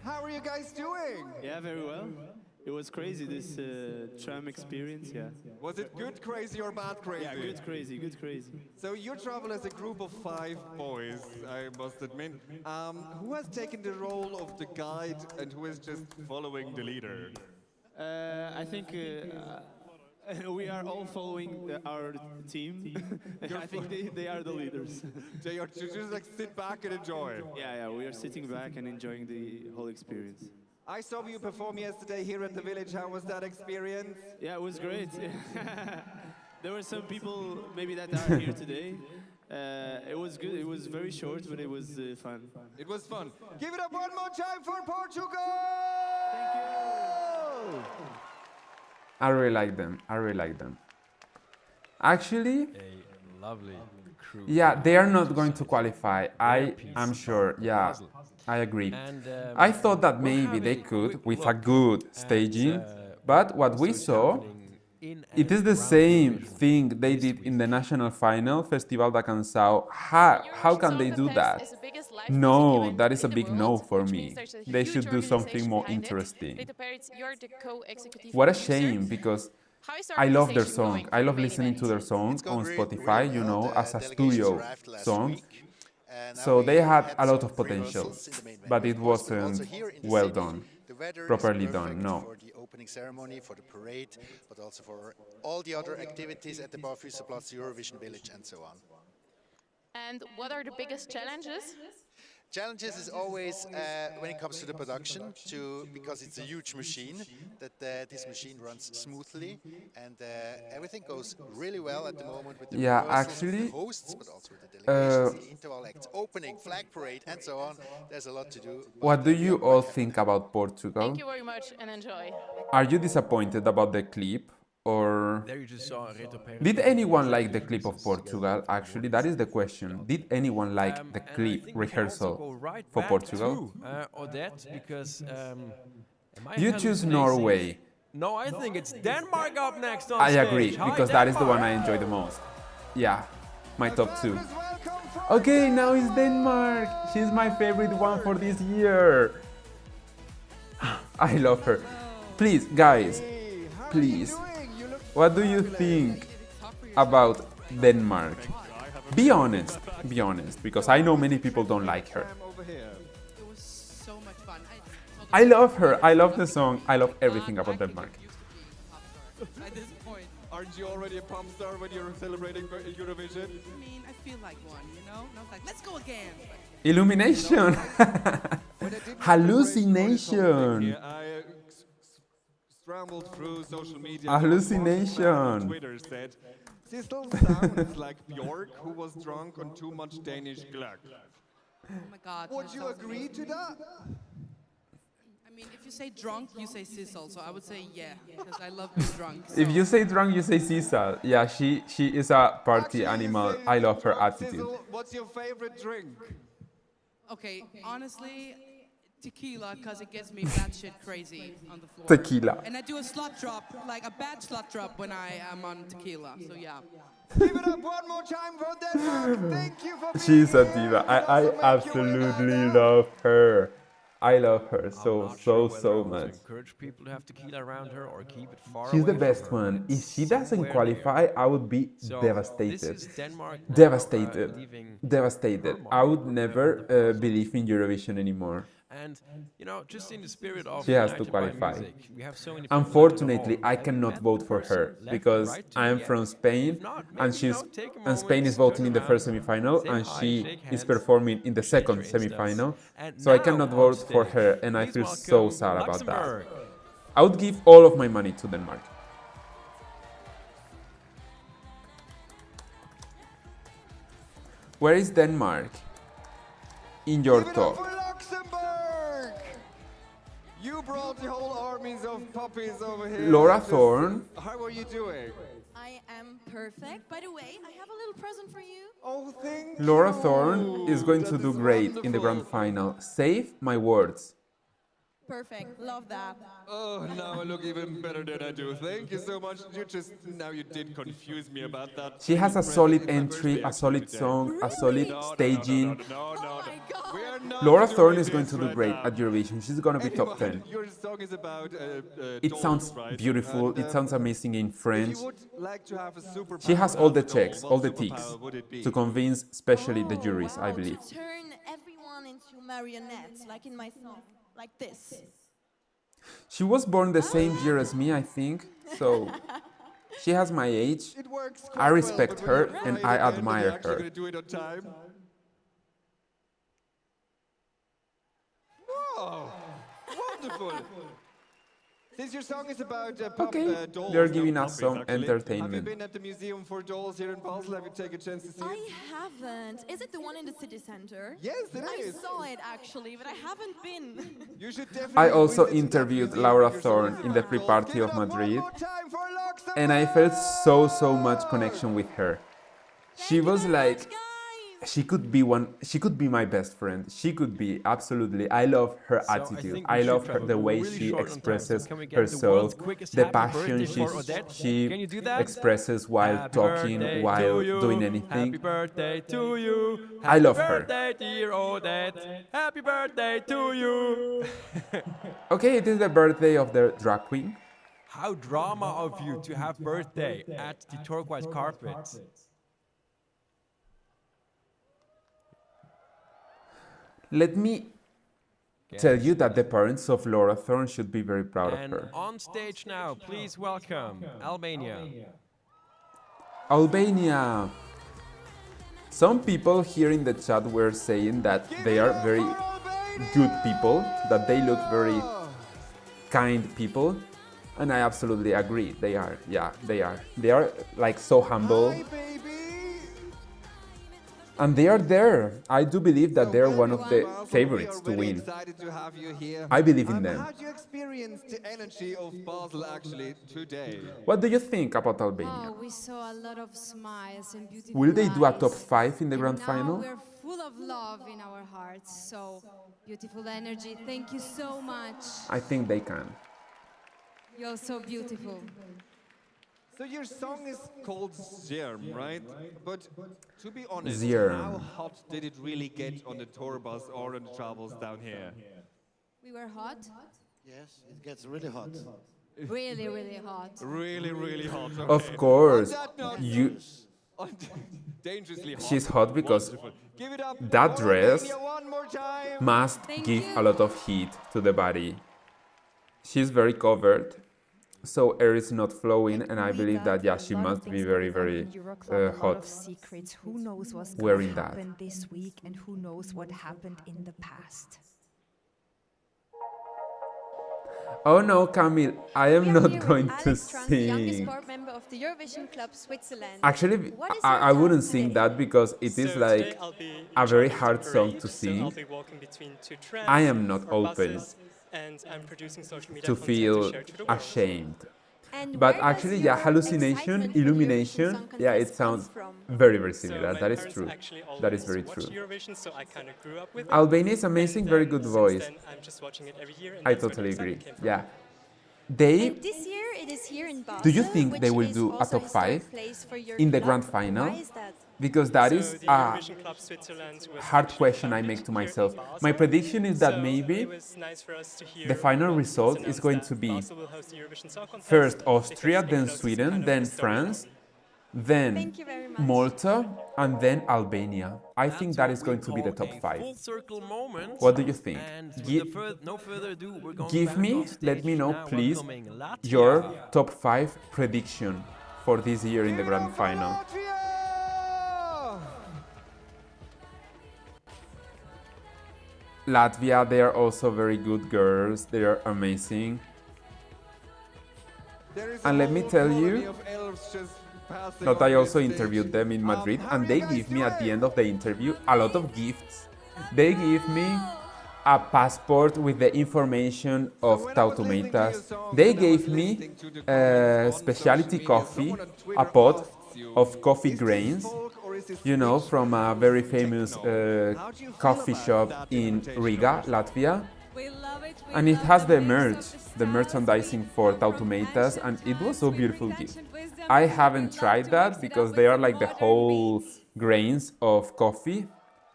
How are you guys doing? Yeah, very well. It was crazy, this tram experience, yeah. Was it good crazy or bad crazy? Yeah, good crazy. So you travel as a group of 5 boys, I must admit. Who has taken the role of the guide and who is just following the leader? I think we are all following our team. I think they are the leaders. They are to just like sit back and enjoy. Yeah, we are sitting back and enjoying the whole experience. I saw you perform yesterday here at the village. How was that experience? Yeah, it was great. There were some people maybe that are here today. It was good. It was very short, but it was fun. It was fun. Give it up one more time for Portugal! Thank you! I really like them. Actually, A lovely crew. yeah, they are not going to qualify. I am sure. Yeah, I agree. And, I thought that we're maybe they having a could quick with a look good at, staging, but what we what's saw, happening in it and is the around same Eurovision thing they this did in the week. national final, Festival da Canção. How can they do that? Is the biggest live No, music event that is a in the big no world, for which me. means there's a They huge should do something organization more behind it. interesting. Rita Peretz, you're the co-executive What a producer. shame, because How is the I love their organization song. going I for love the main listening to event? their song It's going on really Spotify, well. you know, The as a delegations studio arrived last song. week, and now So we they had a lot some of potential, rehearsals in the main but venue, it of course, but wasn't also here in the well city, done, the weather is properly perfect done, no. for the opening ceremony, for the parade, but also for all the other activities at the Barfüßerplatz, Eurovision Village, and so on. And what are the biggest challenges? Challenges is always when it comes to the production, because it's a huge machine, that this machine runs smoothly, and everything goes really well at the moment with the Yeah, rehearsals, actually, the hosts, but also with the delegations, the interval acts, opening, flag parade, and so on. There's a lot to do. What do you all think about Portugal? Thank you very much and enjoy. Are you disappointed about the clip, or There you just saw Rita Peretz. did anyone like the clip of Portugal? Actually, that is the question. Did anyone like the And I clip think we can also rehearsal go right for back Portugal? to, Odette, because am I You choose hallucinating? Norway. No, I think it's Denmark up next on I stage. agree, Hi, because that is the one I Denmark. enjoy the most. Yeah, my top 2. Okay, now it's Denmark. She's my favorite one for this year. I love her. Please, guys, please, what do you think about Denmark? Be honest, because I know many people don't like her. It was so much fun. I love her, I love the song, I love everything about Denmark. At this point, Aren't you already a pop star when you're celebrating Eurovision? I mean, I feel like one, you know? And I was like, let's go again. Illumination! Hallucination! Yeah, I scrambled through social media. Hallucination. On Twitter said, Sissel sounds like Björk, who was drunk on too much Danish glögg. Oh my God. Would that you sounds agree to that? I mean, if you say drunk, you say Sissel, so I would say yeah, because I love being drunk. If so- you say drunk, you say Sissel. Yeah, she is a party animal. I love her attitude. Sissel, what's your favorite drink? Okay, honestly, tequila, because it gets me batshit crazy on the floor. Tequila. And I do a slut drop, like a bad slut drop when I am on tequila, so yeah. Give it up one more time for Denmark. Thank you for being She's a here. diva. I absolutely love her. I love her so much. Encourage people to have tequila around her or keep it far She's away the best from her. one. If It's she doesn't somewhere qualify, there. I would be So, devastated. This is Denmark now, Devastated. leaving Devastated. her I would mark never on the believe in Eurovision anymore. And you know, just in the spirit of She has to United by qualify. Music, we have so many people Unfortunately, in the hall. I Have you cannot met vote the for person her left and because right to I am the from end? Spain If not, and maybe, you know, take a and Spain moment, is voting in the turn first around, semi-final say and hi, she shake is hands, performing in the shake second your Instas. semi-final. And So I now cannot on vote for stage, her and I please feel so welcome sad about that. Luxembourg. I would give all of my money to Denmark. Where is Denmark in your top? Luxembourg! You brought the whole armies of puppies over here. Laura Thorne. How are you doing? I am perfect. By the way, I have a little present for you. Oh, thank Laura you. Thorne is going to That do is great in the wonderful. grand final. Save my words. Perfect. Love that. Oh, now I look even better than I do. Thank you so much. Now you did confuse me about that. She has a present solid in my entry, birthday a solid today. song, a solid No, staging. No. We are not Laura doing Thorne is going this to do right great now. at Eurovision. She's going to be top 10. Your song is about It dolls, sounds right? beautiful. And, It sounds amazing in If French. you would like to have a superpower She has all the as a doll, checks, what all the superpower ticks would it be? to convince, especially the juries, I believe. To turn everyone into marionettes, like in my song, like this. She was born the same year as me, I think. So she has my age. It works I quite respect well, but her when you're and right I at the end, admire you're actually her. gonna do it on time. Wow, wonderful. Since your song is about Okay, dolls, they're no, giving us puppies, some actually. Have you entertainment. been at the Museum for Dolls here in Basel? Have you taken a chance to see I it? haven't. Is it the one in the city center? Yes, it is. I saw it actually, but I haven't been. You should definitely I also visit that interviewed museum Laura with your Thorne songs in the about dolls. pre-party Give of it up one Madrid, more time for Luxembourg! and I felt so much connection with her. She was like, she could be my best friend. She could be, absolutely. I love her I attitude. think we I should love travel the way really she short on time. So expresses can we get the world's herself, quickest the happy passion birthday for Odette? she Can you do that? expresses while Happy talking, birthday while to you. doing Happy anything. birthday to you. I love her. Happy birthday, dear Odette. Happy birthday to you. Okay, it is the birthday of the drag queen. How drama of you to have birthday at the Turquoise Carpet. Let me tell you that the parents of Laura Thorne should be very proud of And her. on stage now, please welcome Albania. Albania. Some people here in the chat were saying that they are very good people, that they look very kind people, and I absolutely agree. They are, yeah, they are. They are like so humble. And they are there. I do believe that they're one of the favorites to win. Excited to have you here. I believe in them. How do you experience the energy of Basel actually today? What do you think about Albania? Oh, we saw a lot of smiles and beautiful Will they do a eyes. top 5 in the grand And final? now we're full of love in our hearts. So beautiful energy. Thank you so much. I think they can. You're so beautiful. So your song is called Zerm, right? But to be honest, Zerm. how hot did it really get on the tour bus or on the travels down here? We were hot. Yes, it gets really hot. Really, really hot. Really, really hot. Okay. Of course, On that note, you. dangerously hot. She's hot because Wonderful. Give it up that for dress Albania one more time. must give a lot of heat to the body. She's very covered, so air is not flowing, and I believe that, yeah, she must be very A lot hot of secrets. Who knows what's wearing going to that. happen this week, and who knows what happened in the past. Oh no, Camille, I am not going to Youngest sing. board member of the Eurovision Club Switzerland. Actually, What is I your wouldn't task sing today? that because it is like a very hard song to sing. I am not open and I'm producing social media to content feel to share to the world. ashamed. And But where does actually, your yeah, hallucination, excitement for the illumination, Eurovision yeah, Song it Contest sounds come from? very So similar. my That is parents true. actually That is always very watched true. Eurovision, so I kind of grew up with it. Albania is amazing, And very then good since voice. then, I'm just watching it every year, and I that's where the totally agree. excitement came from. Yeah. They. And this year it is here in Basel. Do you think they will which do is a also top 5 historic place for your in the club. grand final? Why is that? Because that So is the a Eurovision Club Switzerland was hard actually question I founded make to here in myself. Basel. My prediction is that So maybe it was nice for us to hear the final when result it's is going announced to that be Basel will host the Eurovision Song Contest, first because Austria, it then closes Sweden, kind of then the storyline. France, then Thank you very much. Malta, and then Albania. I think that is going to be the top 5. Full circle moment. What do you think? And with no further ado, we're going Give back me, on stage let me know, now, please, welcoming Latvia. your top 5 prediction for this year in the grand final. Latvia, they are also very good girls. They are amazing. And let me tell you that I also interviewed them in Madrid, and they give me at the end of the interview a lot of gifts. They give me a passport with the information of Tautometas. They gave me specialty coffee, a pot of coffee grains, you know, from a very famous coffee shop in Riga, Latvia. And it has the merch, the merchandising for Tautometas, and it was so beautiful gift. I haven't tried that because they are like the whole grains of coffee.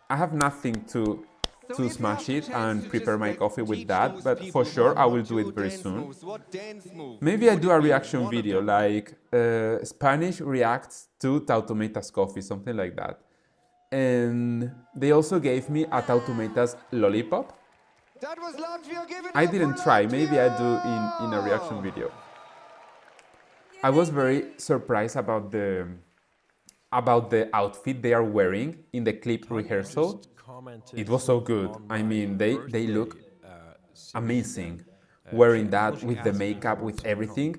I have nothing to smash it and prepare my coffee with that, but for sure I will do it very soon. Maybe I do a reaction video like Spanish reacts to Tautometas coffee, something like that. And they also gave me a Tautometas lollipop. I didn't try, maybe I do in a reaction video. I was very surprised about the outfit they are wearing in the clip rehearsal. It was so good. I mean, they look amazing wearing that with the makeup, with everything.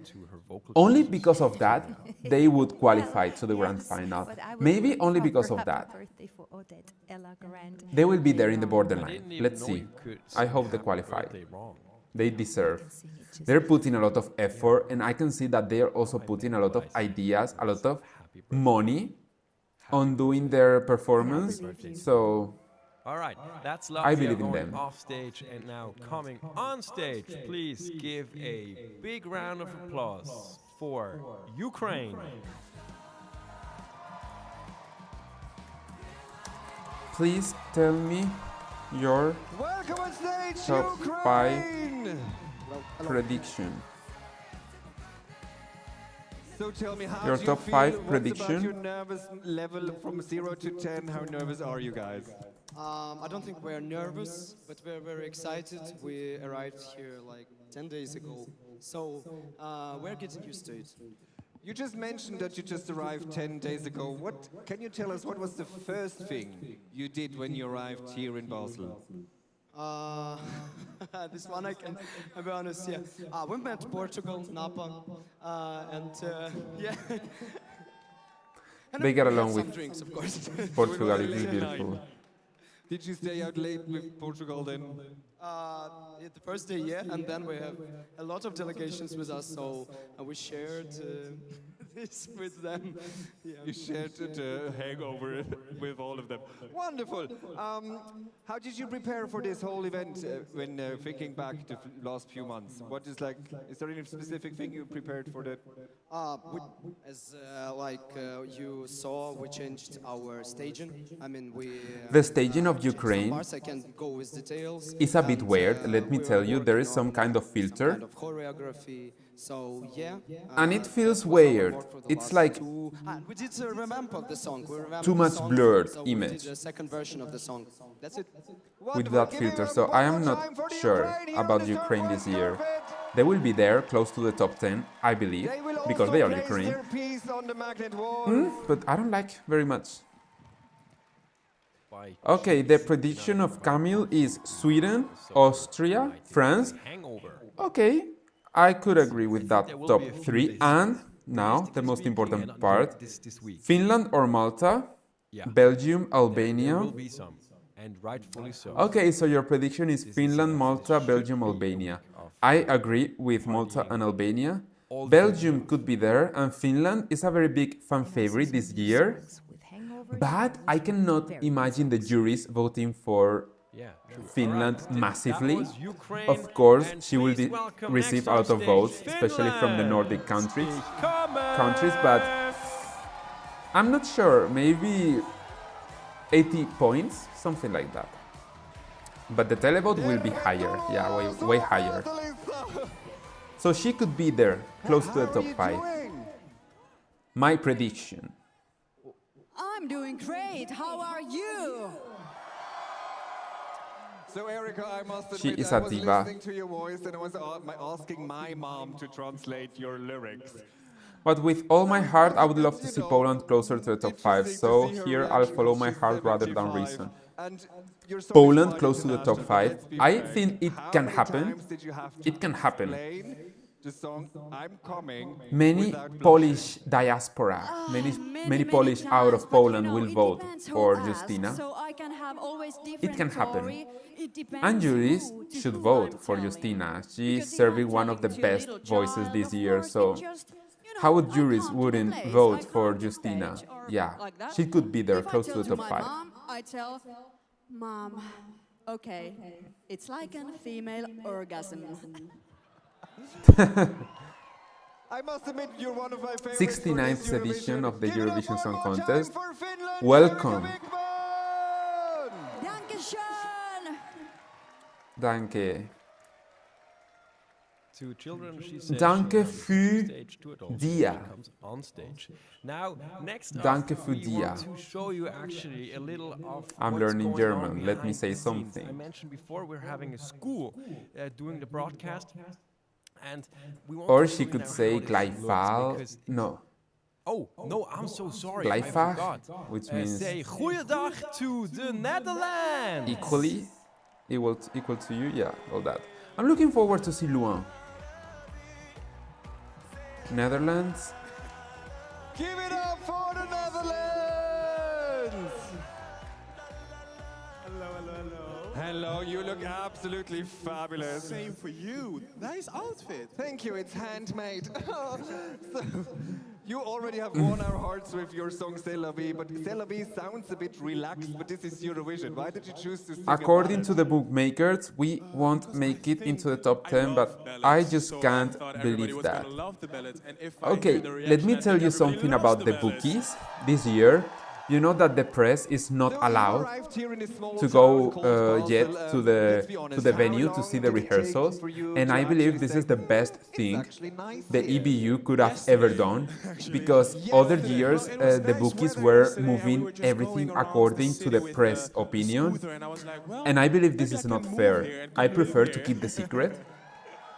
Only because of that, they would qualify to the grand final. Maybe only because of that. They will be there in the borderline. Let's see. I hope they qualify. They deserve. They're putting a lot of effort, and I can see that they are also putting a lot of ideas, a lot of money on doing their performance. So all right, that's Latvia I believe in going them. off stage, and now coming on stage. Please give a big round of applause for Ukraine. Please tell me your Welcome on stage, top Ukraine! 5 prediction. So tell me, how Your do you top feel? 5 What's prediction? about your nervous level from 0 to 10? How nervous are you guys? I don't think we're nervous, but we're very excited. We arrived here like 10 days ago, so we're getting used to it. You just mentioned that you just arrived 10 days ago. What can you tell us? What was the first thing you did when you arrived here in Basel? This one I can, I'll be honest, yeah. We met Portugal, Napa, and yeah. And They get we had along some with drinks, of course. Portugal. It is beautiful. Did you stay out late with Portugal then? The first day, yeah, and then we have a lot of delegations with us, so we shared this with them. Yeah. You shared the hangover with all of them. Wonderful. How did you prepare for this whole event when thinking back the last few months? What is like? Is there any specific thing you prepared for that? You saw, we changed our staging. I mean, The staging of Ukraine I can go with details. is a bit weird. Let me tell you, there is some kind of filter. Kind of choreography. So yeah. And it feels weird. It's like we did a revamp of the song. We revamped too the much song, blurred so image. We did a second version of the song. That's it. with that filter. So I am not sure about Ukraine this year. They will be there, close to the top 10, I believe, because they are Ukraine. But I don't like very much. Okay, the prediction of Camille is Sweden, Austria, France. Okay, I could agree with that top 3. And now, the most important part, Finland or Malta, Belgium, Albania. And rightfully so. Okay, so your prediction is Finland, Malta, Belgium, Albania. I agree with Malta and Albania. Belgium could be there, and Finland is a very big fan favorite this year. But I cannot imagine the juries voting for Yeah, true. Finland Alright, massively. that was Ukraine, Of course, and she will please welcome receive next a on lot of stage, votes, especially from the Nordic countries. But I'm not sure, maybe 80 points, something like that. But the televote will be higher, yeah, way higher. So she could be there, close to the top 5. My prediction. I'm doing great. How are you? So Erika, I must admit, She is I a was diva. listening to your voice and I was asking my mom to translate your lyrics. But with all my heart, I would love to see Poland closer to the top 5. So here I'll follow my heart rather than reason. Poland close to the top 5. I think it can happen. It can happen. The song I'm Coming Many Polish diaspora, many Polish out of Poland will vote for Justyna. So I can have always different It can happen. story. It depends And juries who should I'm vote for telling. Justyna. Because She's they serving are one of the telling to a best little voices child, this of year. course, So it just, how would juries come to wouldn't place, vote I for come to Justyna? stage or Yeah, like that. she could be there If close I to tell the top my 5. Mom, I tell, Mom, okay, it's like a female orgasm. I must admit, you're one of my favorites. 69th edition of the Eurovision Song Contest. Finland, Welcome. Dankeschön. Danke. To children, she says Danke she für comes stage, to adults, dir. she comes on stage. Now, next Danke up, für we dir. want to show you actually a little of I'm what's learning going German. on Let me behind say the scenes. something. I mentioned before we're having a school doing the broadcast, and we want Or to she show you could now say how this Gleifal. looks, because No. Oh, no, I'm so sorry. I Gleifach, forgot. which means Say goeiedag to the Netherlands. equally equal to you, yeah, all that. I'm looking forward to see Luan. Netherlands. Give it up for the Netherlands! Hello, hello, hello. Hello, you look absolutely fabulous. Same for you. Nice outfit. Thank you, it's handmade. So, you already have won our hearts with your song C'est la vie, but C'est la vie sounds a bit relaxed, but this is Eurovision. Why did you choose to sing According to about the bookmakers, we won't make it into the top 10, but I just can't believe that. Okay, let me tell you something about the bookies this year. You know that the press is not allowed to go yet to the venue to see the rehearsals, and I believe this is the best thing the EBU could have ever done, because other years the bookies were moving everything according to the press opinion, and I believe this is not fair. I prefer to keep the secret.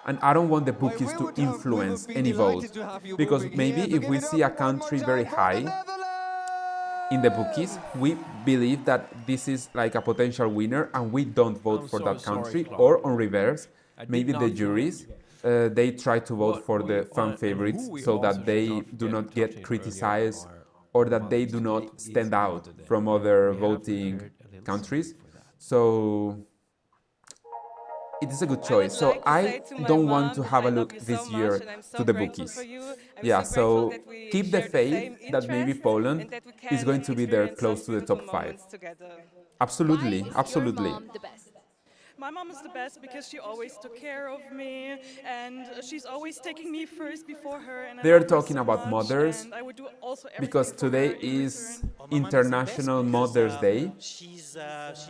And I don't want the bookies to influence any vote, because maybe if we see a country very high in the bookies, we believe that this is like a potential winner and we don't vote for that country, or on reverse, maybe the juries, they try to vote for the fan favorites so that they do not get criticized or that they do not stand out from other voting countries. So it is a good choice. So I don't want to have a look this year to the bookies. Yeah, so keep the faith that maybe Poland is going to be there close to the top 5. Absolutely, absolutely. My mom is the best because she always took care of me, and she's always taking me first before her. And They're talking about mothers because today is International Mother's Day. She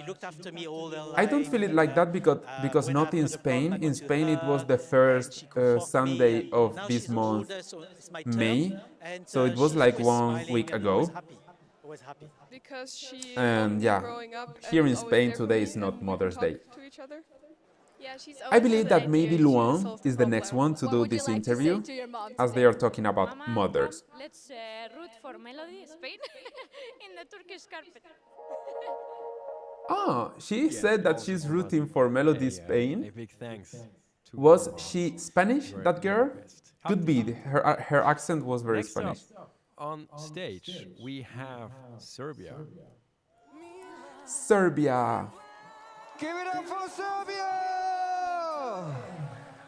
looked after me all her life. I don't feel it like that because not in Spain. In Spain it was the first Sunday of this month, May, so it was like 1 week ago. Because she And yeah, growing up here and in always Spain there for today me is and not we Mother's talk Day. to each other. Yeah, she's I believe that maybe Luan is the next one to do would you this like to say interview, to your mom as they are talking about mothers. Let's root for Melody, Spain, in the Turquoise Carpet. Ah, she said that she's rooting for Melody Spain. A big thanks. Was she Spanish, that girl? Could be. Her accent was very Next Spanish. up, on stage, we have Serbia. Serbia. Give it up for Serbia!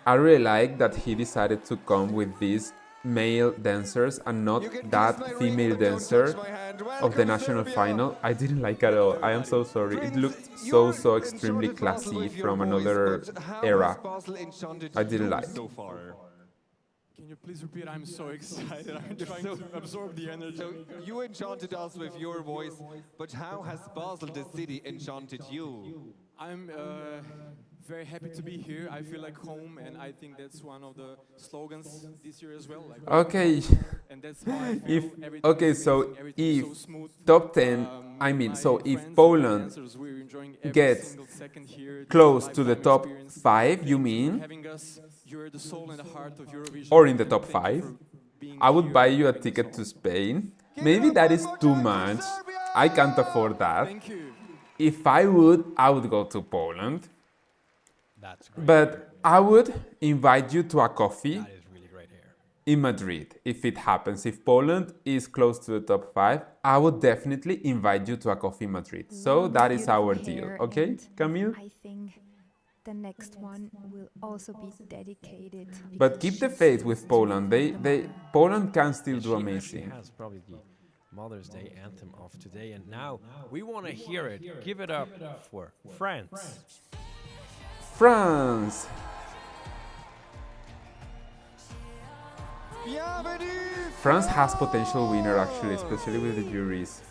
I really like that he decided to come with this male dancers and not that female dancer of the national final. I didn't like at all. I am so sorry. It looked so extremely classy from another era. I didn't like. Can you please repeat? I'm so excited. I'm trying to absorb the energy. So you enchanted us with your voice, but how has Basel, the city, enchanted you? I'm very happy to be here. I feel like home, and I think that's one of the slogans this year as well. Like, Okay. and that's how I feel. If Everything okay, is so amazing, everything is if so smooth. top 10, I mean, so My if friends and Poland dancers, we're enjoying every gets single second here. close This to the lifetime top experience. 5, you Thank mean? for having us. You're the soul and the heart of Eurovision. Or in the And top thank you 5, for being I would here buy and you a having us ticket on. to Spain. Maybe that is too much. I can't afford that. Thank you. If I would go to Poland. That's great. But I would invite you to a coffee That is really great here. in Madrid if it happens. If Poland is close to the top 5, I would definitely invite you to a coffee in Madrid. So that is our deal, okay, Camille? I think the next one will also be dedicated. But keep the faith with Poland. Poland can still do She amazing. has probably the Mother's Day anthem of today, and now we want to hear it. Give it up for France. France. France has potential winner actually, especially with the juries.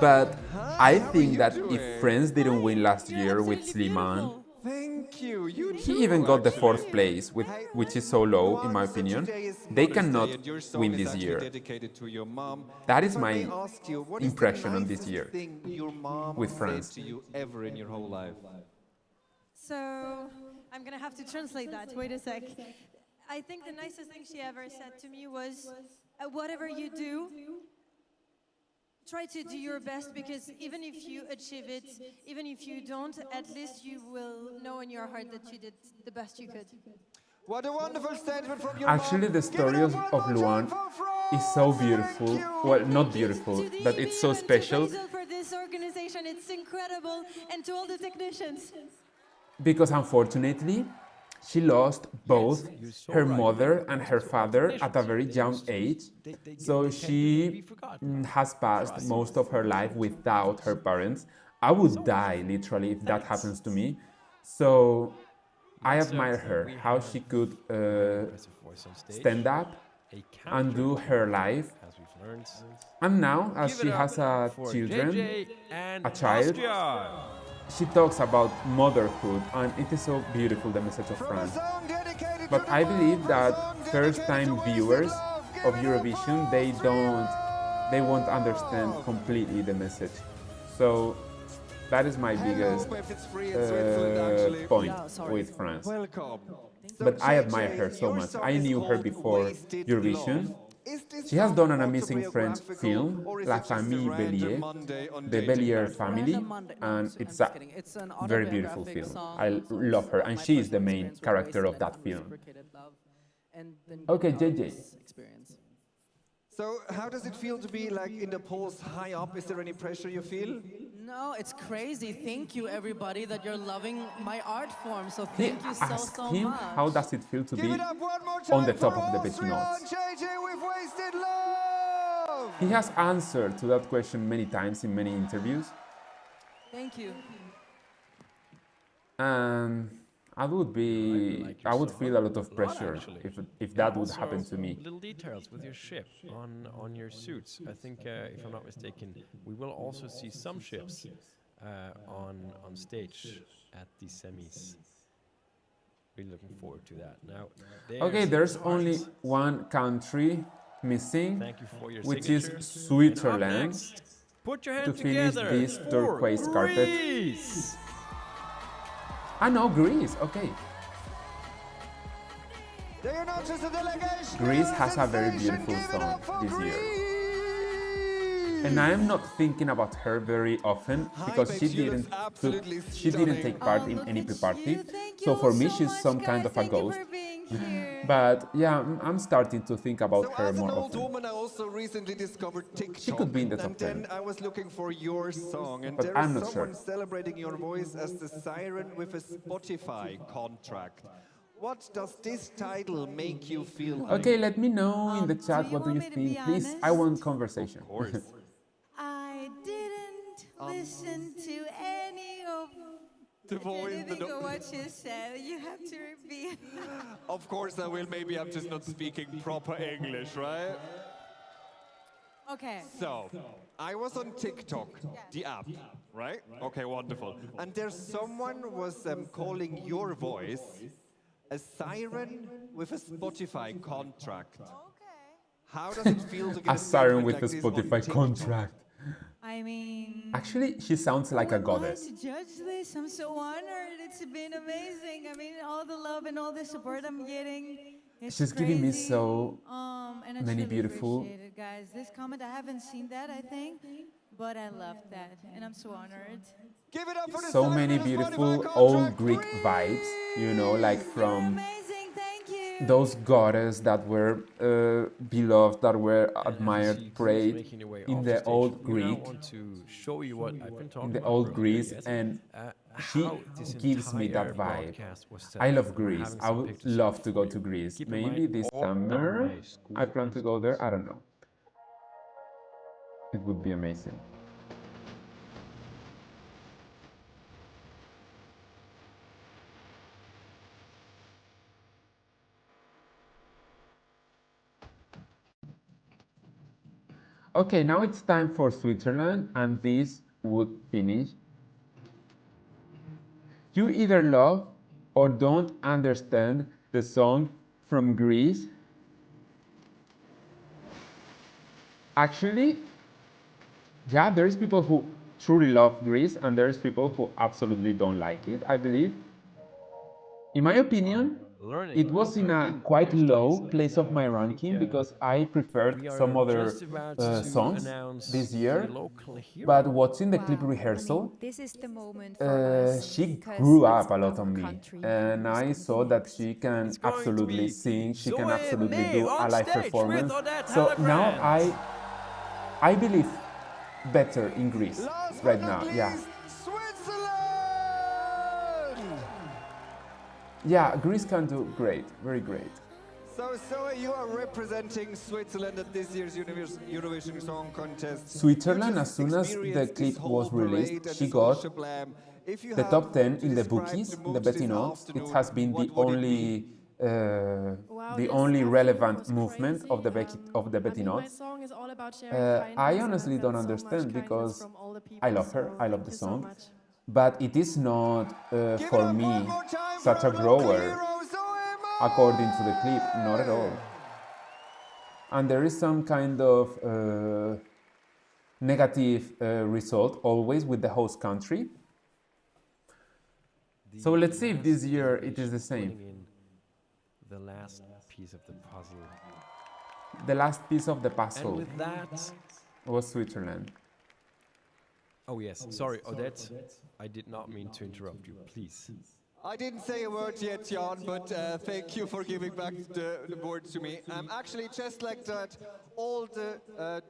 But I think that if France didn't win last year with Slimane, Thank you. You he too, even got the actually. 4th place, which is so low in my opinion. They cannot win this year. Dedicated to your mom. That is If I may my ask you, what is the impression on this nicest year thing your mom with said France. to you ever in your whole life? So I'm gonna have to translate that. Wait a sec. I think the nicest thing she ever said to me was, whatever you do, try to do your best, because even if you achieve it, even if you don't, at least you will know in your heart that you did the best you could. What a wonderful statement from your Actually, the story of Luan is so beautiful. Well, not beautiful, but it's so special. To Basel for this organization, it's incredible, and to all the technicians. Because unfortunately, she lost both her mother and her father at a very young age. So she has passed most of her life without her parents. I would die, literally, if that happens to me. So I admire her, how she could stand up and do her life. And now, as she has a child, she talks about motherhood, and it is so beautiful, the message of France. But I believe that first-time viewers of Eurovision, they won't understand completely the message. So that is my biggest point with France. But I admire her so much. I knew her before Eurovision. She has done an amazing French film, La Famille Bélier, the Bélier family, and it's a very beautiful film. I love her, and she is the main character of that film. Okay, JJ. So how does it feel to be like in the polls high up? Is there any pressure you feel? No, it's crazy. Thank you, everybody, that you're loving my art form. So He thank you asked so him much. how does it feel to be on the top of the Beach Notes. He has answered to that question many times in many interviews. Thank you. And I would feel a lot of pressure if that would happen to me. Little details with your ship on your suits. I think, if I'm not mistaken, we will also see some ships on stage at the semis. Really looking forward to that. Now, Okay, there's only one country missing, Thank you for your which signature. is Switzerland, Put your to hands finish together this for turquoise carpet. Greece. No, Greece, okay. Greece has a very beautiful song this year. And I am not thinking about her very often because she didn't take part in any pre-party. So for me, she's some kind of a ghost. But yeah, I'm starting to think about her more often. I also recently discovered TikTok. She could be in the top and then 10. I was looking for your song, and But there I'm is not someone sure. celebrating your voice as the siren with a Spotify contract. What does this title make you feel like? Okay, let me know in the chat what do you think. Please, I want conversation. Of course. I didn't listen to any of The voice. what you said. You have to repeat. Of course I will. Maybe I'm just not speaking proper English, right? Okay. So, I was on TikTok, the app, right? Okay, wonderful. And there's someone was calling your voice a siren with a Spotify contract. How does it feel to get A siren with like a this on Spotify TikTok? contract. I mean, Actually, she sounds like a who am I goddess. to judge this? I'm so honored. It's been amazing. I mean, all the love and all the support I'm getting. It's She's giving me crazy. so And I many truly beautiful- appreciate it, guys. This comment, I haven't seen that, I think, but I loved that, and I'm so honored. Give it up for the So siren many with a beautiful Spotify old contract. Greek vibes, you know, like from Amazing, thank you. those goddesses that were beloved, that were admired, Please prayed making your way in off the stage. old We now Greek, want to show you what I've been talking in the about old earlier, Greece, yes. and she How this gives me that entire vibe. broadcast was set I up. love We're Greece. having I some would pictures love here to for go you. to Greece. Keep in Maybe mind, this all summer my school I plan to go there. I don't know. It would be amazing. Okay, now it's time for Switzerland, and this would finish. You either love or don't understand the song from Greece. Actually, yeah, there's people who truly love Greece, and there's people who absolutely don't like it, I believe. In my opinion, it was in a quite low place of my ranking because I preferred some other songs this year. But watching the clip rehearsal, This is the moment for us. she because grew it's up a lot our on me, country and who's I gonna saw be that next. she can It's going to absolutely be sing, she can Zoe absolutely May do on a live stage with performance. Odette So now Hallebrand. I believe better in Greece right now. Yeah. Yeah, Greece can do great, very great. So you are representing Switzerland at this year's Eurovision Song Contest. Switzerland, You as just soon as the experienced this clip was whole released, parade and she this got whole shablam. If you the have top 10 to in the describe bookies, the the mood this betting odds. It afternoon, has been what would it be? the only relevant movement of the betting odds. song is all about sharing I kindness, honestly and don't so much understand kindness because from all the I people, love her, so I love thank the you so song, much. but it is not for me such a grower according to the clip, not at all. And there is some kind of negative result always with the host country. So let's see if this year it is the same. The last piece of the puzzle. The last piece of the And puzzle with that, was Switzerland. oh yes, sorry, Odette, I did not mean to interrupt you, please. I didn't say a word yet, Jan, but thank you for giving back the word to me. Actually, just like that, all the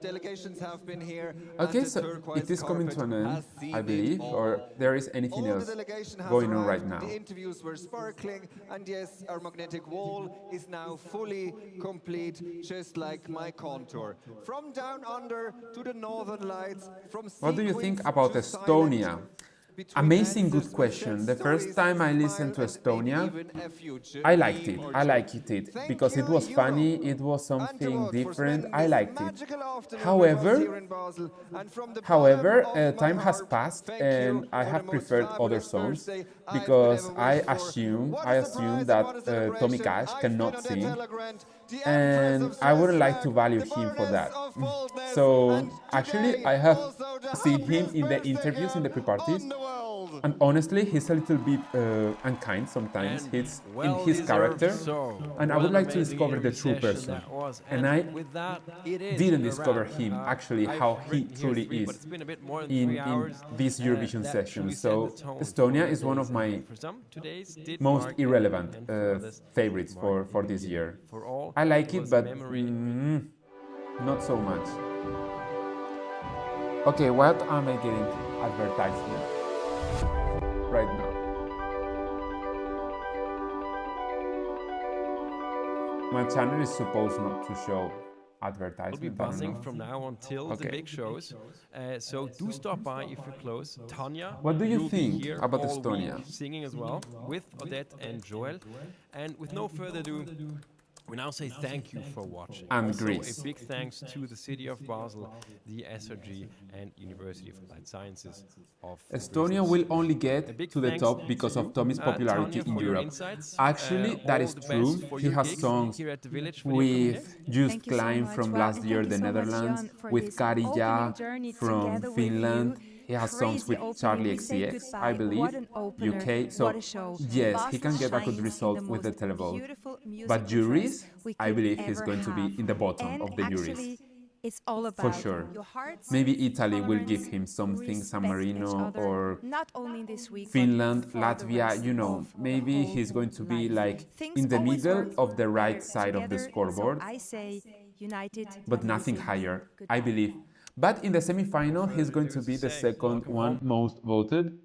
delegations have been here. Okay, and the so Turquoise it is coming to an Carpet end, has seen I believe, it or all. there is anything All else the delegation has going on arrived, right now. The interviews were sparkling, and yes, our magnetic wall is now fully complete, just like my contour. From down under to the northern lights, from What do you sequins think about to Estonia? silent, between Amazing answers good question. with The sad first stories, time I smile, listened to and maybe Estonia, even a future I liked it. meme or I two. liked it Thank because it you, was funny, Europe, it was and something Todd for different. spending I this liked it. magical afternoon with us However, here in Basel. And from the bottom of my time has heart, passed thank and you I for have the most preferred other fabulous songs birthday I've because ever I wished for. assume What a surprise, that what a celebration. Tommy Cash I've cannot been sing, Odette Hallebrand, the and Empress of I wouldn't like to Strasbourg, value the him for that. Baroness of Boldness, So and actually, today I have also the seen him happiest in the birthday interviews in the girl pre-parties, on the world. and honestly, he's a little bit unkind sometimes. And He's in well his deserved character, so. and I What would an like to amazing discover the interview true session person. that was. And I with that, it is didn't a discover wrap. him actually how I've he written here truly 3, is but it's been a bit more than in 3 hours. this Eurovision that session. truly So set the tone Estonia for is one of today's my event. For some, today's did most mark irrelevant and for others, favorites it marked for the this beginning. year. For all, I like it it, was but memory. not so much. Okay, what am I getting advertised here right now? My channel is supposed not to show advertisement. We'll be buzzing from now until the big shows. So do stop by if you're close. Tanya, what do you you'll think be here about all Estonia? week singing as well with Odette and Joel. And with no further ado, we now say thank you for watching. And also, Greece. a big thanks to the City of Basel, the SRG, and University of Applied Sciences of Estonia will only get to the top because of Tommy's popularity in Europe. Actually, that is true. He has songs with Just Klein from last year, the Netherlands, with Karija from Finland. He has songs with Charlie XCX, I believe, UK. So, yes, he can get a good result with the televote. But juries, I believe he's going to be in the bottom of the juries. It's all about for sure. your hearts, maybe Italy will give him something, San Marino or not only this week, Finland, Latvia, you know, maybe he's going to be like in the middle of the right side of the scoreboard, so I say United, but nothing higher, I believe. But in the semi-final, he's going to be the second one most voted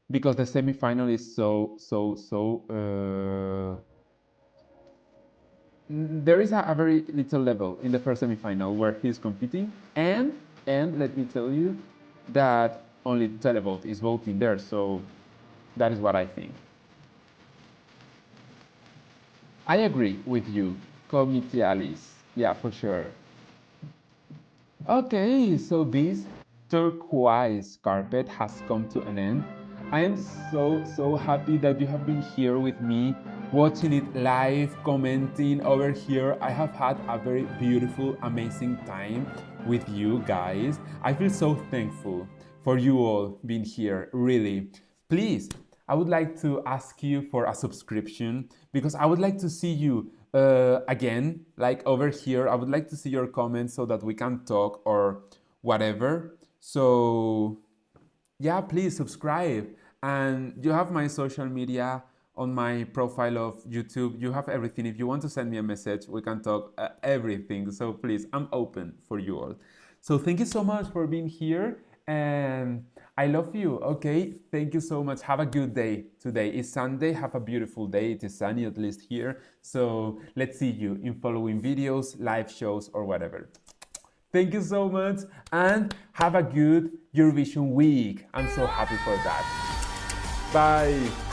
because the semi-final is there is a very little level in the first semi-final where he's competing, and let me tell you that only televote is voting there, so that is what I think. I agree with you, Committee Alice. Yeah, for sure. Okay, so this turquoise carpet has come to an end. I am so happy that you have been here with me, watching it live, commenting over here. I have had a very beautiful, amazing time with you guys. I feel so thankful for you all being here, really. Please, I would like to ask you for a subscription because I would like to see you again, like over here. I would like to see your comments so that we can talk or whatever. So yeah, please subscribe. And you have my social media on my profile of YouTube. You have everything. If you want to send me a message, we can talk everything. So please, I'm open for you all. So thank you so much for being here. And I love you. Okay, thank you so much. Have a good day. Today is Sunday. Have a beautiful day. It is sunny, at least here. So let's see you in following videos, live shows, or whatever. Thank you so much, and have a good Eurovision week. I'm so happy for that. Bye.